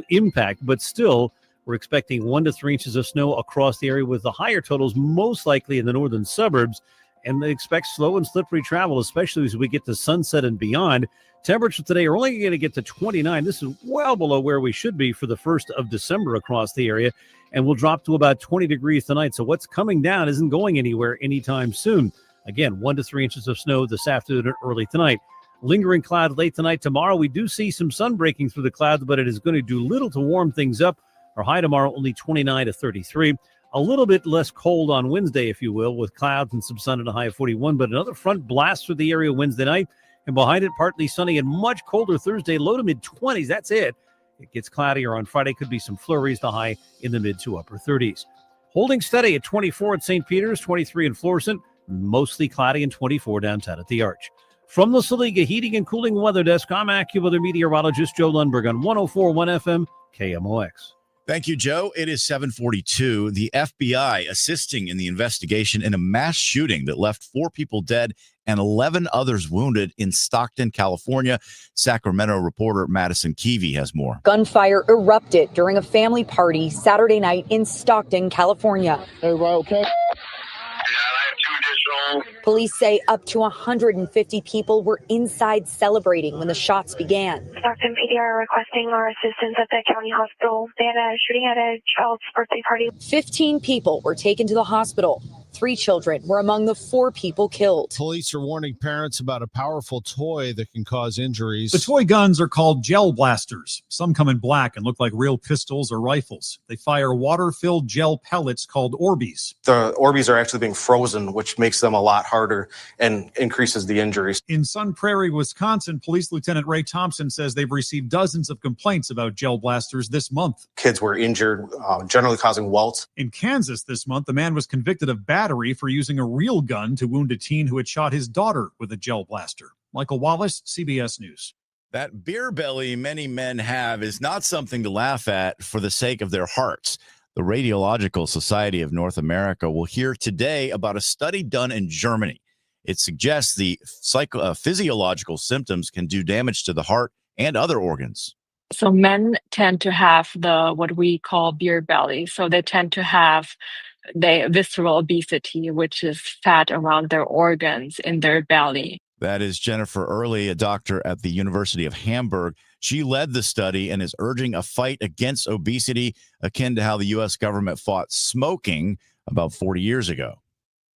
impact, but still we're expecting 1 to 3 inches of snow across the area, with the higher totals most likely in the northern suburbs. And they expect slow and slippery travel, especially as we get to sunset and beyond. Temperatures today are only going to get to 29. This is well below where we should be for the 1st of December across the area. And we'll drop to about 20 degrees tonight. So what's coming down isn't going anywhere anytime soon. Again, 1 to 3 inches of snow this afternoon and early tonight. Lingering clouds late tonight. Tomorrow, we do see some sun breaking through the clouds, but it is going to do little to warm things up. Our high tomorrow, only 29 to 33. A little bit less cold on Wednesday, if you will, with clouds and some sun at a high of 41. But another front blasts through the area Wednesday night. And behind it, partly sunny and much colder Thursday, low to mid-20s. That's it. It gets cloudier on Friday. Could be some flurries, the high in the mid to upper 30s. Holding steady at 24 at St. Peter's, 23 in Florissant, mostly cloudy, and 24 downtown at the Arch. From the Saliga Heating and Cooling Weather Desk, I'm AccuWeather meteorologist Joe Lundberg on 104.1 FM KMOX. Thank you, Joe. It is 7:42. The FBI assisting in the investigation in a mass shooting that left 4 people dead and 11 others wounded in Stockton, California. Sacramento reporter Madison Keevy has more. Gunfire erupted during a family party Saturday night in Stockton, California. Everybody okay? Police say up to 150 people were inside celebrating when the shots began. Stockton PD are requesting our assistance at the county hospital. They had a shooting at a child's birthday party. 15 people were taken to the hospital. 3 children were among the 4 people killed. Police are warning parents about a powerful toy that can cause injuries. The toy guns are called gel blasters. Some come in black and look like real pistols or rifles. They fire water-filled gel pellets called Orbeez. The Orbeez are actually being frozen, which makes them a lot harder and increases the injuries. In Sun Prairie, Wisconsin, Police Lieutenant Ray Thompson says they've received dozens of complaints about gel blasters this month. Kids were injured, generally causing welts. In Kansas this month, a man was convicted of battery for using a real gun to wound a teen who had shot his daughter with a gel blaster. Michael Wallace, CBS News. That beer belly many men have is not something to laugh at for the sake of their hearts. The Radiological Society of North America will hear today about a study done in Germany. It suggests the physiological symptoms can do damage to the heart and other organs. So men tend to have what we call beer belly. So they tend to have the visceral obesity, which is fat around their organs in their belly. That is Jennifer Early, a doctor at the University of Hamburg. She led the study and is urging a fight against obesity akin to how the U.S. government fought smoking about 40 years ago.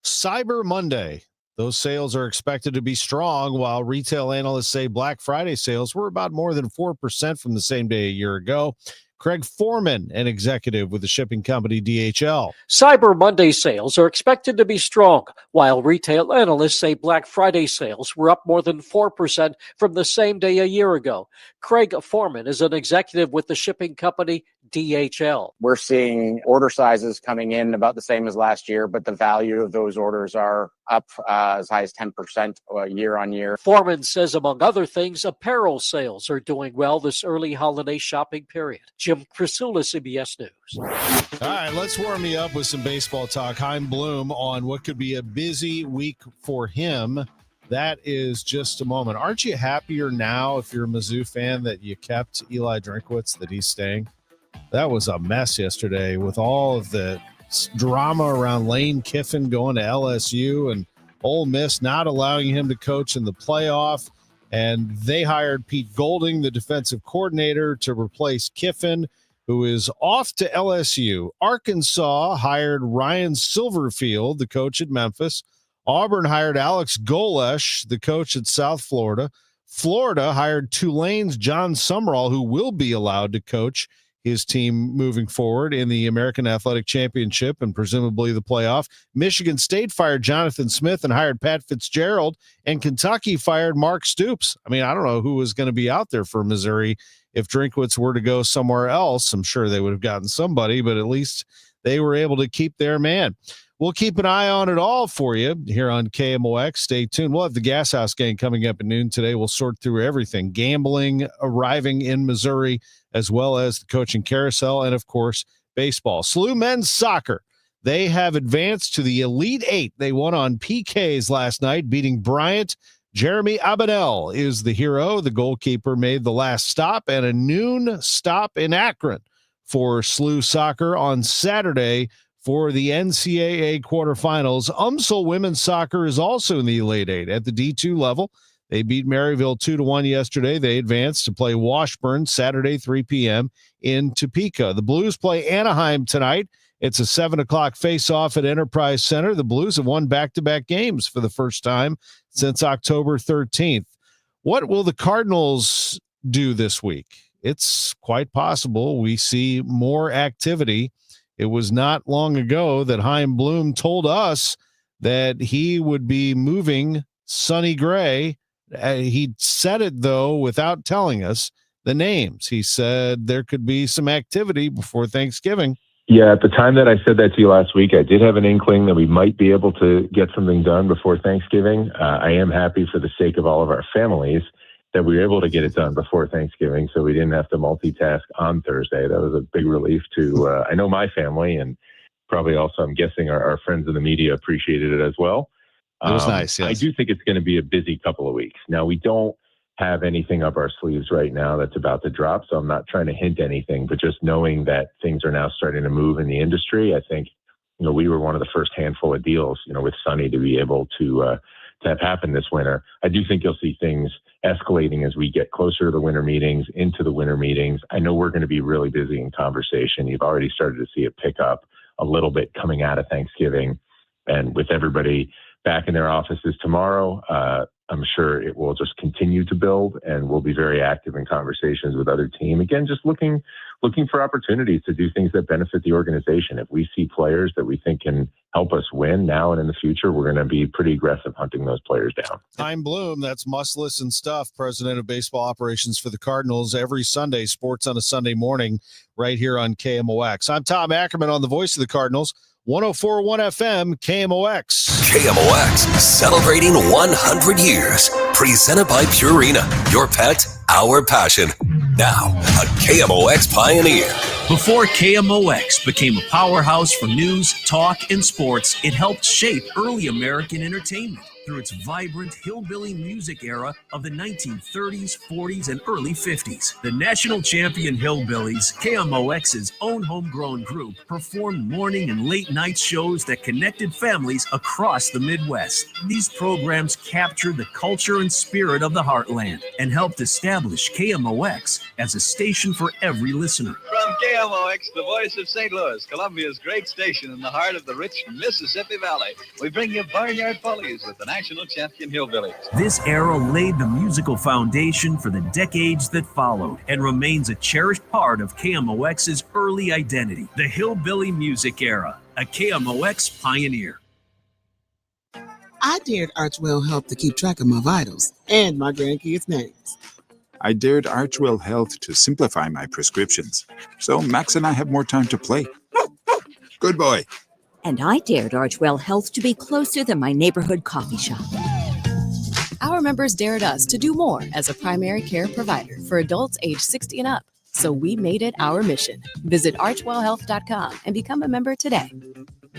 Cyber Monday. Those sales are expected to be strong, while retail analysts say Black Friday sales were about more than 4% from the same day a year ago. Craig Foreman, an executive with the shipping company DHL. Cyber Monday sales are expected to be strong, while retail analysts say Black Friday sales were up more than 4% from the same day a year ago. Craig Foreman is an executive with the shipping company DHL. We're seeing order sizes coming in about the same as last year, but the value of those orders are up as high as 10% year on year. Foreman says, among other things, apparel sales are doing well this early holiday shopping period. Jim Crisula, CBS News. All right, let's warm you up with some baseball talk. Chaim Bloom on what could be a busy week for him. That is just a moment. Aren't you happier now, if you're a Mizzou fan, that you kept Eli Drinkwitz, that he's staying? That was a mess yesterday with all of the drama around Lane Kiffin going to LSU and Ole Miss not allowing him to coach in the playoff. And they hired Pete Golding, the defensive coordinator, to replace Kiffin, who is off to LSU. Arkansas hired Ryan Silverfield, the coach at Memphis. Auburn hired Alex Golesh, the coach at South Florida. Florida hired Tulane's John Sumrall, who will be allowed to coach his team moving forward in the American Athletic Championship and presumably the playoff. Michigan State fired Jonathan Smith and hired Pat Fitzgerald, and Kentucky fired Mark Stoops. I mean, I don't know who was going to be out there for Missouri if Drinkwitz were to go somewhere else. I'm sure they would have gotten somebody, but at least they were able to keep their man. We'll keep an eye on it all for you here on KMOX. Stay tuned. We'll have the Gas House game coming up at noon today. We'll sort through everything. Gambling arriving in Missouri, as well as the coaching carousel, and, of course, baseball. SLU men's soccer. They have advanced to the Elite Eight. They won on PKs last night, beating Bryant. Jeremy Abinell is the hero. The goalkeeper made the last stop, and a noon stop in Akron for SLU soccer on Saturday for the NCAA quarterfinals. UMSL women's soccer is also in the Elite Eight at the D2 level. They beat Maryville 2-1 yesterday. They advanced to play Washburn Saturday, 3 p.m. in Topeka. The Blues play Anaheim tonight. It's a 7 o'clock face-off at Enterprise Center. The Blues have won back-to-back games for the first time since October 13th. What will the Cardinals do this week? It's quite possible we see more activity. It was not long ago that Chaim Bloom told us that he would be moving Sonny Gray. He said it, though, without telling us the names. He said there could be some activity before Thanksgiving. Yeah, at the time that I said that to you last week, I did have an inkling that we might be able to get something done before Thanksgiving. I am happy for the sake of all of our families that we were able to get it done before Thanksgiving, so we didn't have to multitask on Thursday. That was a big relief to, I know, my family, and probably also, I'm guessing, our friends in the media appreciated it as well. It was nice, yes. I do think it's going to be a busy couple of weeks. Now, we don't have anything up our sleeves right now that's about to drop, so I'm not trying to hint anything, but just knowing that things are now starting to move in the industry, I think, we were one of the first handful of deals, with Sonny to be able to have happen this winter. I do think you'll see things escalating as we get closer to the winter meetings, into the winter meetings. I know we're going to be really busy in conversation. You've already started to see it pick up a little bit coming out of Thanksgiving, and with everybody back in their offices tomorrow, I'm sure it will just continue to build, and we'll be very active in conversations with other team. Again, just looking for opportunities to do things that benefit the organization. If we see players that we think can help us win now and in the future, we're going to be pretty aggressive hunting those players down. Chaim Bloom, that's Must Listen Stuff, president of baseball operations for the Cardinals, every Sunday, sports on a Sunday morning, right here on KMOX. I'm Tom Ackerman on the voice of the Cardinals. 104.1 FM, KMOX. KMOX, celebrating 100 years. Presented by Purina, your pet, our passion. Now, a KMOX pioneer. Before KMOX became a powerhouse for news, talk, and sports, it helped shape early American entertainment through its vibrant hillbilly music era of the 1930s, 40s, and early 50s. The national champion Hillbillies, KMOX's own homegrown group, performed morning and late night shows that connected families across the Midwest. These programs captured the culture and spirit of the heartland and helped establish KMOX as a station for every listener. From KMOX, the voice of St. Louis, Columbia's great station in the heart of the rich Mississippi Valley, we bring you Barnyard Follies with the national champion Hillbillies. This era laid the musical foundation for the decades that followed and remains a cherished part of KMOX's early identity. The Hillbilly Music Era, a KMOX pioneer. I dared Archwell Health to keep track of my vitals and my grandkids' names. I dared Archwell Health to simplify my prescriptions, so Max and I have more time to play. Good boy. And I dared Archwell Health to be closer than my neighborhood coffee shop. Our members dared us to do more as a primary care provider for adults age 60 and up. So we made it our mission. Visit archwellhealth.com and become a member today.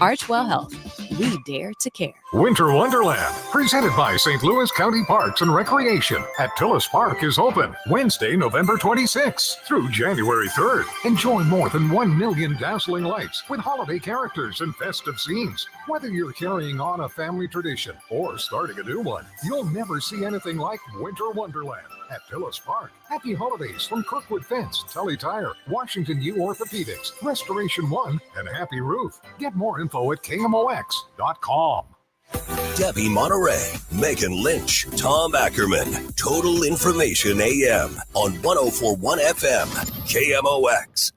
Archwell Health. We dare to care. Winter Wonderland, presented by St. Louis County Parks and Recreation at Tillis Park, is open Wednesday, November 26th through January 3rd. Enjoy more than 1 million dazzling lights with holiday characters and festive scenes. Whether you're carrying on a family tradition or starting a new one, you'll never see anything like Winter Wonderland at Tillis Park. Happy holidays from Kirkwood Fence, Tully Tire, Washington U Orthopedics, Restoration One, and Happy Roof. Get more info at KMOX.com. Debbie Monterey, Megan Lynch, Tom Ackerman. Total Information AM on 104.1 FM, KMOX.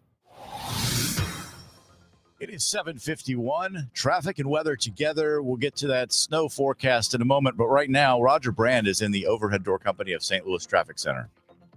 It is 7:51. Traffic and weather together. We'll get to that snow forecast in a moment. But right now, Roger Brand is in the overhead door company of St. Louis Traffic Center.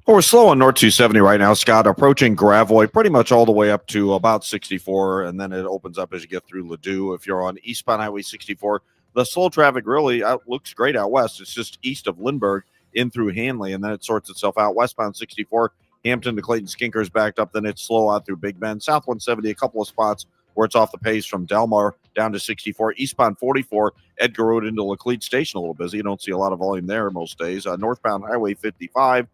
Well, we're slow on North 270 right now, Scott, approaching Gravois pretty much all the way up to about 64, and then it opens up as you get through Ladue. If you're on eastbound Highway 64, the slow traffic really looks great out west. It's just east of Lindbergh in through Hanley, and then it sorts itself out. Westbound 64, Hampton to Clayton Skinkers backed up, then it's slow out through Big Bend. South 170, a couple of spots where it's off the pace from Delmar down to 64. Eastbound 44, Edgar Road into Laclede Station, a little busy. You don't see a lot of volume there most days. Northbound Highway 55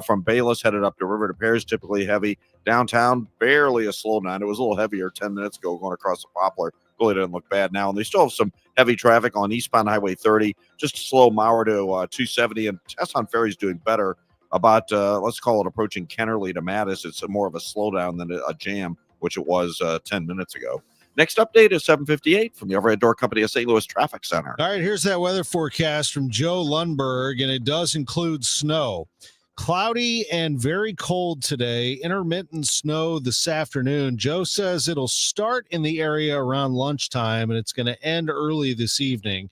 from Bayless headed up to River to Pears, typically heavy. Downtown, barely a slowdown. It was a little heavier 10 minutes ago going across the Poplar. Really doesn't look bad now. And they still have some heavy traffic on eastbound Highway 30, just slow Mauer to 270. And Tesson Ferry's doing better about, let's call it approaching Kennerly to Mattis. It's more of a slowdown than a jam, which it was 10 minutes ago. Next update is 7:58 from the Overhead Door Company of St. Louis Traffic Center. All right, here's that weather forecast from Joe Lundberg, and it does include snow. Cloudy and very cold today, intermittent snow this afternoon. Joe says it'll start in the area around lunchtime, and it's going to end early this evening.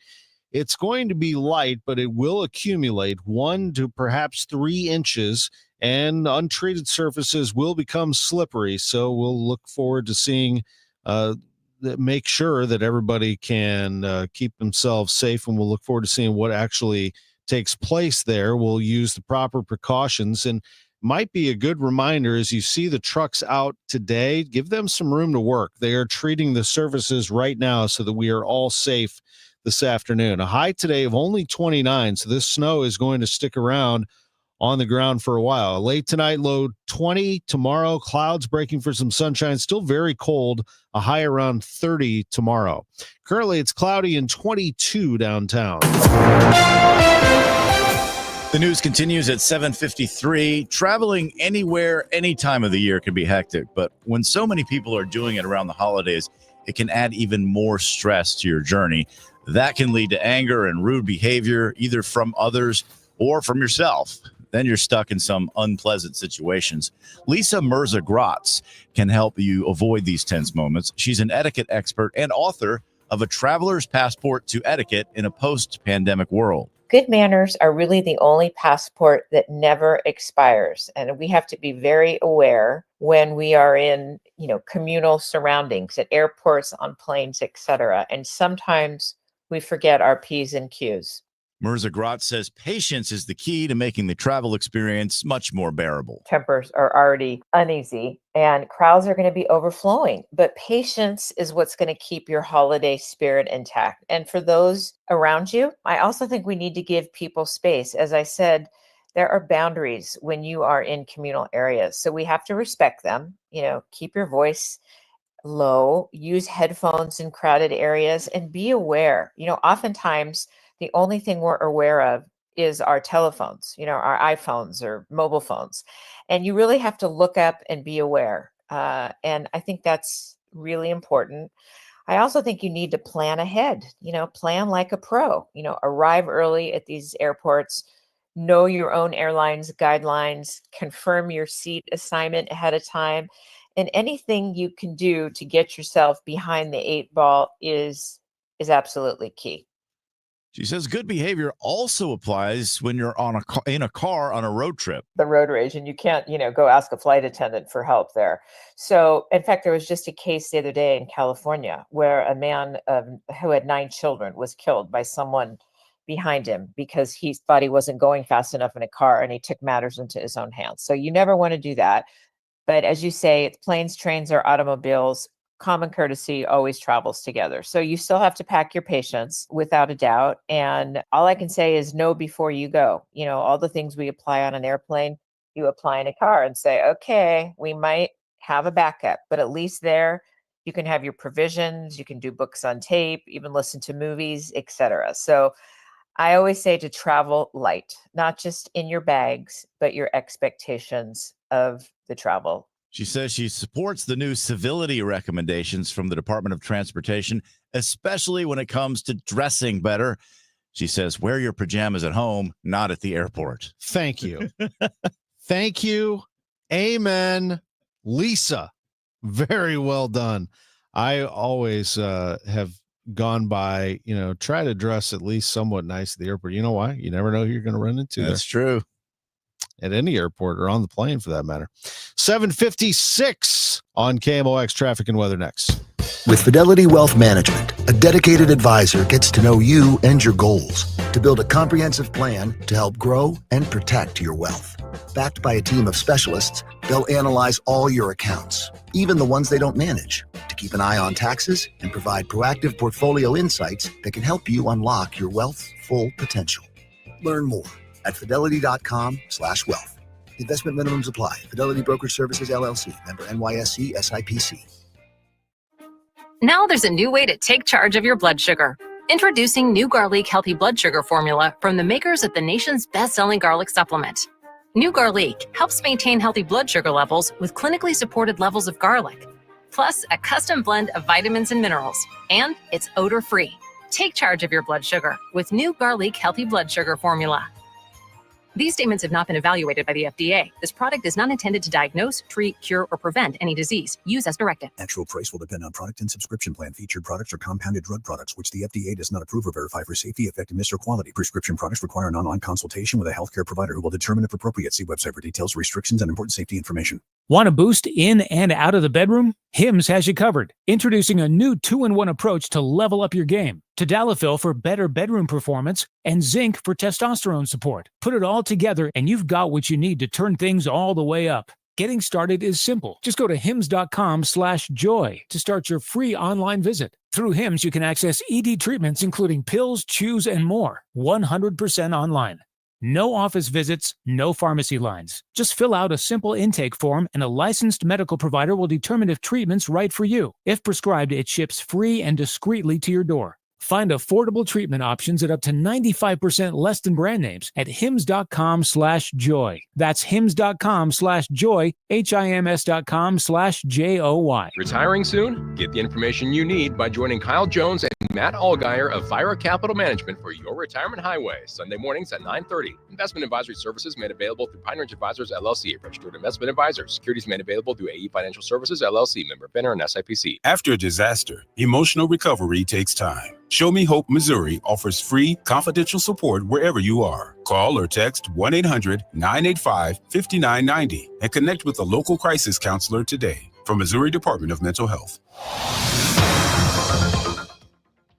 It's going to be light, but it will accumulate 1 to perhaps 3 inches, and untreated surfaces will become slippery. So we'll look forward to seeing make sure that everybody can keep themselves safe, and we'll look forward to seeing what actually takes place there. We'll use the proper precautions, and might be a good reminder as you see the trucks out today, give them some room to work. They are treating the surfaces right now so that we are all safe this afternoon. A high today of only 29, so this snow is going to stick around on the ground for a while. Late tonight, low 20. Tomorrow, clouds breaking for some sunshine. Still very cold, a high around 30 tomorrow. Currently, it's cloudy and 22 downtown. The news continues at 7:53. Traveling anywhere, any time of the year can be hectic, but when so many people are doing it around the holidays, it can add even more stress to your journey. That can lead to anger and rude behavior, either from others or from yourself. Then you're stuck in some unpleasant situations. Lisa Mirza-Grotz can help you avoid these tense moments. She's an etiquette expert and author of A Traveler's Passport to Etiquette in a Post-Pandemic World. Good manners are really the only passport that never expires. And we have to be very aware when we are in, communal surroundings at airports, on planes, etc. And sometimes we forget our P's and Q's. Mirza-Grotz says patience is the key to making the travel experience much more bearable. Tempers are already uneasy and crowds are going to be overflowing, but patience is what's going to keep your holiday spirit intact. And for those around you, I also think we need to give people space. As I said, there are boundaries when you are in communal areas. So we have to respect them, keep your voice low, use headphones in crowded areas, and be aware. Oftentimes the only thing we're aware of is our telephones, our iPhones or mobile phones. And you really have to look up and be aware. And I think that's really important. I also think you need to plan ahead, plan like a pro, arrive early at these airports, know your own airline's guidelines, confirm your seat assignment ahead of time. And anything you can do to get yourself behind the 8 ball is absolutely key. She says good behavior also applies when you're in a car on a road trip. The road rage, and you can't, go ask a flight attendant for help there. So, in fact, there was just a case the other day in California where a man who had 9 children was killed by someone behind him because he thought he wasn't going fast enough in a car, and he took matters into his own hands. So you never want to do that. But as you say, planes, trains, or automobiles, common courtesy always travels together. So you still have to pack your patience without a doubt. And all I can say is know before you go. All the things we apply on an airplane, you apply in a car and say, okay, we might have a backup, but at least there you can have your provisions, you can do books on tape, even listen to movies, etc. So I always say to travel light, not just in your bags, but your expectations of the travel. She says she supports the new civility recommendations from the Department of Transportation, especially when it comes to dressing better. She says, wear your pajamas at home, not at the airport. Thank you. Thank you. Amen. Lisa, very well done. I always have gone by, try to dress at least somewhat nice at the airport. You know why? You never know who you're going to run into. That's true. At any airport or on the plane for that matter. 7:56 on KMOX Traffic and Weather next. With Fidelity Wealth Management, a dedicated advisor gets to know you and your goals to build a comprehensive plan to help grow and protect your wealth. Backed by a team of specialists, they'll analyze all your accounts, even the ones they don't manage, to keep an eye on taxes and provide proactive portfolio insights that can help you unlock your wealth's full potential. Learn more at fidelity.com/wealth. Investment minimums apply. Fidelity Brokerage Services, LLC. Member NYSE SIPC. Now there's a new way to take charge of your blood sugar. Introducing New Garlic Healthy Blood Sugar Formula from the makers of the nation's best-selling garlic supplement. New Garlic helps maintain healthy blood sugar levels with clinically supported levels of garlic. plus a custom blend of vitamins and minerals. And it's odor-free. Take charge of your blood sugar with new Garlic Healthy Blood Sugar formula. These statements have not been evaluated by the FDA. This product is not intended to diagnose, treat, cure, or prevent any disease. Use as directed. Actual price will depend on product and subscription plan. Featured products are compounded drug products, which the FDA does not approve or verify for safety, effectiveness, or quality. Prescription products require an online consultation with a healthcare provider who will determine if appropriate. See website for details, restrictions, and important safety information. Want a boost in and out of the bedroom? Hims has you covered. Introducing a new 2-in-1 approach to level up your game. Tadalafil for better bedroom performance and zinc for testosterone support. Put it all together and you've got what you need to turn things all the way up. Getting started is simple. Just go to hims.com/joy to start your free online visit. Through Hims, you can access ED treatments including pills, chews, and more. 100% online. No office visits, no pharmacy lines. Just fill out a simple intake form and a licensed medical provider will determine if treatment's right for you. If prescribed, it ships free and discreetly to your door. Find affordable treatment options at up to 95% less than brand names at hims.com/joy. That's hims.com/joy, hims.com/JOY. Retiring soon? Get the information you need by joining Kyle Jones and Matt Allgeier of Fira Capital Management for your retirement highway, Sunday mornings at 9:30. Investment advisory services made available through Pine Ridge Advisors, LLC, a registered investment advisor. Securities made available through AE Financial Services, LLC, member FINRA and SIPC. After a disaster, emotional recovery takes time. Show Me Hope Missouri offers free, confidential support wherever you are. Call or text 1-800-985-5990 and connect with a local crisis counselor today. From Missouri Department of Mental Health.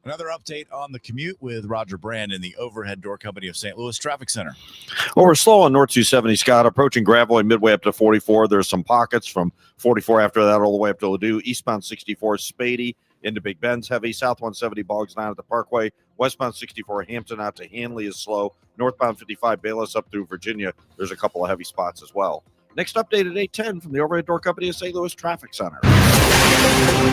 Another update on the commute with Roger Brand in the Overhead Door Company of St. Louis Traffic Center. Well, we're slow on North 270, Scott, approaching Gravois midway up to 44. There's some pockets from 44 after that all the way up to Ladue. Eastbound 64, Spady into Big Bend's heavy. South 170, Boggs 9 at the Parkway. Westbound 64, Hampton out to Hanley is slow. Northbound 55, Bayless up through Virginia. There's a couple of heavy spots as well. Next update at 8:10 from the Overhead Door Company of St. Louis Traffic Center.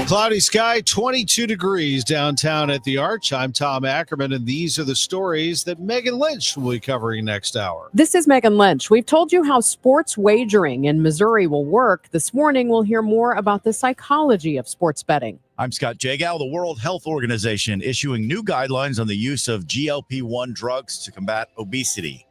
Cloudy sky, 22 degrees downtown at the Arch. I'm Tom Ackerman, and these are the stories that Megan Lynch will be covering next hour. This is Megan Lynch. We've told you how sports wagering in Missouri will work. This morning, we'll hear more about the psychology of sports betting. I'm Scott Jagow. The World Health Organization issuing new guidelines on the use of GLP-1 drugs to combat obesity.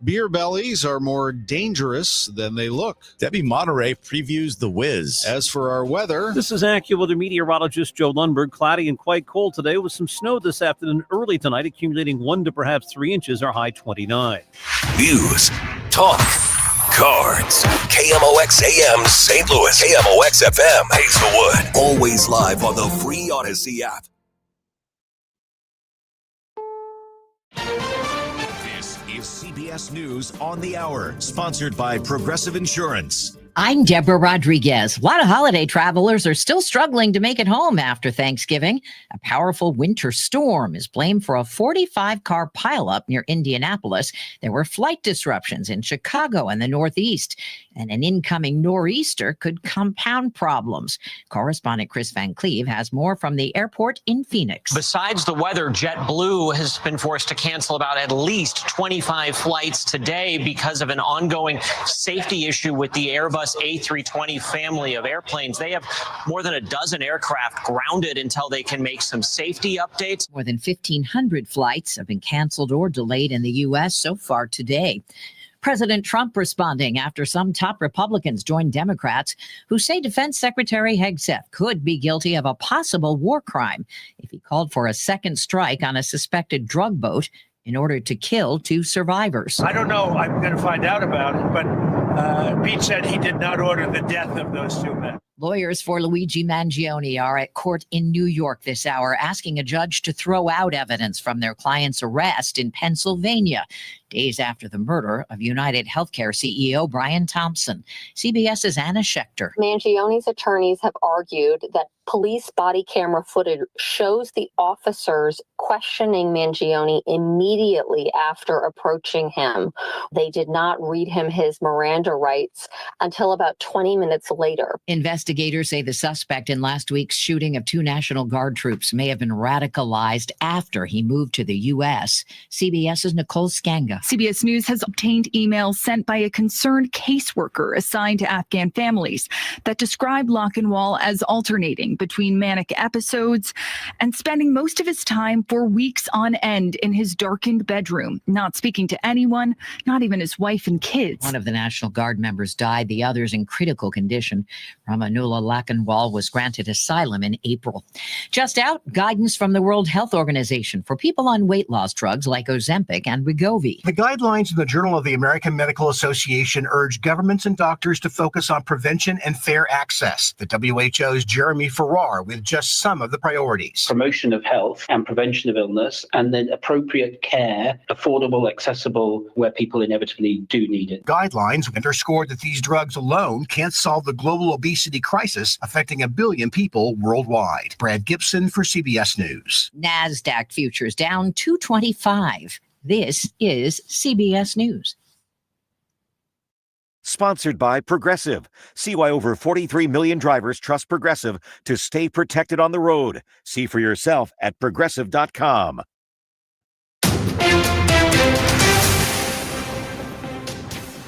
Beer bellies are more dangerous than they look. Debbie Monterey previews The Wiz. As for our weather, this is AccuWeather meteorologist Joe Lundberg. Cloudy and quite cold today with some snow this afternoon, early tonight, accumulating 1 to perhaps 3 inches, our high 29. News, talk, cards. KMOX AM St. Louis, KMOX FM Hazelwood. Always live on the free Odyssey app. CBS News on the Hour, sponsored by Progressive Insurance. I'm Deborah Rodriguez. A lot of holiday travelers are still struggling to make it home after Thanksgiving. A powerful winter storm is blamed for a 45-car pileup near Indianapolis. There were flight disruptions in Chicago and the Northeast, and an incoming nor'easter could compound problems. Correspondent Chris Van Cleve has more from the airport in Phoenix. Besides the weather, JetBlue has been forced to cancel about at least 25 flights today because of an ongoing safety issue with the Airbus A320 family of airplanes. They have more than a dozen aircraft grounded until they can make some safety updates. More than 1,500 flights have been canceled or delayed in the U.S. so far today. President Trump responding after some top Republicans joined Democrats who say Defense Secretary Hegseth could be guilty of a possible war crime if he called for a second strike on a suspected drug boat in order to kill 2 survivors. I don't know. I'm going to find out about it, but Pete said he did not order the death of those 2 men. Lawyers for Luigi Mangione are at court in New York this hour, asking a judge to throw out evidence from their client's arrest in Pennsylvania, days after the murder of United Healthcare CEO Brian Thompson. CBS's Anna Schechter. Mangione's attorneys have argued that police body camera footage shows the officers questioning Mangione immediately after approaching him. They did not read him his Miranda rights until about 20 minutes later. Investigators Investigators say the suspect in last week's shooting of 2 National Guard troops may have been radicalized after he moved to the U.S. CBS's Nicole Skanga. CBS News has obtained emails sent by a concerned caseworker assigned to Afghan families that describe Lochinwall as alternating between manic episodes and spending most of his time for weeks on end in his darkened bedroom, not speaking to anyone, not even his wife and kids. One of the National Guard members died, the others in critical condition. Ramanullah Lochinwall was granted asylum in April. Just out, guidance from the World Health Organization for people on weight loss drugs like Ozempic and Wegovy. The guidelines in the Journal of the American Medical Association urge governments and doctors to focus on prevention and fair access. The WHO's Jeremy Farrar with just some of the priorities. Promotion of health and prevention of illness, and then appropriate care, affordable, accessible, where people inevitably do need it. Guidelines underscored that these drugs alone can't solve the global obesity crisis affecting 1 billion people worldwide. Brad Gibson for CBS News. NASDAQ futures down 225. This is CBS News. Sponsored by Progressive. See why over 43 million drivers trust Progressive to stay protected on the road. See for yourself at Progressive.com.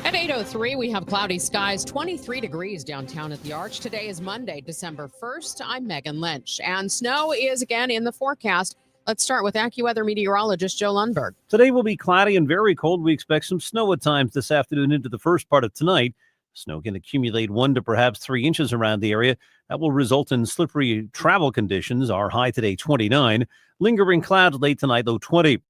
At 8:03, we have cloudy skies, 23 degrees downtown at the Arch. Today is Monday, December 1st. I'm Megan Lynch, and snow is again in the forecast. Let's start with AccuWeather meteorologist Joe Lundberg. Today will be cloudy and very cold. We expect some snow at times this afternoon into the first part of tonight. Snow can accumulate 1 to perhaps 3 inches around the area. That will result in slippery travel conditions. Our high today, 29. Lingering clouds late tonight, low 20.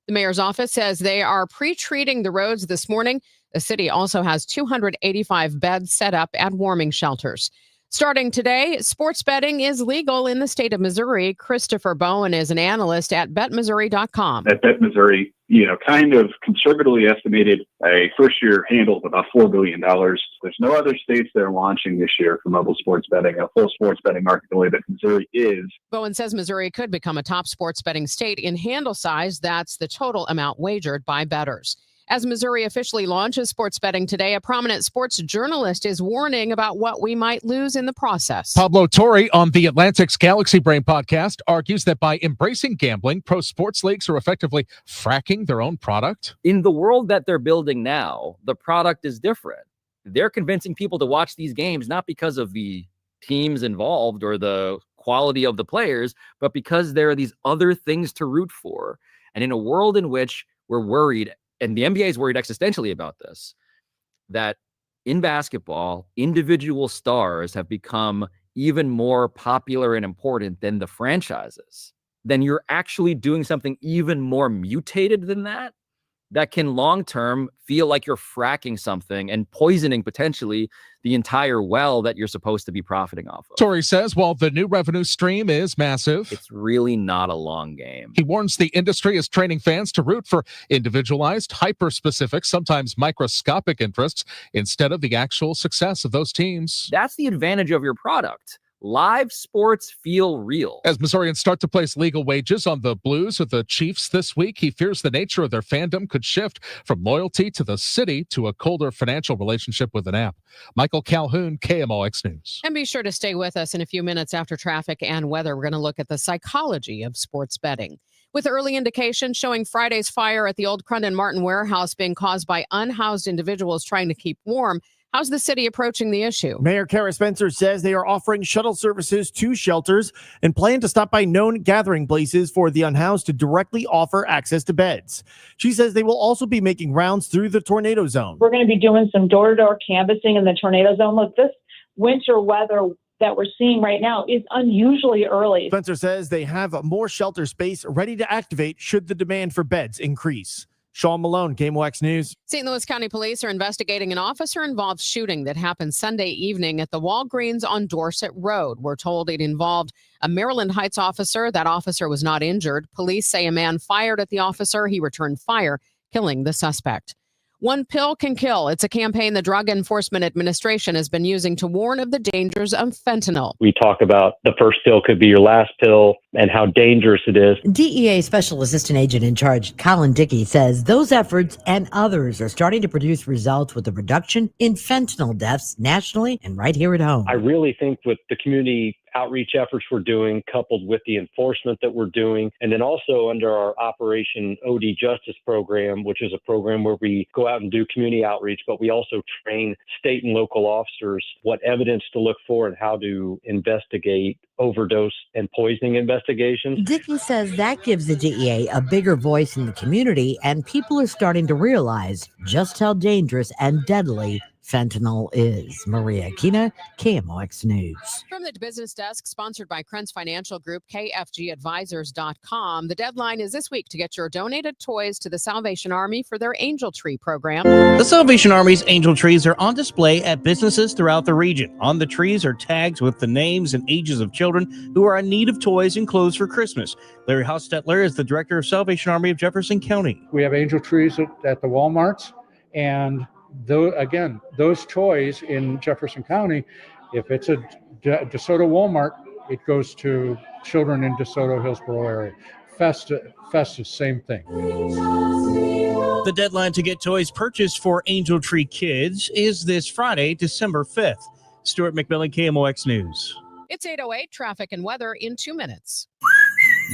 The mayor's office says they are pre-treating the roads this morning. The city also has 285 beds set up at warming shelters. Starting today, sports betting is legal in the state of Missouri. Christopher Bowen is an analyst at BetMissouri.com. At BetMissouri, kind of conservatively estimated a first-year handle of about $4 billion. There's no other states that are launching this year for mobile sports betting, a full sports betting market the way that Missouri is. Bowen says Missouri could become a top sports betting state in handle size. That's the total amount wagered by bettors. As Missouri officially launches sports betting today, a prominent sports journalist is warning about what we might lose in the process. Pablo Torre on the Atlantic's Galaxy Brain podcast argues that by embracing gambling, pro sports leagues are effectively fracking their own product. In the world that they're building now, the product is different. They're convincing people to watch these games not because of the teams involved or the quality of the players, but because there are these other things to root for. And in a world in which we're worried, and the NBA is worried existentially about this, that in basketball, individual stars have become even more popular and important than the franchises, then you're actually doing something even more mutated than that can long-term feel like you're fracking something and poisoning potentially the entire well that you're supposed to be profiting off of. Torrey says while the new revenue stream is massive, it's really not a long game. He warns the industry is training fans to root for individualized, hyper-specific, sometimes microscopic interests instead of the actual success of those teams. That's the advantage of your product. Live sports feel real. As Missourians start to place legal wagers on the Blues or the Chiefs this week, he fears the nature of their fandom could shift from loyalty to the city to a colder financial relationship with an app. Michael Calhoun, KMOX News. And be sure to stay with us in a few minutes after traffic and weather. We're going to look at the psychology of sports betting. With early indications showing Friday's fire at the old Crundon Martin warehouse being caused by unhoused individuals trying to keep warm, how's the city approaching the issue? Mayor Kara Spencer says they are offering shuttle services to shelters and plan to stop by known gathering places for the unhoused to directly offer access to beds. She says they will also be making rounds through the tornado zone. We're going to be doing some door-to-door canvassing in the tornado zone. Look, this winter weather that we're seeing right now is unusually early. Spencer says they have more shelter space ready to activate should the demand for beds increase. Sean Malone, KMOX News. St. Louis County Police are investigating an officer-involved shooting that happened Sunday evening at the Walgreens on Dorset Road. We're told it involved a Maryland Heights officer. That officer was not injured. Police say a man fired at the officer. He returned fire, killing the suspect. One pill can kill. It's a campaign the Drug Enforcement Administration has been using to warn of the dangers of fentanyl. We talk about the first pill could be your last pill and how dangerous it is. DEA Special Assistant Agent in Charge Colin Dickey says those efforts and others are starting to produce results with a reduction in fentanyl deaths nationally and right here at home. I really think with the community outreach efforts we're doing, coupled with the enforcement that we're doing, and then also under our Operation OD Justice program, which is a program where we go out and do community outreach, but we also train state and local officers what evidence to look for and how to investigate overdose and poisoning investigations. Dickey says that gives the DEA a bigger voice in the community, and people are starting to realize just how dangerous and deadly fentanyl is. Maria Aquina, KMOX News. From the Business Desk, sponsored by Krentz Financial Group, KFGadvisors.com. The deadline is this week to get your donated toys to the Salvation Army for their Angel Tree program. The Salvation Army's Angel Trees are on display at businesses throughout the region. On the trees are tags with the names and ages of children who are in need of toys and clothes for Christmas. Larry Hostetler is the director of Salvation Army of Jefferson County. We have Angel Trees at the Walmarts, and those toys in Jefferson County, if it's a DeSoto Walmart, it goes to children in DeSoto, Hillsborough area. Festus, same thing. The deadline to get toys purchased for Angel Tree Kids is this Friday, December 5th. Stuart McMillan, KMOX News. It's 8:08, traffic and weather in 2 minutes.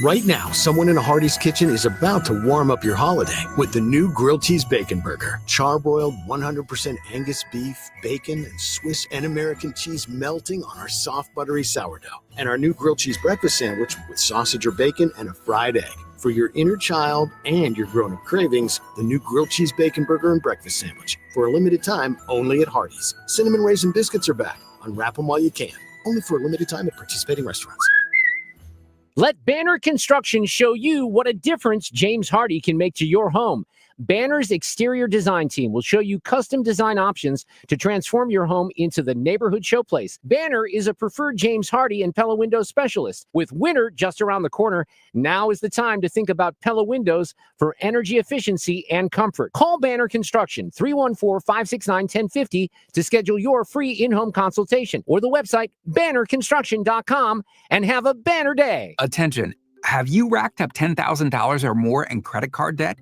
Right now, someone in a Hardee's kitchen is about to warm up your holiday with the new grilled cheese bacon burger. Charbroiled 100% Angus beef, bacon, and Swiss and American cheese melting on our soft, buttery sourdough. And our new grilled cheese breakfast sandwich with sausage or bacon and a fried egg. For your inner child and your grown-up cravings, the new grilled cheese bacon burger and breakfast sandwich. For a limited time, only at Hardee's. Cinnamon Raisin Biscuits are back. Unwrap them while you can. Only for a limited time at participating restaurants. Let Banner Construction show you what a difference James Hardy can make to your home. Banner's exterior design team will show you custom design options to transform your home into the neighborhood showplace. Banner is a preferred James Hardy and Pella Windows specialist. With winter just around the corner, now is the time to think about Pella Windows for energy efficiency and comfort. Call Banner Construction 314-569-1050 to schedule your free in-home consultation, or the website bannerconstruction.com, and have a banner day. Attention, have you racked up $10,000 or more in credit card debt?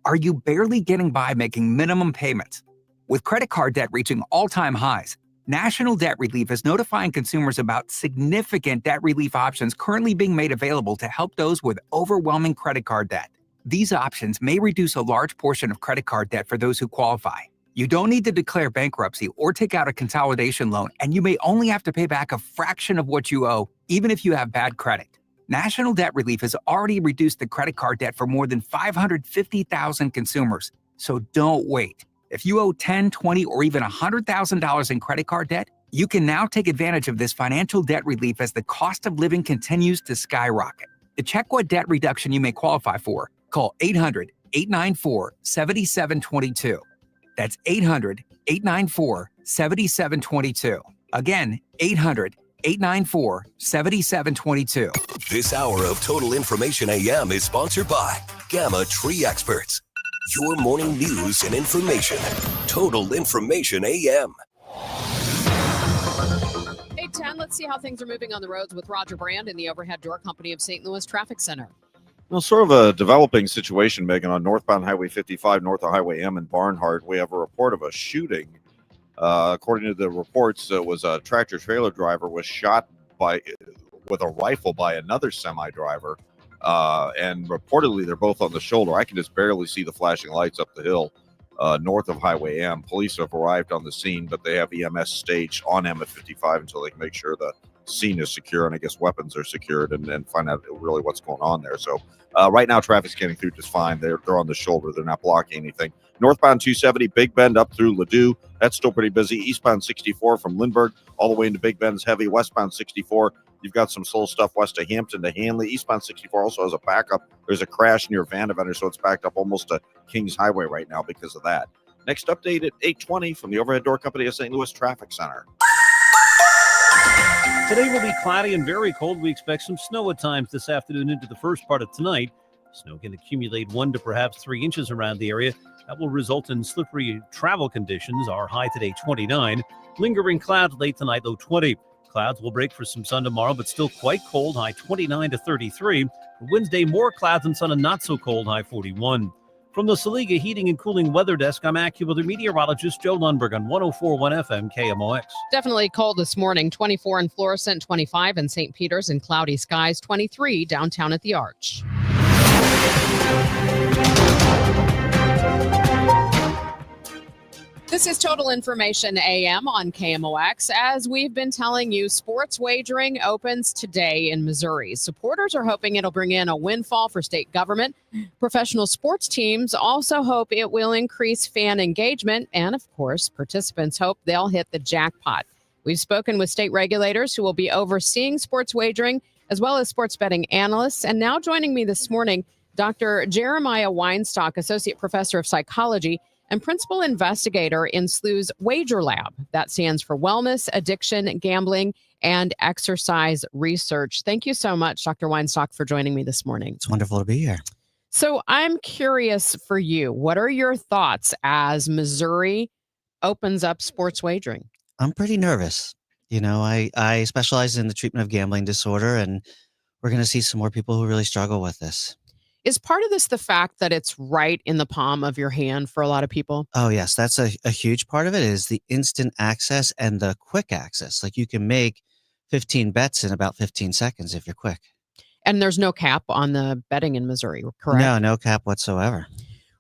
Are you barely getting by making minimum payments? With credit card debt reaching all-time highs, National Debt Relief is notifying consumers about significant debt relief options currently being made available to help those with overwhelming credit card debt. These options may reduce a large portion of credit card debt for those who qualify. You don't need to declare bankruptcy or take out a consolidation loan, and you may only have to pay back a fraction of what you owe, even if you have bad credit. National Debt Relief has already reduced the credit card debt for more than 550,000 consumers. So don't wait. If you owe $10,000, $20,000, or even $100,000 in credit card debt, you can now take advantage of this financial debt relief as the cost of living continues to skyrocket. To check what debt reduction you may qualify for, call 800-894-7722. That's 800-894-7722. Again, 800-894-7722. This hour of Total Information AM is sponsored by Gamma Tree Experts. Your morning news and information. Total Information AM. 8:10, let's see how things are moving on the roads with Roger Brand in the Overhead Door Company of St. Louis Traffic Center. Well, sort of a developing situation, Megan, on northbound Highway 55, north of Highway M in Barnhart. We have a report of a shooting. According to the reports, it was a tractor-trailer driver was shot with a rifle by another semi-driver, and reportedly they're both on the shoulder. I can just barely see the flashing lights up the hill north of Highway M. Police have arrived on the scene, but they have EMS staged on M at 55 until they can make sure the scene is secure, and I guess weapons are secured, and find out really what's going on there. So right now, traffic's getting through just fine. They're on the shoulder. They're not blocking anything. Northbound 270, Big Bend up through Ladue. That's still pretty busy. Eastbound 64 from Lindbergh all the way into Big Bend is heavy. Westbound 64, you've got some slow stuff west of Hampton to Hanley. Eastbound 64 also has a backup. There's a crash near Vandeventer, so it's backed up almost to Kings Highway right now because of that. Next update at 8:20 from the Overhead Door Company of St. Louis Traffic Center. Today will be cloudy and very cold. We expect some snow at times this afternoon into the first part of tonight. Snow can accumulate 1 to perhaps 3 inches around the area. That will result in slippery travel conditions. Our high today 29. Lingering clouds late tonight, low 20. Clouds will break for some sun tomorrow, but still quite cold, high 29 to 33. Wednesday, more clouds and sun and not so cold, high 41. From the Saliga Heating and Cooling Weather Desk, I'm AccuWeather meteorologist Joe Lundberg on 104.1 FM KMOX. Definitely cold this morning. 24 in Florissant, 25 in St. Peters, and cloudy skies, 23 downtown at the Arch. This is Total Information AM on KMOX. As we've been telling you, sports wagering opens today in Missouri. Supporters are hoping it'll bring in a windfall for state government. Professional sports teams also hope it will increase fan engagement. And of course, participants hope they'll hit the jackpot. We've spoken with state regulators who will be overseeing sports wagering, as well as sports betting analysts. And now joining me this morning, Dr. Jeremiah Weinstock, Associate Professor of Psychology and Principal Investigator in SLU's Wager Lab. That stands for Wellness, Addiction, Gambling, and Exercise Research. Thank you so much, Dr. Weinstock, for joining me this morning. It's wonderful to be here. So I'm curious for you, what are your thoughts as Missouri opens up sports wagering? I'm pretty nervous. You know, I specialize in the treatment of gambling disorder, and we're going to see some more people who really struggle with this. Is part of this the fact that it's right in the palm of your hand for a lot of people? Oh, yes. That's a huge part of it is the instant access and the quick access. Like you can make 15 bets in about 15 seconds if you're quick. And there's no cap on the betting in Missouri, correct? No cap whatsoever.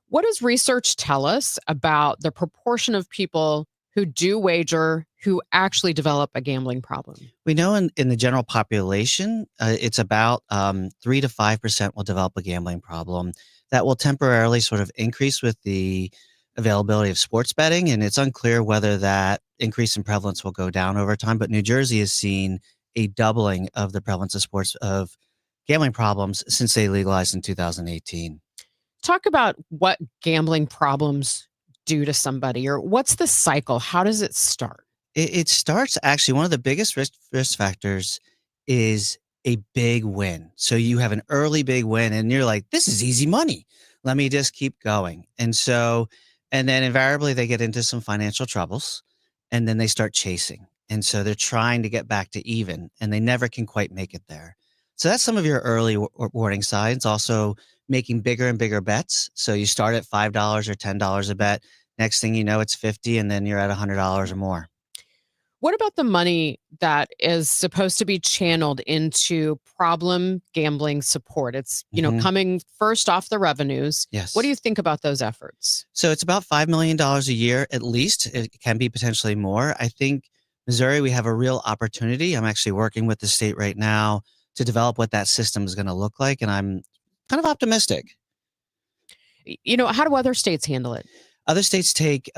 What does research tell us about the proportion of people who do wager who actually develop a gambling problem? We know in the general population, it's about 3 to 5% will develop a gambling problem that will temporarily sort of increase with the availability of sports betting. And it's unclear whether that increase in prevalence will go down over time. But New Jersey has seen a doubling of the prevalence of gambling problems since they legalized in 2018. Talk about what gambling problems do to somebody, or what's the cycle? How does it start? It starts actually, one of the biggest risk factors is a big win. So you have an early big win and you're like, this is easy money. Let me just keep going. And then invariably they get into some financial troubles and then they start chasing. And so they're trying to get back to even and they never can quite make it there. So that's some of your early warning signs. Also making bigger and bigger bets. So you start at $5 or $10 a bet. Next thing you know, it's $50 and then you're at $100 or more. What about the money that is supposed to be channeled into problem gambling support? It's, coming first off the revenues. Yes. What do you think about those efforts? So it's about $5 million a year, at least. It can be potentially more. I think Missouri, we have a real opportunity. I'm actually working with the state right now to develop what that system is going to look like. And I'm kind of optimistic. How do other states handle it? Other states take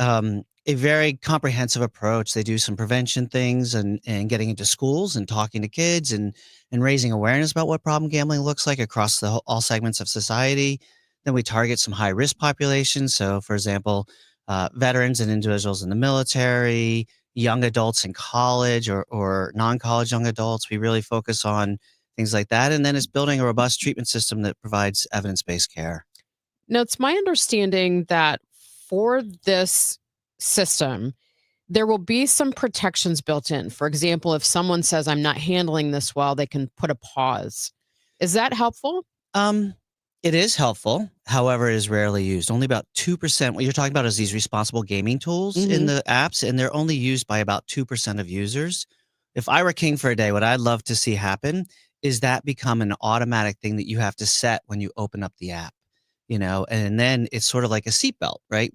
a very comprehensive approach. They do some prevention things and getting into schools and talking to kids and raising awareness about what problem gambling looks like across all segments of society. Then we target some high risk populations. So for example, veterans and individuals in the military, young adults in college or non-college young adults. We really focus on things like that. And then it's building a robust treatment system that provides evidence-based care. Now, it's my understanding that for this system, there will be some protections built in. For example, if someone says, I'm not handling this well, they can put a pause. Is that helpful? It is helpful. However, it is rarely used. Only about 2%. What you're talking about is these responsible gaming tools in the apps, and they're only used by about 2% of users. If I were king for a day, what I'd love to see happen is that become an automatic thing that you have to set when you open up the app. And then it's sort of like a seatbelt, right?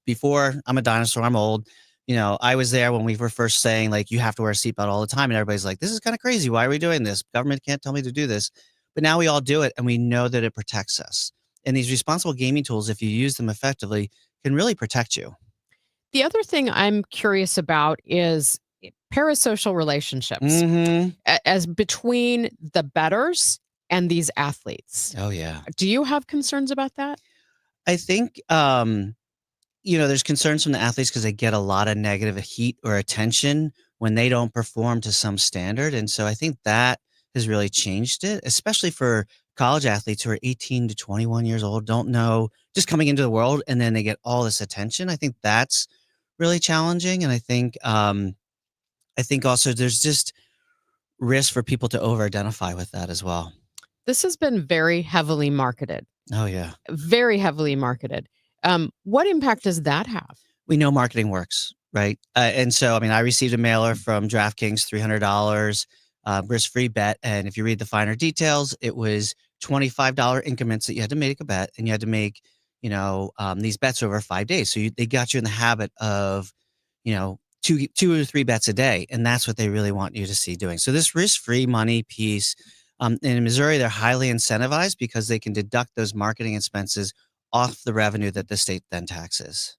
Before, I'm a dinosaur, I'm old. I was there when we were first saying, like, you have to wear a seatbelt all the time. And everybody's like, this is kind of crazy. Why are we doing this? Government can't tell me to do this. But now we all do it and we know that it protects us. And these responsible gaming tools, if you use them effectively, can really protect you. The other thing I'm curious about is parasocial relationships as between the bettors and these athletes. Oh, yeah. Do you have concerns about that? I think, there's concerns from the athletes because they get a lot of negative heat or attention when they don't perform to some standard. And so I think that has really changed it, especially for college athletes who are 18 to 21 years old, don't know just coming into the world, and then they get all this attention. I think that's really challenging, and I think also there's just risk for people to over-identify with that as well. This has been very heavily marketed. Oh, yeah. Very heavily marketed. What impact does that have? We know marketing works, right? And so, I mean, I received a mailer from DraftKings, $300, risk-free bet, and if you read the finer details, it was $25 increments that you had to make a bet, and you had to make, these bets over 5 days. So they got you in the habit of, two or three bets a day, and that's what they really want you to see doing. So this risk-free money piece, in Missouri, they're highly incentivized because they can deduct those marketing expenses off the revenue that the state then taxes.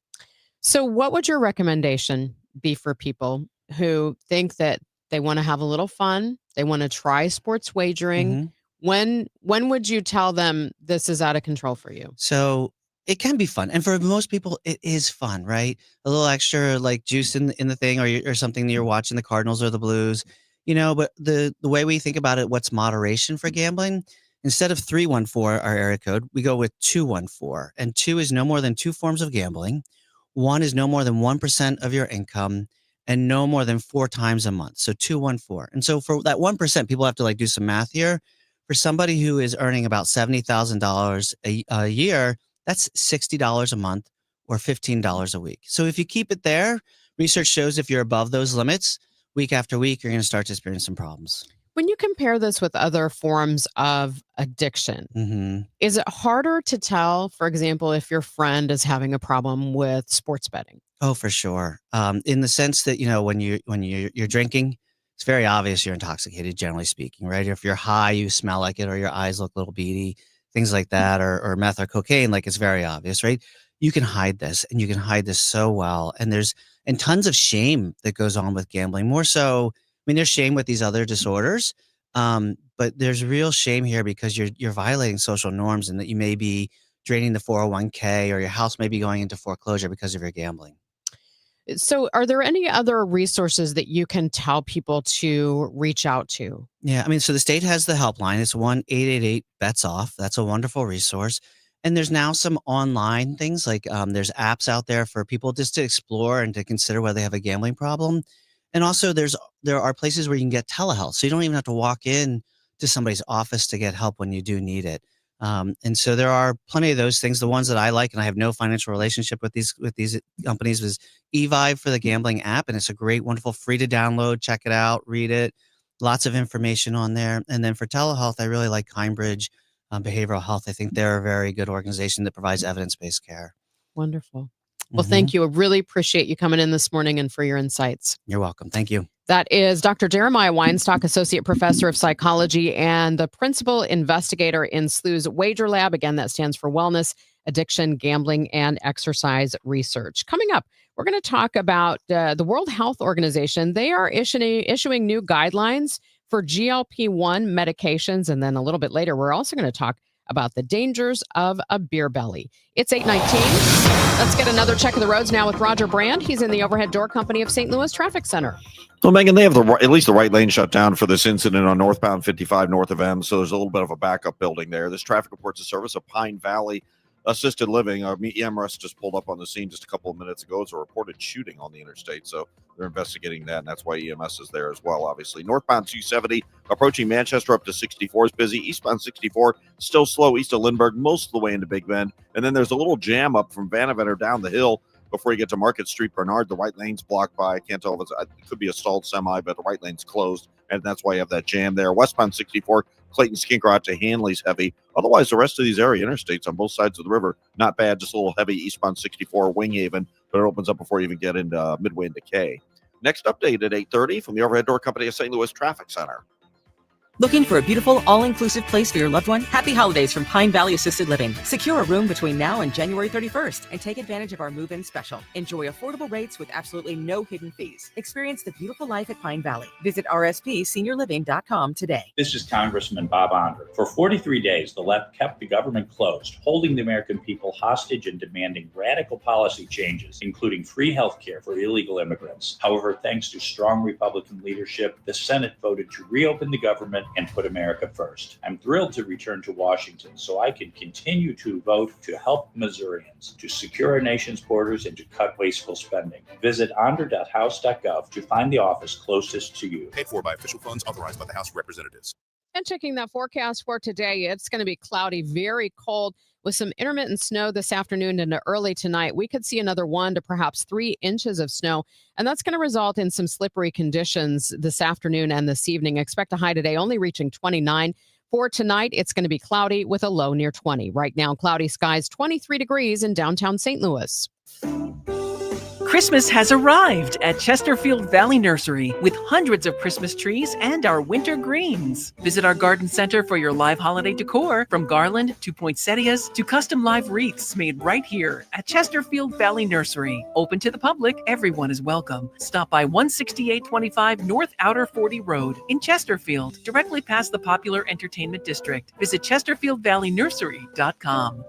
So what would your recommendation be for people who think that they want to have a little fun, they want to try sports wagering? When would you tell them this is out of control for you? So it can be fun, and for most people, it is fun, right? A little extra like juice in the thing, or something that you're watching the Cardinals or the Blues, But the way we think about it, what's moderation for gambling? Instead of 314, our area code, we go with 214, and 2 is no more than 2 forms of gambling. 1 is no more than 1% of your income, and no more than 4 times a month. So 214. And so for that 1%, people have to do some math here. For somebody who is earning about $70,000 a year, that's $60 a month or $15 a week. So if you keep it there, research shows if you're above those limits, week after week, you're going to start to experience some problems. When you compare this with other forms of addiction, is it harder to tell, for example, if your friend is having a problem with sports betting? Oh, for sure. In the sense that, when you're drinking, it's very obvious you're intoxicated, generally speaking, right? If you're high, you smell like it, or your eyes look a little beady, things like that, or meth or cocaine, it's very obvious, right? You can hide this, and you can hide this so well. And there's tons of shame that goes on with gambling. More so, there's shame with these other disorders, but there's real shame here because you're violating social norms, and that you may be draining the 401k, or your house may be going into foreclosure because of your gambling. So are there any other resources that you can tell people to reach out to? Yeah, so the state has the helpline. It's 1-888-BETS-OFF. That's a wonderful resource. And there's now some online things, there's apps out there for people just to explore and to consider whether they have a gambling problem. And also there are places where you can get telehealth. So you don't even have to walk in to somebody's office to get help when you do need it. And so there are plenty of those things. The ones that I like, and I have no financial relationship with these companies, was eVibe for the gambling app. And it's a great, wonderful, free to download. Check it out, read it. Lots of information on there. And then for telehealth, I really like Kindbridge Behavioral Health. I think they're a very good organization that provides evidence-based care. Wonderful. Well, thank you. I really appreciate you coming in this morning and for your insights. You're welcome. Thank you. That is Dr. Jeremiah Weinstock, Associate Professor of Psychology and the Principal Investigator in SLU's Wager Lab. Again, that stands for Wellness, Addiction, Gambling, and Exercise Research. Coming up, we're going to talk about the World Health Organization. They are issuing new guidelines for GLP-1 medications. And then a little bit later, we're also going to talk about the dangers of a beer belly. It's 8:19. Let's get another check of the roads now with Roger Brand. He's in the Overhead Door Company of St. Louis Traffic Center. So, Megan, they have at least the right lane shut down for this incident on northbound 55 north of M. So there's a little bit of a backup building there. This traffic reports a service of Pine Valley Assisted Living. EMS just pulled up on the scene just a couple of minutes ago. It's a reported shooting on the interstate. So they're investigating that, and that's why EMS is there as well, obviously. Northbound 270 approaching Manchester up to 64 is busy. Eastbound 64 still slow east of Lindbergh most of the way into Big Bend. And then there's a little jam up from Vanaventer down the hill before you get to Market Street, Bernard. The right lane's blocked by, I can't tell if it could be a stalled semi, but the right lane's closed, and that's why you have that jam there. Westbound 64, Clayton Skinker to Hanley's heavy. Otherwise, the rest of these area interstates on both sides of the river, not bad, just a little heavy eastbound 64, Winghaven, but it opens up before you even get into Midway into K. Next update at 8:30 from the Overhead Door Company of St. Louis Traffic Center. Looking for a beautiful, all-inclusive place for your loved one? Happy holidays from Pine Valley Assisted Living. Secure a room between now and January 31st and take advantage of our move-in special. Enjoy affordable rates with absolutely no hidden fees. Experience the beautiful life at Pine Valley. Visit rspseniorliving.com today. This is Congressman Bob Onder. For 43 days, the left kept the government closed, holding the American people hostage and demanding radical policy changes, including free health care for illegal immigrants. However, thanks to strong Republican leadership, the Senate voted to reopen the government and put America first. I'm thrilled to return to Washington so I can continue to vote to help Missourians, to secure our nation's borders, and to cut wasteful spending. Visit onder.house.gov to find the office closest to you. Paid for by official funds authorized by the House of Representatives. And checking that forecast for today, it's going to be cloudy, very cold, with some intermittent snow this afternoon into early tonight. We could see another 1 to perhaps 3 inches of snow, and that's going to result in some slippery conditions this afternoon and this evening. Expect a high today only reaching 29. For tonight, it's going to be cloudy with a low near 20. Right now, cloudy skies, 23 degrees in downtown St. Louis. Christmas has arrived at Chesterfield Valley Nursery with hundreds of Christmas trees and our winter greens. Visit our garden center for your live holiday decor, from garland to poinsettias to custom live wreaths made right here at Chesterfield Valley Nursery. Open to the public, everyone is welcome. Stop by 16825 North Outer 40 Road in Chesterfield, directly past the popular entertainment district. Visit ChesterfieldValleyNursery.com.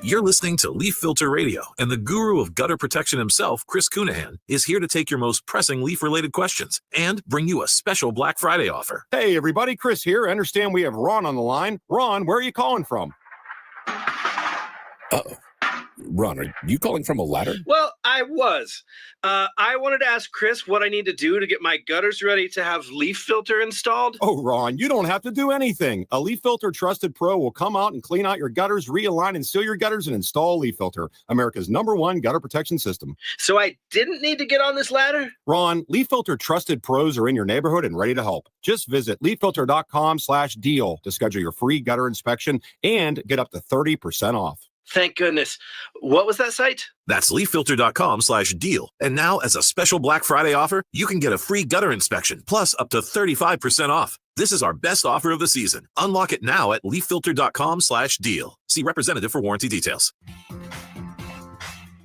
You're listening to Leaf Filter Radio, and the guru of gutter protection himself, Chris Cunahan, is here to take your most pressing leaf-related questions and bring you a special Black Friday offer. Hey, everybody, Chris here. I understand we have Ron on the line. Ron, where are you calling from? Uh-oh. Ron, are you calling from a ladder? Well, I was. I wanted to ask Chris what I need to do to get my gutters ready to have leaf filter installed. Oh, Ron, you don't have to do anything. A Leaf Filter Trusted Pro will come out and clean out your gutters, realign and seal your gutters, and install a Leaf Filter, America's #1 gutter protection system. So I didn't need to get on this ladder? Ron, Leaf Filter Trusted Pros are in your neighborhood and ready to help. Just visit leaffilter.com/deal to schedule your free gutter inspection and get up to 30% off. Thank goodness. What was that site? That's leaffilter.com/deal. And now, as a special Black Friday offer, you can get a free gutter inspection, plus up to 35% off. This is our best offer of the season. Unlock it now at leaffilter.com/deal. See representative for warranty details.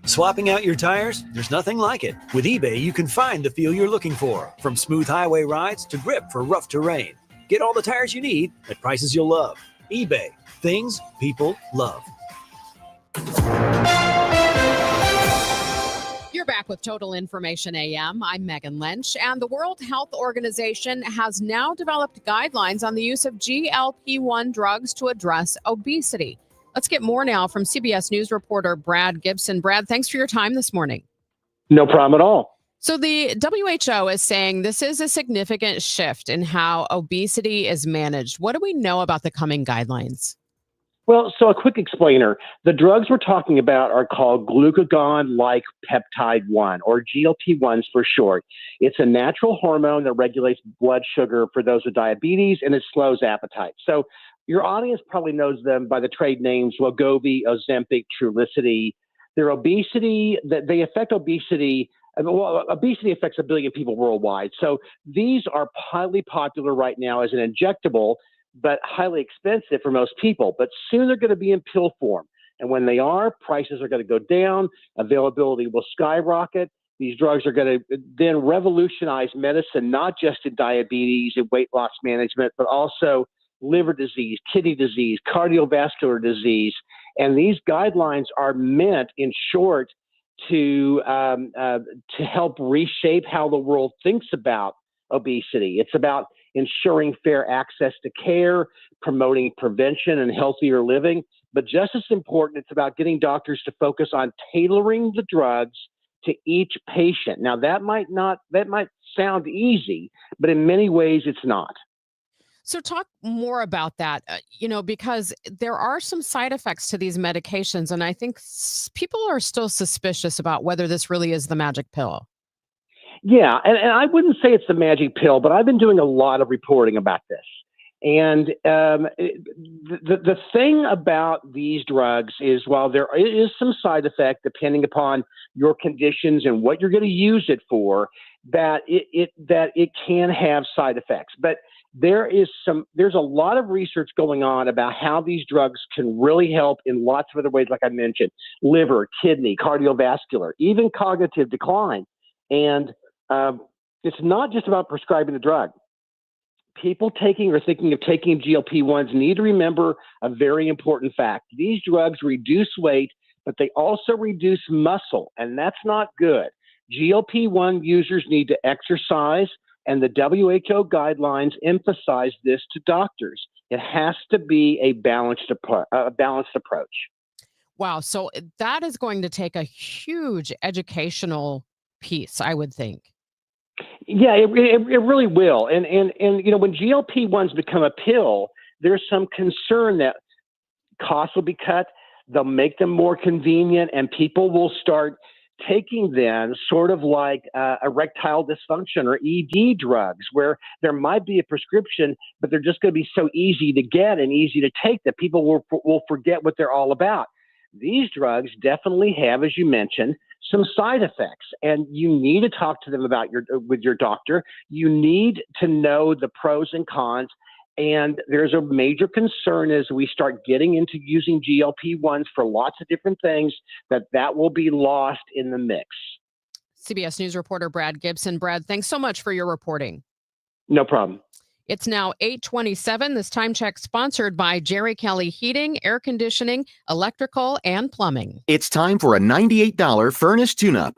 Swapping out your tires? There's nothing like it. With eBay, you can find the feel you're looking for, from smooth highway rides to grip for rough terrain. Get all the tires you need at prices you'll love. eBay, things people love. You're back with Total Information AM. I'm Megan Lynch, and the World Health Organization has now developed guidelines on the use of GLP-1 drugs to address obesity. Let's get more now from CBS News reporter Brad Gibson. Brad, thanks for your time this morning. No problem at all. So the WHO is saying this is a significant shift in how obesity is managed. What do we know about the coming guidelines? Well, so a quick explainer. The drugs we're talking about are called glucagon-like peptide 1, or GLP-1s for short. It's a natural hormone that regulates blood sugar for those with diabetes, and it slows appetite. So your audience probably knows them by the trade names Wegovy, Ozempic, Trulicity. Their obesity, they affect obesity. Well, obesity affects 1 billion people worldwide. So these are highly popular right now as an injectable, but highly expensive for most people. But soon they're going to be in pill form. And when they are, prices are going to go down, availability will skyrocket. These drugs are going to then revolutionize medicine, not just in diabetes and weight loss management, but also liver disease, kidney disease, cardiovascular disease. And these guidelines are meant, in short, to help reshape how the world thinks about obesity. It's about ensuring fair access to care, promoting prevention and healthier living. But just as important, it's about getting doctors to focus on tailoring the drugs to each patient. Now, that might sound easy, but in many ways it's not. So talk more about that, because there are some side effects to these medications, and I think people are still suspicious about whether this really is the magic pill. Yeah, and I wouldn't say it's the magic pill, but I've been doing a lot of reporting about this. And the thing about these drugs is, while there is some side effect depending upon your conditions and what you're going to use it for, that it can have side effects. But there's a lot of research going on about how these drugs can really help in lots of other ways, like I mentioned: liver, kidney, cardiovascular, even cognitive decline. And it's not just about prescribing the drug. People taking or thinking of taking GLP-1s need to remember a very important fact. These drugs reduce weight, but they also reduce muscle, and that's not good. GLP-1 users need to exercise And the WHO guidelines emphasize this to doctors. It has to be a balanced approach. Wow. So that is going to take a huge educational piece, I would think. Yeah, it really will. And when GLP-1s become a pill, there's some concern that costs will be cut. They'll make them more convenient, and people will start taking them sort of like erectile dysfunction or ED drugs, where there might be a prescription, but they're just going to be so easy to get and easy to take that people will forget what they're all about. These drugs definitely have, as you mentioned, some side effects, and you need to talk to them with your doctor. You need to know the pros and cons. And there's a major concern as we start getting into using GLP-1s for lots of different things that will be lost in the mix. CBS News reporter Brad Gibson. Brad, thanks so much for your reporting. No problem. It's now 8:27. This time check sponsored by Jerry Kelly Heating, Air Conditioning, Electrical, and Plumbing. It's time for a $98 furnace tune-up.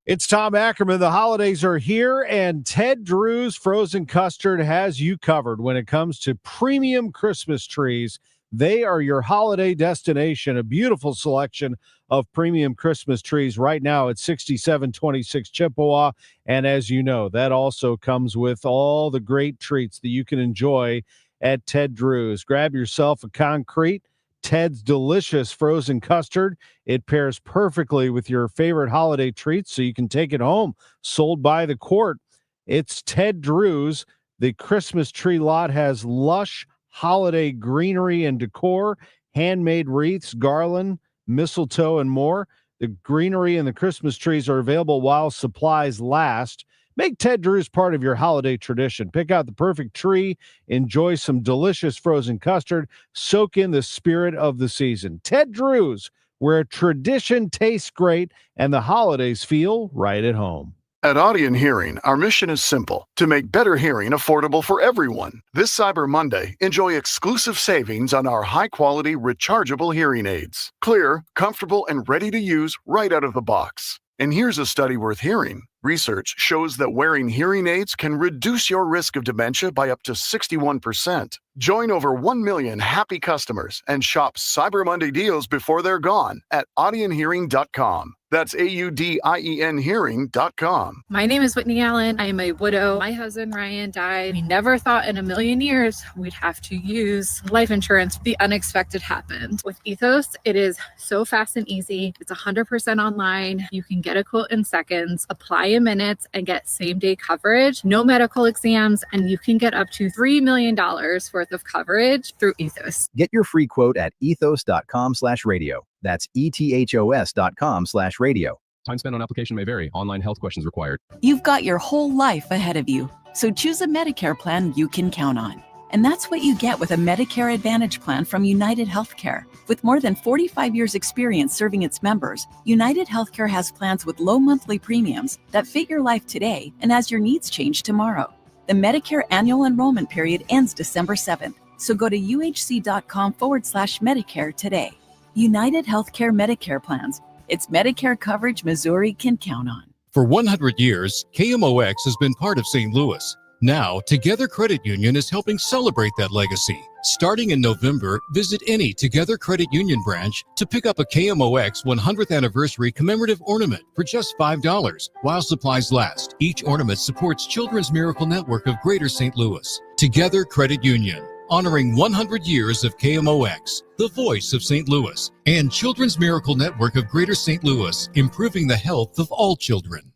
It's Tom Ackerman. The holidays are here, and Ted Drew's Frozen Custard has you covered when it comes to premium Christmas trees. They are your holiday destination. A beautiful selection of premium Christmas trees right now at 6726 Chippewa. And as you know, that also comes with all the great treats that you can enjoy at Ted Drew's. Grab yourself a concrete Ted's delicious frozen custard. It pairs perfectly with your favorite holiday treats, so you can take it home. Sold by the quart. It's Ted Drew's. The Christmas tree lot has lush holiday greenery and decor, handmade wreaths, garland, mistletoe, and more. The greenery and the Christmas trees are available while supplies last. Make Ted Drew's part of your holiday tradition. Pick out the perfect tree, enjoy some delicious frozen custard, soak in the spirit of the season. Ted Drew's, where tradition tastes great and the holidays feel right at home. At Audion Hearing, our mission is simple: to make better hearing affordable for everyone. This Cyber Monday, enjoy exclusive savings on our high-quality rechargeable hearing aids. Clear, comfortable, and ready to use right out of the box. And here's a study worth hearing. Research shows that wearing hearing aids can reduce your risk of dementia by up to 61%. Join over 1 million happy customers and shop Cyber Monday deals before they're gone at audionhearing.com. That's AUDIEN hearing.com. My name is Whitney Allen. I am a widow. My husband, Ryan, died. We never thought in a million years we'd have to use life insurance. The unexpected happened. With Ethos, it is so fast and easy. It's 100% online. You can get a quote in seconds, apply in minutes, and get same-day coverage. No medical exams, and you can get up to $3 million worth of coverage through Ethos. Get your free quote at ethos.com/radio. That's ethos.com/radio. Time spent on application may vary. Online health questions required. You've got your whole life ahead of you, so choose a Medicare plan you can count on. And that's what you get with a Medicare Advantage plan from United Healthcare. With more than 45 years experience serving its members, United Healthcare has plans with low monthly premiums that fit your life today and as your needs change tomorrow. The Medicare annual enrollment period ends December 7th, so go to uhc.com/Medicare today. United Healthcare Medicare plans. It's Medicare coverage Missouri can count on. For 100 years, KMOX has been part of St. Louis. Now, Together Credit Union is helping celebrate that legacy. Starting in November, visit any Together Credit Union branch to pick up a KMOX 100th anniversary commemorative ornament for just $5 while supplies last. Each ornament supports Children's Miracle Network of Greater St. Louis. Together Credit Union, honoring 100 years of KMOX, the voice of St. Louis, and Children's Miracle Network of Greater St. Louis, improving the health of all children.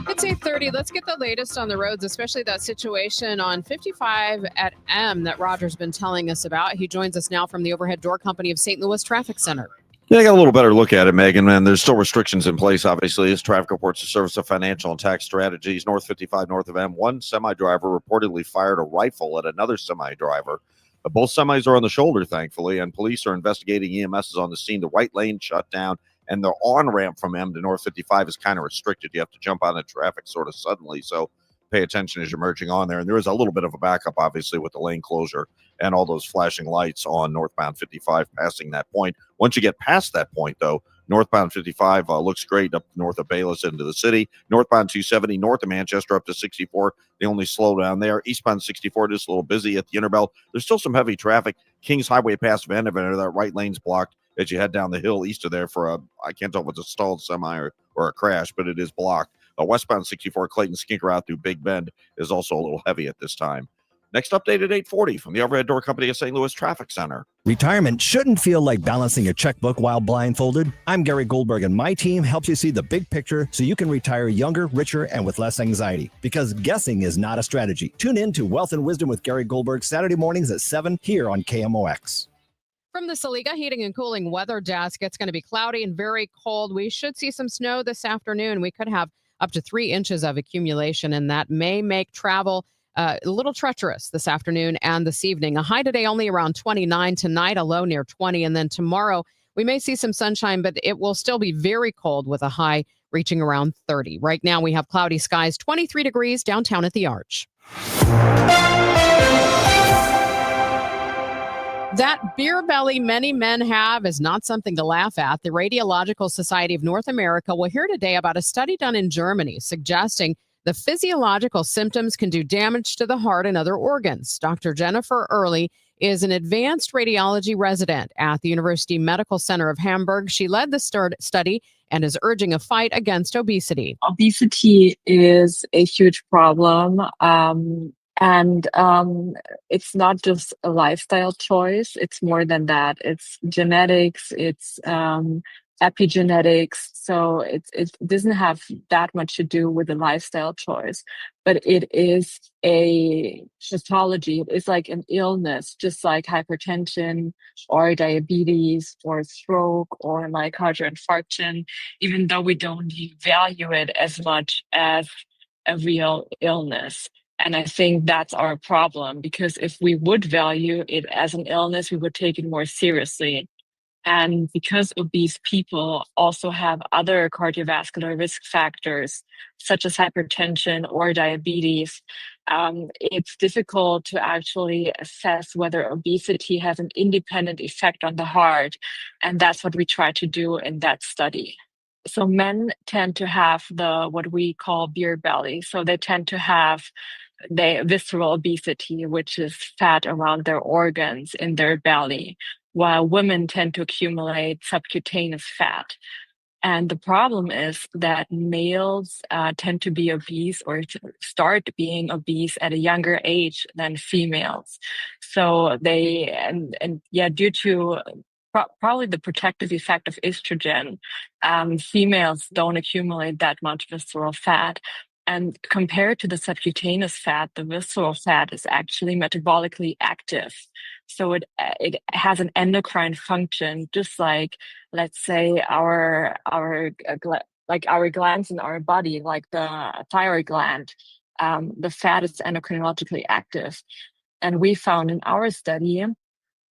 It's 8:30. Let's get the latest on the roads, especially that situation on 55 at M that Roger's been telling us about. He joins us now from the Overhead Door Company of St. Louis Traffic Center. Yeah, I got a little better look at it, Megan, and there's still restrictions in place, obviously, as traffic reports the Service of Financial and Tax Strategies. North 55 north of M, one semi-driver reportedly fired a rifle at another semi-driver. Both semis are on the shoulder, thankfully, and police are investigating. EMS is on the scene. The right lane shut down, and the on-ramp from M to North 55 is kind of restricted. You have to jump on the traffic sort of suddenly, so pay attention as you're merging on there. And there is a little bit of a backup, obviously, with the lane closure and all those flashing lights on northbound 55 passing that point. Once you get past that point, though, Northbound 55 looks great up north of Bayless into the city. Northbound 270 north of Manchester up to 64. The only slowdown there. Eastbound 64 just a little busy at the Interbelt. There's still some heavy traffic. Kings Highway past Vanderbilt, that right lane's blocked as you head down the hill east of there for I can't tell if it's a stalled semi or a crash, but it is blocked. Westbound 64 Clayton Skinker out through Big Bend is also a little heavy at this time. Next update at 8:40 from the Overhead Door Company of St. Louis Traffic Center. Retirement shouldn't feel like balancing a checkbook while blindfolded. I'm Gary Goldberg, and my team helps you see the big picture so you can retire younger, richer, and with less anxiety. Because guessing is not a strategy. Tune in to Wealth and Wisdom with Gary Goldberg Saturday mornings at 7 here on KMOX. From the Saliga Heating and Cooling Weather Desk, it's going to be cloudy and very cold. We should see some snow this afternoon. We could have up to 3 inches of accumulation, and that may make travel a little treacherous this afternoon and this evening. A high today only around 29, tonight a low near 20, and then tomorrow we may see some sunshine, but it will still be very cold with a high reaching around 30. Right now we have cloudy skies, 23 degrees downtown at the Arch. That beer belly many men have is not something to laugh at. The Radiological Society of North America will hear today about a study done in Germany suggesting the physiological symptoms can do damage to the heart and other organs. Dr. Jennifer Early is an advanced radiology resident at the University Medical Center of Hamburg. She led the study and is urging a fight against obesity. Obesity is a huge problem. And it's not just a lifestyle choice. It's more than that. It's genetics. It's epigenetics. So it doesn't have that much to do with the lifestyle choice, but it is a pathology. It's like an illness, just like hypertension or diabetes or stroke or myocardial infarction, even though we don't value it as much as a real illness. And I think that's our problem, because if we would value it as an illness, we would take it more seriously. And because obese people also have other cardiovascular risk factors, such as hypertension or diabetes, it's difficult to actually assess whether obesity has an independent effect on the heart. And that's what we try to do in that study. So men tend to have what we call beer belly. So they tend to have the visceral obesity, which is fat around their organs in their belly, while women tend to accumulate subcutaneous fat. And the problem is that males tend to be obese or start being obese at a younger age than females. So due to probably the protective effect of estrogen, females don't accumulate that much visceral fat. And compared to the subcutaneous fat, the visceral fat is actually metabolically active. So it has an endocrine function, just like, let's say, our glands in our body, like the thyroid gland. The fat is endocrinologically active. And we found in our study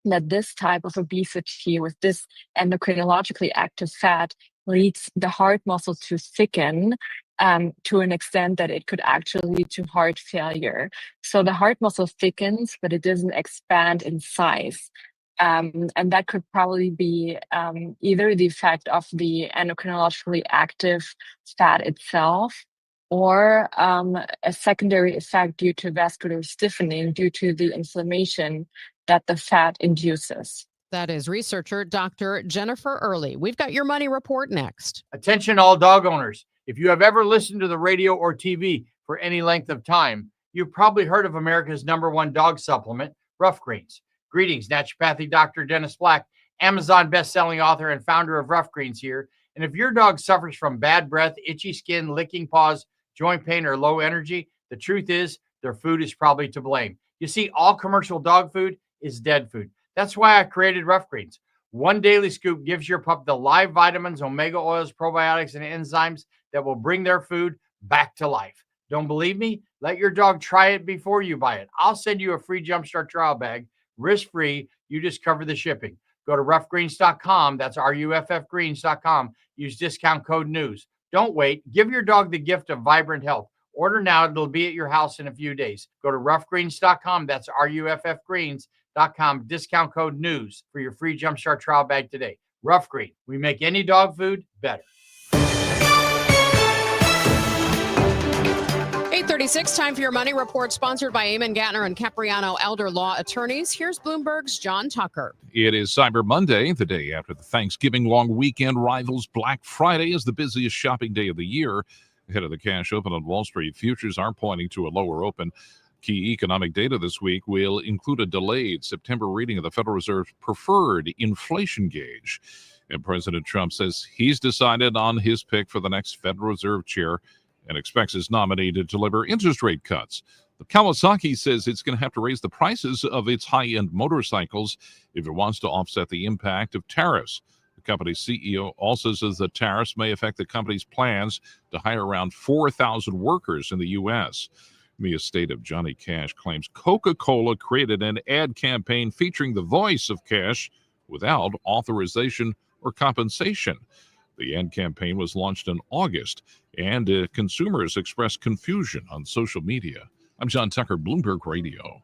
that this type of obesity with this endocrinologically active fat leads the heart muscle to thicken to an extent that it could actually lead to heart failure. So the heart muscle thickens, but it doesn't expand in size. And that could probably be either the effect of the endocrinologically active fat itself, or a secondary effect due to vascular stiffening due to the inflammation that the fat induces. That is researcher Dr. Jennifer Early. We've got your money report next. Attention all dog owners. If you have ever listened to the radio or TV for any length of time, you've probably heard of America's #1 dog supplement, Rough Greens. Greetings, naturopathic Dr. Dennis Black, Amazon best-selling author and founder of Rough Greens here. And if your dog suffers from bad breath, itchy skin, licking paws, joint pain, or low energy, the truth is their food is probably to blame. You see, all commercial dog food is dead food. That's why I created Rough Greens. One daily scoop gives your pup the live vitamins, omega oils, probiotics, and enzymes that will bring their food back to life. Don't believe me? Let your dog try it before you buy it. I'll send you a free Jumpstart trial bag, risk-free. You just cover the shipping. Go to roughgreens.com. That's RUFFgreens.com. Use discount code NEWS. Don't wait. Give your dog the gift of vibrant health. Order now. It'll be at your house in a few days. Go to roughgreens.com. That's RUFFgreens.com. Discount code NEWS for your free Jumpstart trial bag today. Rough Green. We make any dog food better. 8:36, time for your money report, sponsored by Eamon Gatner and Capriano Elder Law Attorneys. Here's Bloomberg's John Tucker. It is Cyber Monday, the day after the Thanksgiving long weekend rivals Black Friday as the busiest shopping day of the year. Ahead of the cash open on Wall Street, futures are pointing to a lower open. Key economic data this week will include a delayed September reading of the Federal Reserve's preferred inflation gauge. And President Trump says he's decided on his pick for the next Federal Reserve chair and expects his nominee to deliver interest rate cuts. The Kawasaki says it's going to have to raise the prices of its high-end motorcycles if it wants to offset the impact of tariffs. The company's CEO also says that tariffs may affect the company's plans to hire around 4,000 workers in the U.S. The estate of Johnny Cash claims Coca-Cola created an ad campaign featuring the voice of Cash without authorization or compensation. The ad campaign was launched in August, and consumers expressed confusion on social media. I'm John Tucker, Bloomberg Radio.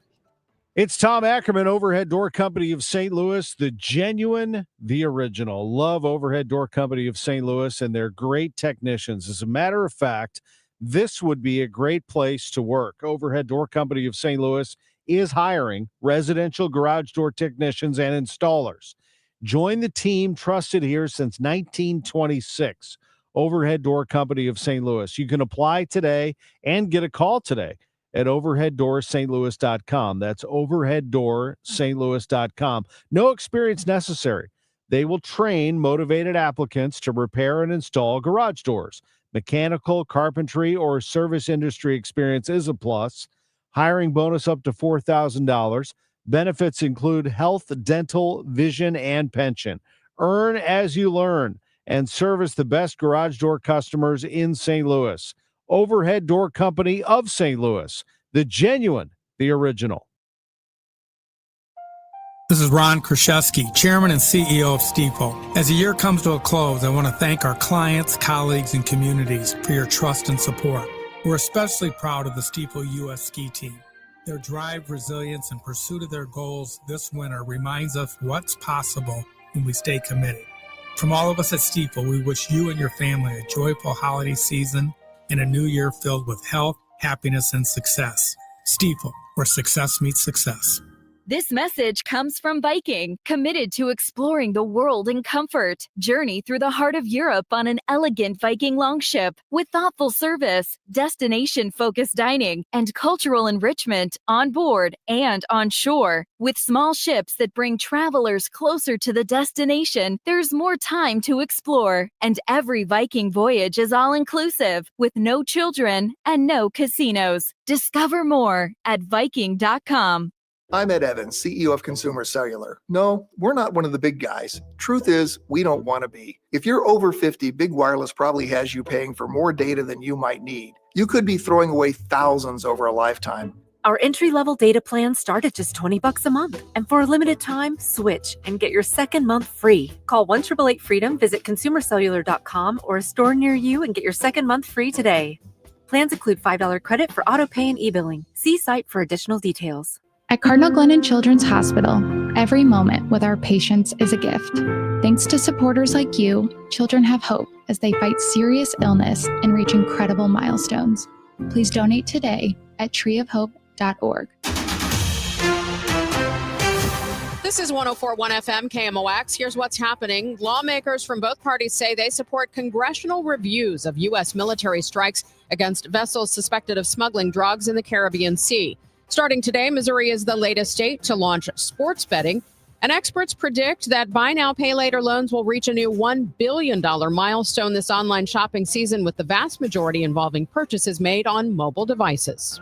It's Tom Ackerman, Overhead Door Company of St. Louis, the genuine, the original. Love Overhead Door Company of St. Louis and their great technicians. As a matter of fact, this would be a great place to work. Overhead Door Company of St. Louis is hiring residential garage door technicians and installers. Join the team trusted here since 1926. Overhead Door Company of St. Louis. You can apply today and get a call today at overheaddoorsstlouis.com. That's overheaddoorsstlouis.com. No experience necessary. They will train motivated applicants to repair and install garage doors. Mechanical, carpentry, or service industry experience is a plus. Hiring bonus up to $4,000. Benefits include health, dental, vision, and pension. Earn as you learn and service the best garage door customers in St. Louis. Overhead Door Company of St. Louis, the genuine, the original. This is Ron Kraszewski, Chairman and CEO of Stiefel. As the year comes to a close, I want to thank our clients, colleagues, and communities for your trust and support. We're especially proud of the Stiefel U.S. ski team. Their drive, resilience, and pursuit of their goals this winter reminds us what's possible when we stay committed. From all of us at Stiefel, we wish you and your family a joyful holiday season and a new year filled with health, happiness, and success. Stiefel, where success meets success. This message comes from Viking, committed to exploring the world in comfort. Journey through the heart of Europe on an elegant Viking longship with thoughtful service, destination-focused dining, and cultural enrichment on board and on shore. With small ships that bring travelers closer to the destination, there's more time to explore. And every Viking voyage is all-inclusive, with no children and no casinos. Discover more at Viking.com. I'm Ed Evans, CEO of Consumer Cellular. No, we're not one of the big guys. Truth is, we don't want to be. If you're over 50, Big Wireless probably has you paying for more data than you might need. You could be throwing away thousands over a lifetime. Our entry-level data plans start at just $20 a month. And for a limited time, switch and get your second month free. Call 1-888-FREEDOM, visit consumercellular.com or a store near you and get your second month free today. Plans include $5 credit for auto pay and e-billing. See site for additional details. At Cardinal Glennon Children's Hospital, every moment with our patients is a gift. Thanks to supporters like you, children have hope as they fight serious illness and reach incredible milestones. Please donate today at treeofhope.org. This is 104.1 FM KMOX. Here's what's happening. Lawmakers from both parties say they support congressional reviews of U.S. military strikes against vessels suspected of smuggling drugs in the Caribbean Sea. Starting today, Missouri is the latest state to launch sports betting, and experts predict that buy now, pay later loans will reach a new $1 billion milestone this online shopping season, with the vast majority involving purchases made on mobile devices.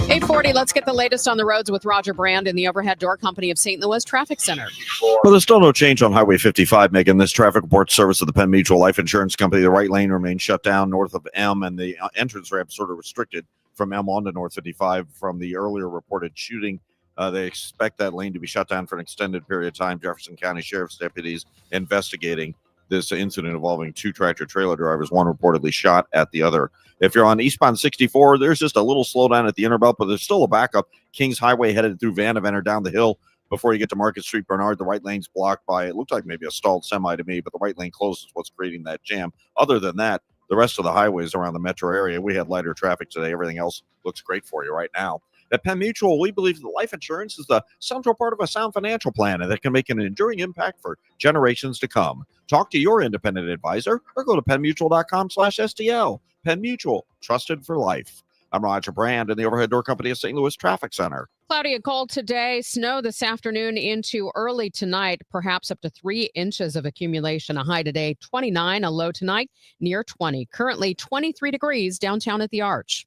8:40, let's get the latest on the roads with Roger Brand in the Overhead Door Company of St. Louis Traffic Center. Well, there's still no change on Highway 55, Megan. This traffic report service of the Penn Mutual Life Insurance Company. The right lane remains shut down north of M, and the entrance ramp sort of restricted from M on to North 55 from the earlier reported shooting. They expect that lane to be shut down for an extended period of time. Jefferson County Sheriff's deputies investigating this incident involving two tractor-trailer drivers, one reportedly shot at the other. If you're on eastbound 64, there's just a little slowdown at the inner belt, but there's still a backup. Kings Highway headed through Vandeventer down the hill before you get to Market Street, Bernard, the right lane's blocked by, it looked like maybe a stalled semi to me, but the right lane closes what's creating that jam. Other than that, the rest of the highways around the metro area, we had lighter traffic today. Everything else looks great for you right now. At Penn Mutual, we believe that life insurance is the central part of a sound financial plan and that can make an enduring impact for generations to come. Talk to your independent advisor or go to pennmutual.com/STL. Penn Mutual, trusted for life. I'm Roger Brand in the Overhead Door Company of St. Louis Traffic Center. Cloudy and cold today, snow this afternoon into early tonight, perhaps up to 3 inches of accumulation. A high today, 29, a low tonight, near 20. Currently 23 degrees downtown at the Arch.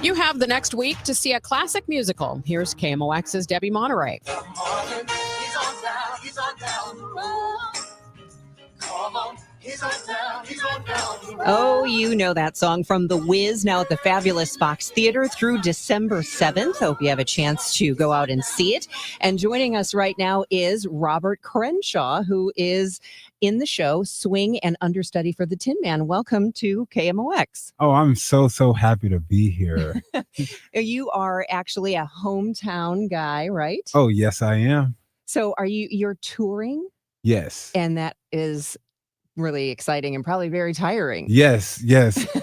You have the next week to see a classic musical. Here's KMOX's Debbie Monterey. Oh, you know that song from The Wiz, now at the fabulous Fox Theater through December 7th. Hope you have a chance to go out and see it. And joining us right now is Robert Crenshaw, who is in the show Swing and understudy for the Tin Man. Welcome to KMOX. Oh, I'm so happy to be here. You are actually a hometown guy, right? Oh, yes, I am. So you're touring? Yes. And that is really exciting and probably very tiring. Yes.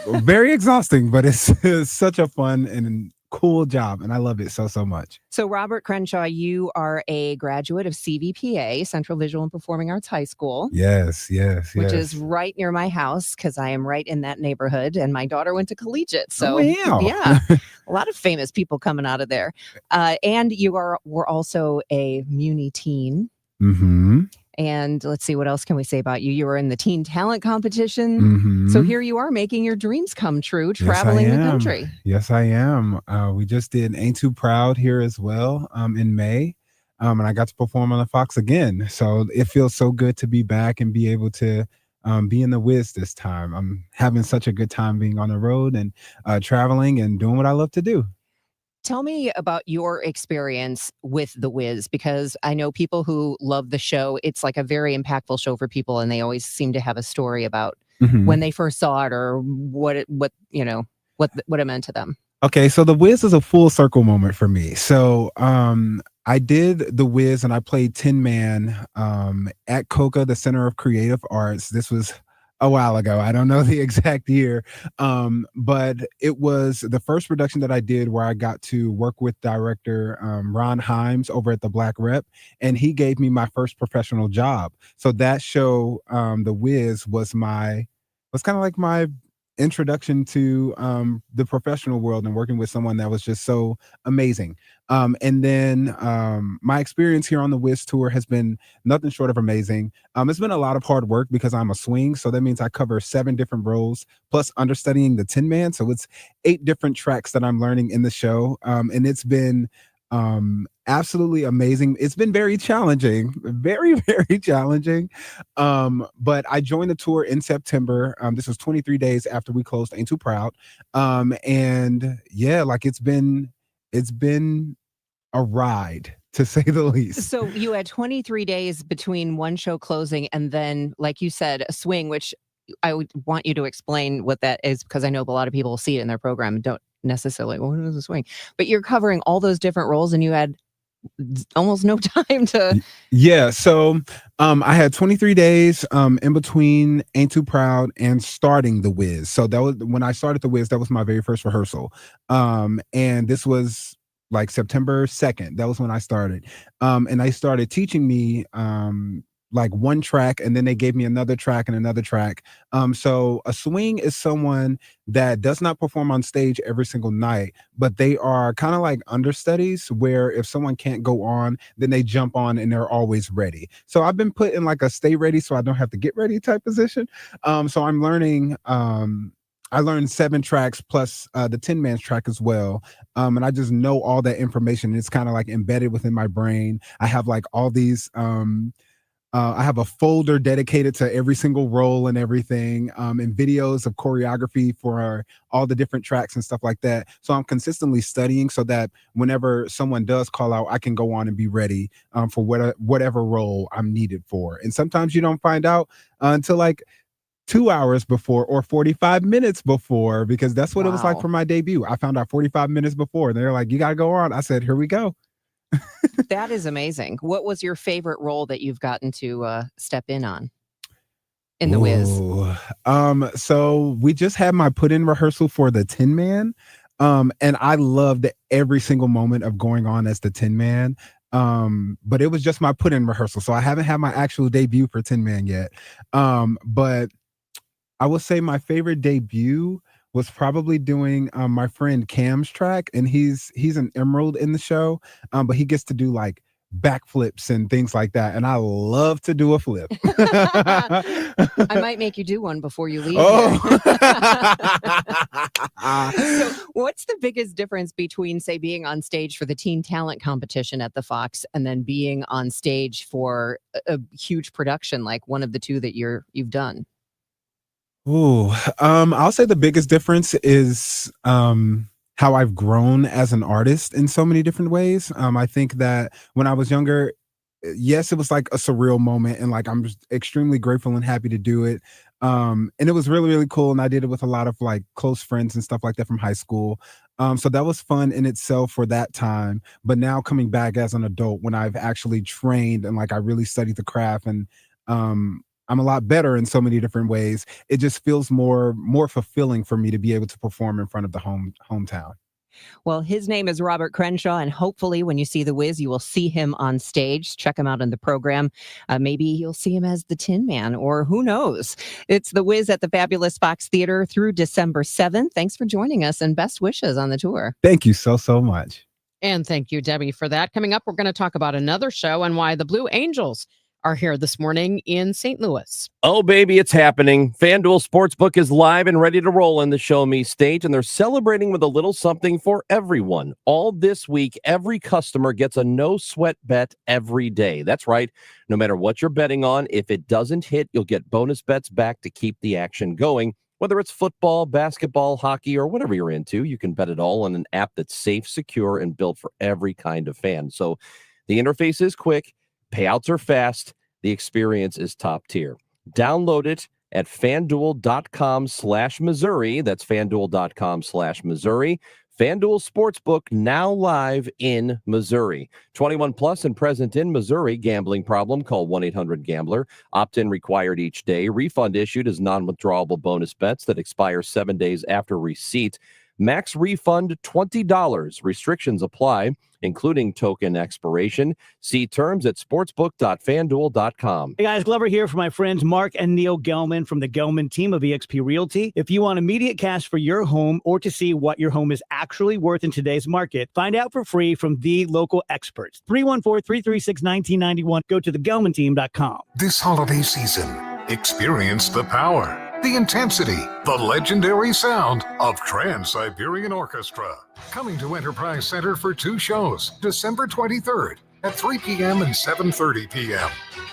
Very exhausting, but it's such a fun and cool job, and I love it so much. So, Robert Crenshaw, you are a graduate of CVPA, Central Visual and Performing Arts High School. Yes. Which is right near my house because I am right in that neighborhood, and my daughter went to collegiate. So, wow. Yeah, a lot of famous people coming out of there. And were also a Muni teen. Mm-hmm. And let's see, what else can we say about you? You were in the teen talent competition. Mm-hmm. So here you are making your dreams come true, traveling the country. Yes, I am. We just did Ain't Too Proud here as well in May. And I got to perform on the Fox again. So it feels so good to be back and be able to be in the Wiz this time. I'm having such a good time being on the road and traveling and doing what I love to do. Tell me about your experience with The Wiz, because I know people who love the show. It's like a very impactful show for people, and they always seem to have a story about when they first saw it or what it meant to them. Okay, so The Wiz is a full circle moment for me. So I did The Wiz and I played Tin Man at COCA, the Center of Creative Arts. This was a while ago. I don't know the exact year, but it was the first production that I did where I got to work with director Ron Himes over at the Black Rep, and he gave me my first professional job. So that show, The Wiz, was kind of like my introduction to the professional world and working with someone that was just so amazing. And then my experience here on the Wiz tour has been nothing short of amazing. It's been a lot of hard work because I'm a swing, so that means I cover 7 different roles plus understudying the Tin Man. So it's 8 different tracks that I'm learning in the show, and it's been absolutely amazing. It's been very challenging, very challenging. But I joined the tour in September. This was 23 days after we closed Ain't Too Proud. And yeah, like it's been a ride, to say the least. So you had 23 days between one show closing and then, like you said, a swing, which I would want you to explain what that is, because I know a lot of people see it in their program and don't necessarily, what is a swing? But you're covering all those different roles and you had almost no time to. Yeah. So I had 23 days in between Ain't Too Proud and starting The Wiz. So that was when I started The Wiz, that was my very first rehearsal. And this was like September 2nd. That was when I started. And they started teaching me like one track, and then they gave me another track and another track. So a swing is someone that does not perform on stage every single night, but they are kind of like understudies where if someone can't go on, then they jump on and they're always ready. So I've been put in like a stay ready so I don't have to get ready type position. So I'm learning, I learned 7 tracks plus the Tin Man's track as well. And I just know all that information. It's kind of like embedded within my brain. I have like all these, I have a folder dedicated to every single role and everything, and videos of choreography for all the different tracks and stuff like that. So I'm consistently studying so that whenever someone does call out, I can go on and be ready for whatever role I'm needed for. And sometimes you don't find out until like 2 hours before or 45 minutes before, because that's what it was like Wow. for my debut. I found out 45 minutes before. And they're like, you got to go on. I said, here we go. That is amazing. What was your favorite role that you've gotten to step in on in The Wiz? Ooh. So we just had my put-in rehearsal for the Tin Man. And I loved every single moment of going on as the Tin Man. But it was just my put-in rehearsal. So I haven't had my actual debut for Tin Man yet. But I would say my favorite debut was probably doing my friend Cam's track, and he's an emerald in the show, but he gets to do like backflips and things like that, and I love to do a flip. I might make you do one before you leave Oh. here. So what's the biggest difference between, say, being on stage for the teen talent competition at the Fox and then being on stage for a huge production like one of the two that you've done? Ooh, I'll say the biggest difference is how I've grown as an artist in so many different ways. I think that when I was younger, yes, it was like a surreal moment, and like I'm just extremely grateful and happy to do it. And it was really, really cool. And I did it with a lot of like close friends and stuff like that from high school. So that was fun in itself for that time. But now coming back as an adult, when I've actually trained and like I really studied the craft, and I'm a lot better in so many different ways, it just feels more fulfilling for me to be able to perform in front of the hometown. Well, his name is Robert Crenshaw, and hopefully when you see The Wiz, you will see him on stage. Check him out in the program. Maybe you'll see him as the Tin Man, or who knows? It's The Wiz at the Fabulous Fox Theater through December 7th. Thanks for joining us, and best wishes on the tour. Thank you so much. And thank you, Debbie, for that. Coming up, we're going to talk about another show and why the Blue Angels are here this morning in St. Louis. Oh, baby, it's happening. FanDuel Sportsbook is live and ready to roll in the Show Me state, and they're celebrating with a little something for everyone. All this week, every customer gets a no-sweat bet every day. That's right. No matter what you're betting on, if it doesn't hit, you'll get bonus bets back to keep the action going. Whether it's football, basketball, hockey, or whatever you're into, you can bet it all on an app that's safe, secure, and built for every kind of fan. So the interface is quick. Payouts are fast. The experience is top tier. Download it at FanDuel.com/Missouri. That's FanDuel.com/Missouri. FanDuel Sportsbook now live in Missouri. 21 plus and present in Missouri. Gambling problem? Call 1-800-GAMBLER. Opt-in required each day. Refund issued as non-withdrawable bonus bets that expire 7 days after receipt. Max refund $20. Restrictions apply, including token expiration. See terms at sportsbook.fanduel.com. Hey guys, Glover here for my friends Mark and Neil Gelman from the Gelman team of eXp Realty. If you want immediate cash for your home or to see what your home is actually worth in today's market, find out for free from the local experts. 314-336-1991. Go to thegelmanteam.com. This holiday season, experience the power, the intensity, the legendary sound of Trans-Siberian Orchestra. Coming to Enterprise Center for 2 shows, December 23rd at 3 p.m. and 7:30 p.m.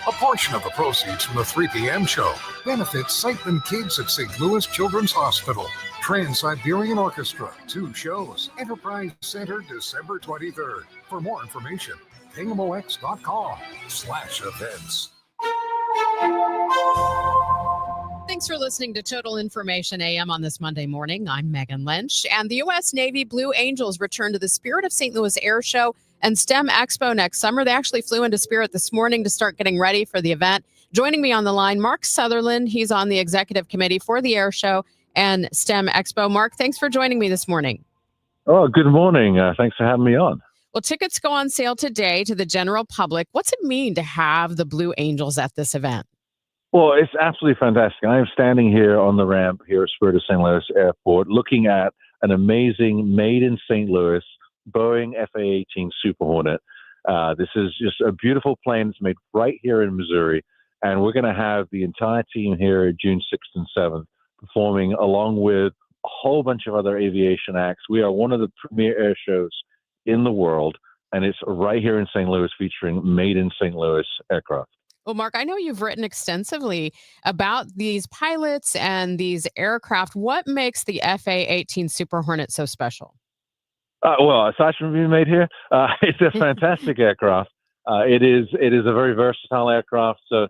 A portion of the proceeds from the 3 p.m. show benefits Sightman Kids at St. Louis Children's Hospital. Trans-Siberian Orchestra, 2 shows, Enterprise Center, December 23rd. For more information, KMOX.com/events. Thanks for listening to Total Information AM on this Monday morning. I'm Megan Lynch, and the U.S. Navy Blue Angels return to the Spirit of St. Louis Air Show and STEM Expo next summer. They actually flew into Spirit this morning to start getting ready for the event. Joining me on the line, Mark Sutherland. He's on the executive committee for the Air Show and STEM Expo. Mark, thanks for joining me this morning. Oh, good morning. Thanks for having me on. Well, tickets go on sale today to the general public. What's it mean to have the Blue Angels at this event? Well, it's absolutely fantastic. I am standing here on the ramp here at Spirit of St. Louis Airport looking at an amazing made in St. Louis Boeing FA-18 Super Hornet. This is just a beautiful plane. It's made right here in Missouri. And we're going to have the entire team here June 6th and 7th performing along with a whole bunch of other aviation acts. We are one of the premier air shows in the world, and it's right here in St. Louis featuring made in St. Louis aircraft. Well, Mark, I know you've written extensively about these pilots and these aircraft. What makes the FA-18 Super Hornet so special? Well, aside from being made here, it's a fantastic aircraft. It is a very versatile aircraft. So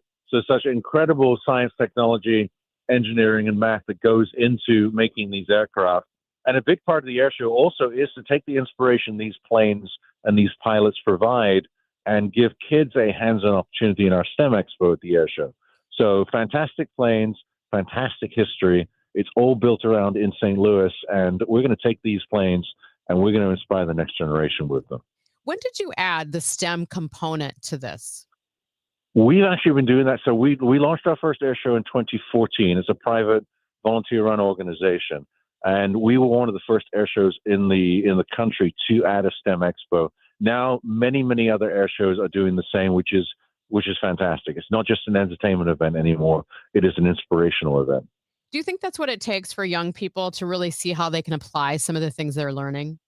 such incredible science technology engineering and math that goes into making these aircraft. And a big part of the air show also is to take the inspiration these planes and these pilots provide and give kids a hands-on opportunity in our STEM Expo at the air show. So fantastic planes, fantastic history. It's all built around in St. Louis, and we're going to take these planes and we're going to inspire the next generation with them. When did you add the STEM component to this? We've actually been doing that. So we launched our first air show in 2014 as a private volunteer-run organization, and we were one of the first air shows in the country to add a STEM Expo. Now, many other air shows are doing the same, which is fantastic. It's not just an entertainment event anymore; it is an inspirational event. Do you think that's what it takes for young people to really see how they can apply some of the things they're learning?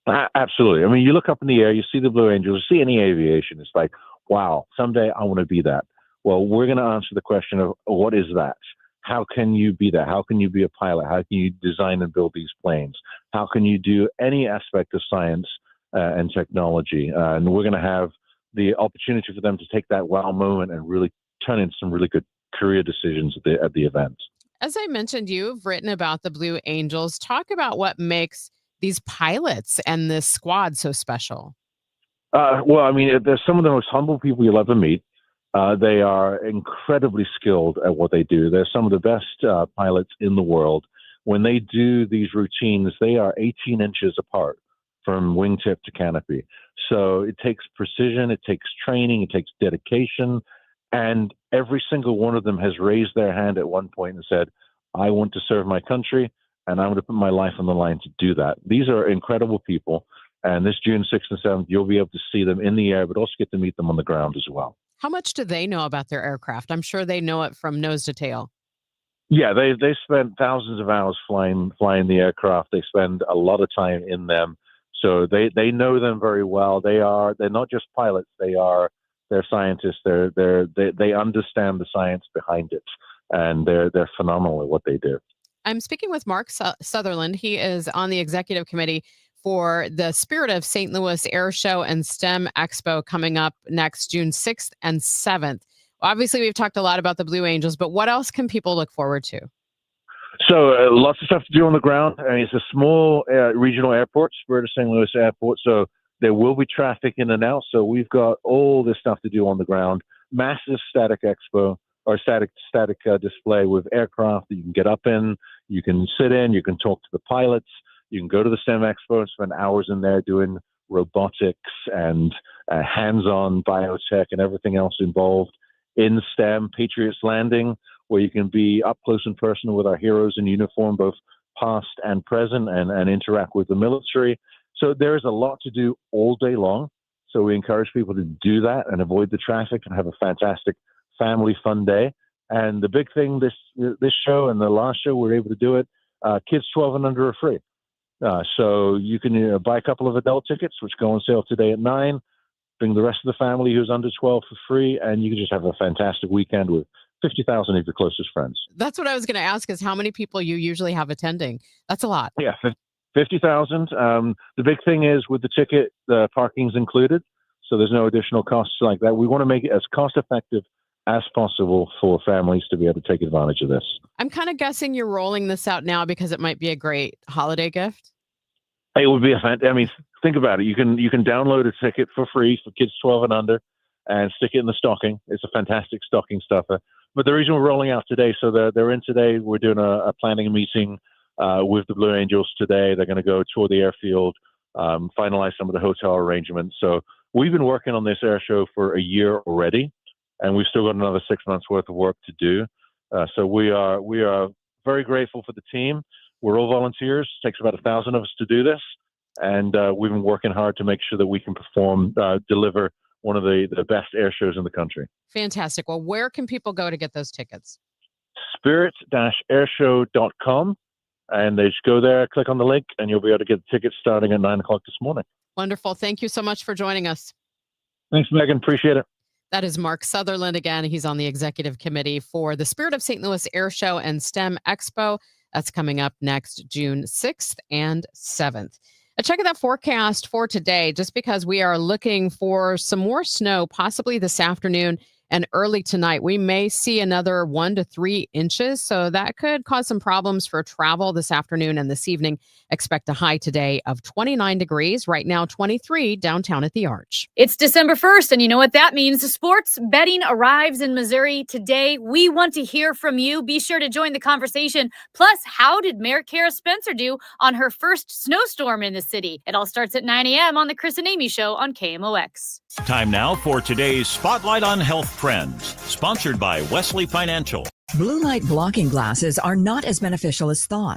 Absolutely. I mean, you look up in the air, you see the Blue Angels, you see any aviation. It's like, wow, someday I want to be that. Well, we're going to answer the question of what is that? How can you be that? How can you be a pilot? How can you design and build these planes? How can you do any aspect of science and technology? And we're going to have the opportunity for them to take that wow moment and really turn into some really good career decisions at the event. As I mentioned, you've written about the Blue Angels. Talk about what makes these pilots and this squad so special. Well, I mean, they're some of the most humble people you'll ever meet. They are incredibly skilled at what they do. They're some of the best pilots in the world. When they do these routines, they are 18 inches apart from wingtip to canopy. So it takes precision, it takes training, it takes dedication. And every single one of them has raised their hand at one point and said, I want to serve my country, and I'm going to put my life on the line to do that. These are incredible people. And this June 6th and 7th, you'll be able to see them in the air, but also get to meet them on the ground as well. How much do they know about their aircraft? I'm sure they know it from nose to tail. Yeah, they spend thousands of hours flying the aircraft. They spend a lot of time in them. So they know them very well. They're not just pilots. They're scientists. They understand the science behind it, and they're phenomenal at what they do. I'm speaking with Mark Sutherland. He is on the executive committee for the Spirit of St. Louis Air Show and STEM Expo coming up next June 6th and 7th. Obviously, we've talked a lot about the Blue Angels, but what else can people look forward to? So lots of stuff to do on the ground. I mean, it's a small regional airport, Spirit of St. Louis Airport, so there will be traffic in and out. So we've got all this stuff to do on the ground. Massive static expo or static display with aircraft that you can get up in, you can sit in, you can talk to the pilots, you can go to the STEM Expo and spend hours in there doing robotics and hands-on biotech and everything else involved in STEM. Patriots Landing, where you can be up close and personal with our heroes in uniform, both past and present, and interact with the military. So there is a lot to do all day long. So we encourage people to do that and avoid the traffic and have a fantastic family fun day. And the big thing this show and the last show, we're able to do it. Kids 12 and under are free. So you can buy a couple of adult tickets, which go on sale today at 9. Bring the rest of the family who's under 12 for free, and you can just have a fantastic weekend with 50,000 of your closest friends. That's what I was going to ask, is how many people you usually have attending. That's a lot. Yeah, 50,000. The big thing is with the ticket, the parking's included, so there's no additional costs like that. We want to make it as cost-effective as possible for families to be able to take advantage of this. I'm kind of guessing you're rolling this out now because it might be a great holiday gift. It would be I mean, think about it. You can download a ticket for free for kids 12 and under and stick it in the stocking. It's a fantastic stocking stuffer. But the reason we're rolling out today, so they're in today. We're doing a planning meeting with the Blue Angels today. They're going to go tour the airfield, finalize some of the hotel arrangements. So we've been working on this air show for a year already, and we've still got another 6 months worth of work to do. So we are very grateful for the team. We're all volunteers. It takes about 1,000 of us to do this. And we've been working hard to make sure that we can deliver one of the best air shows in the country. Fantastic. Well, where can people go to get those tickets? Spirit-airshow.com. And they just go there, click on the link, and you'll be able to get the tickets starting at 9 o'clock this morning. Wonderful. Thank you so much for joining us. Thanks, Megan. Appreciate it. That is Mark Sutherland again. He's on the executive committee for the Spirit of St. Louis Air Show and STEM Expo. That's coming up next June 6th and 7th. Check out that forecast for today, just because we are looking for some more snow, possibly this afternoon And early tonight, we may see another 1 to 3 inches. So that could cause some problems for travel this afternoon and this evening. Expect a high today of 29 degrees. Right now, 23 downtown at the Arch. It's December 1st, and you know what that means. Sports betting arrives in Missouri today. We want to hear from you. Be sure to join the conversation. Plus, how did Mayor Kara Spencer do on her first snowstorm in the city? It all starts at 9 a.m. on the Chris and Amy Show on KMOX. Time now for today's Spotlight on Health Trends, sponsored by Wesley Financial. Blue light blocking glasses are not as beneficial as thought.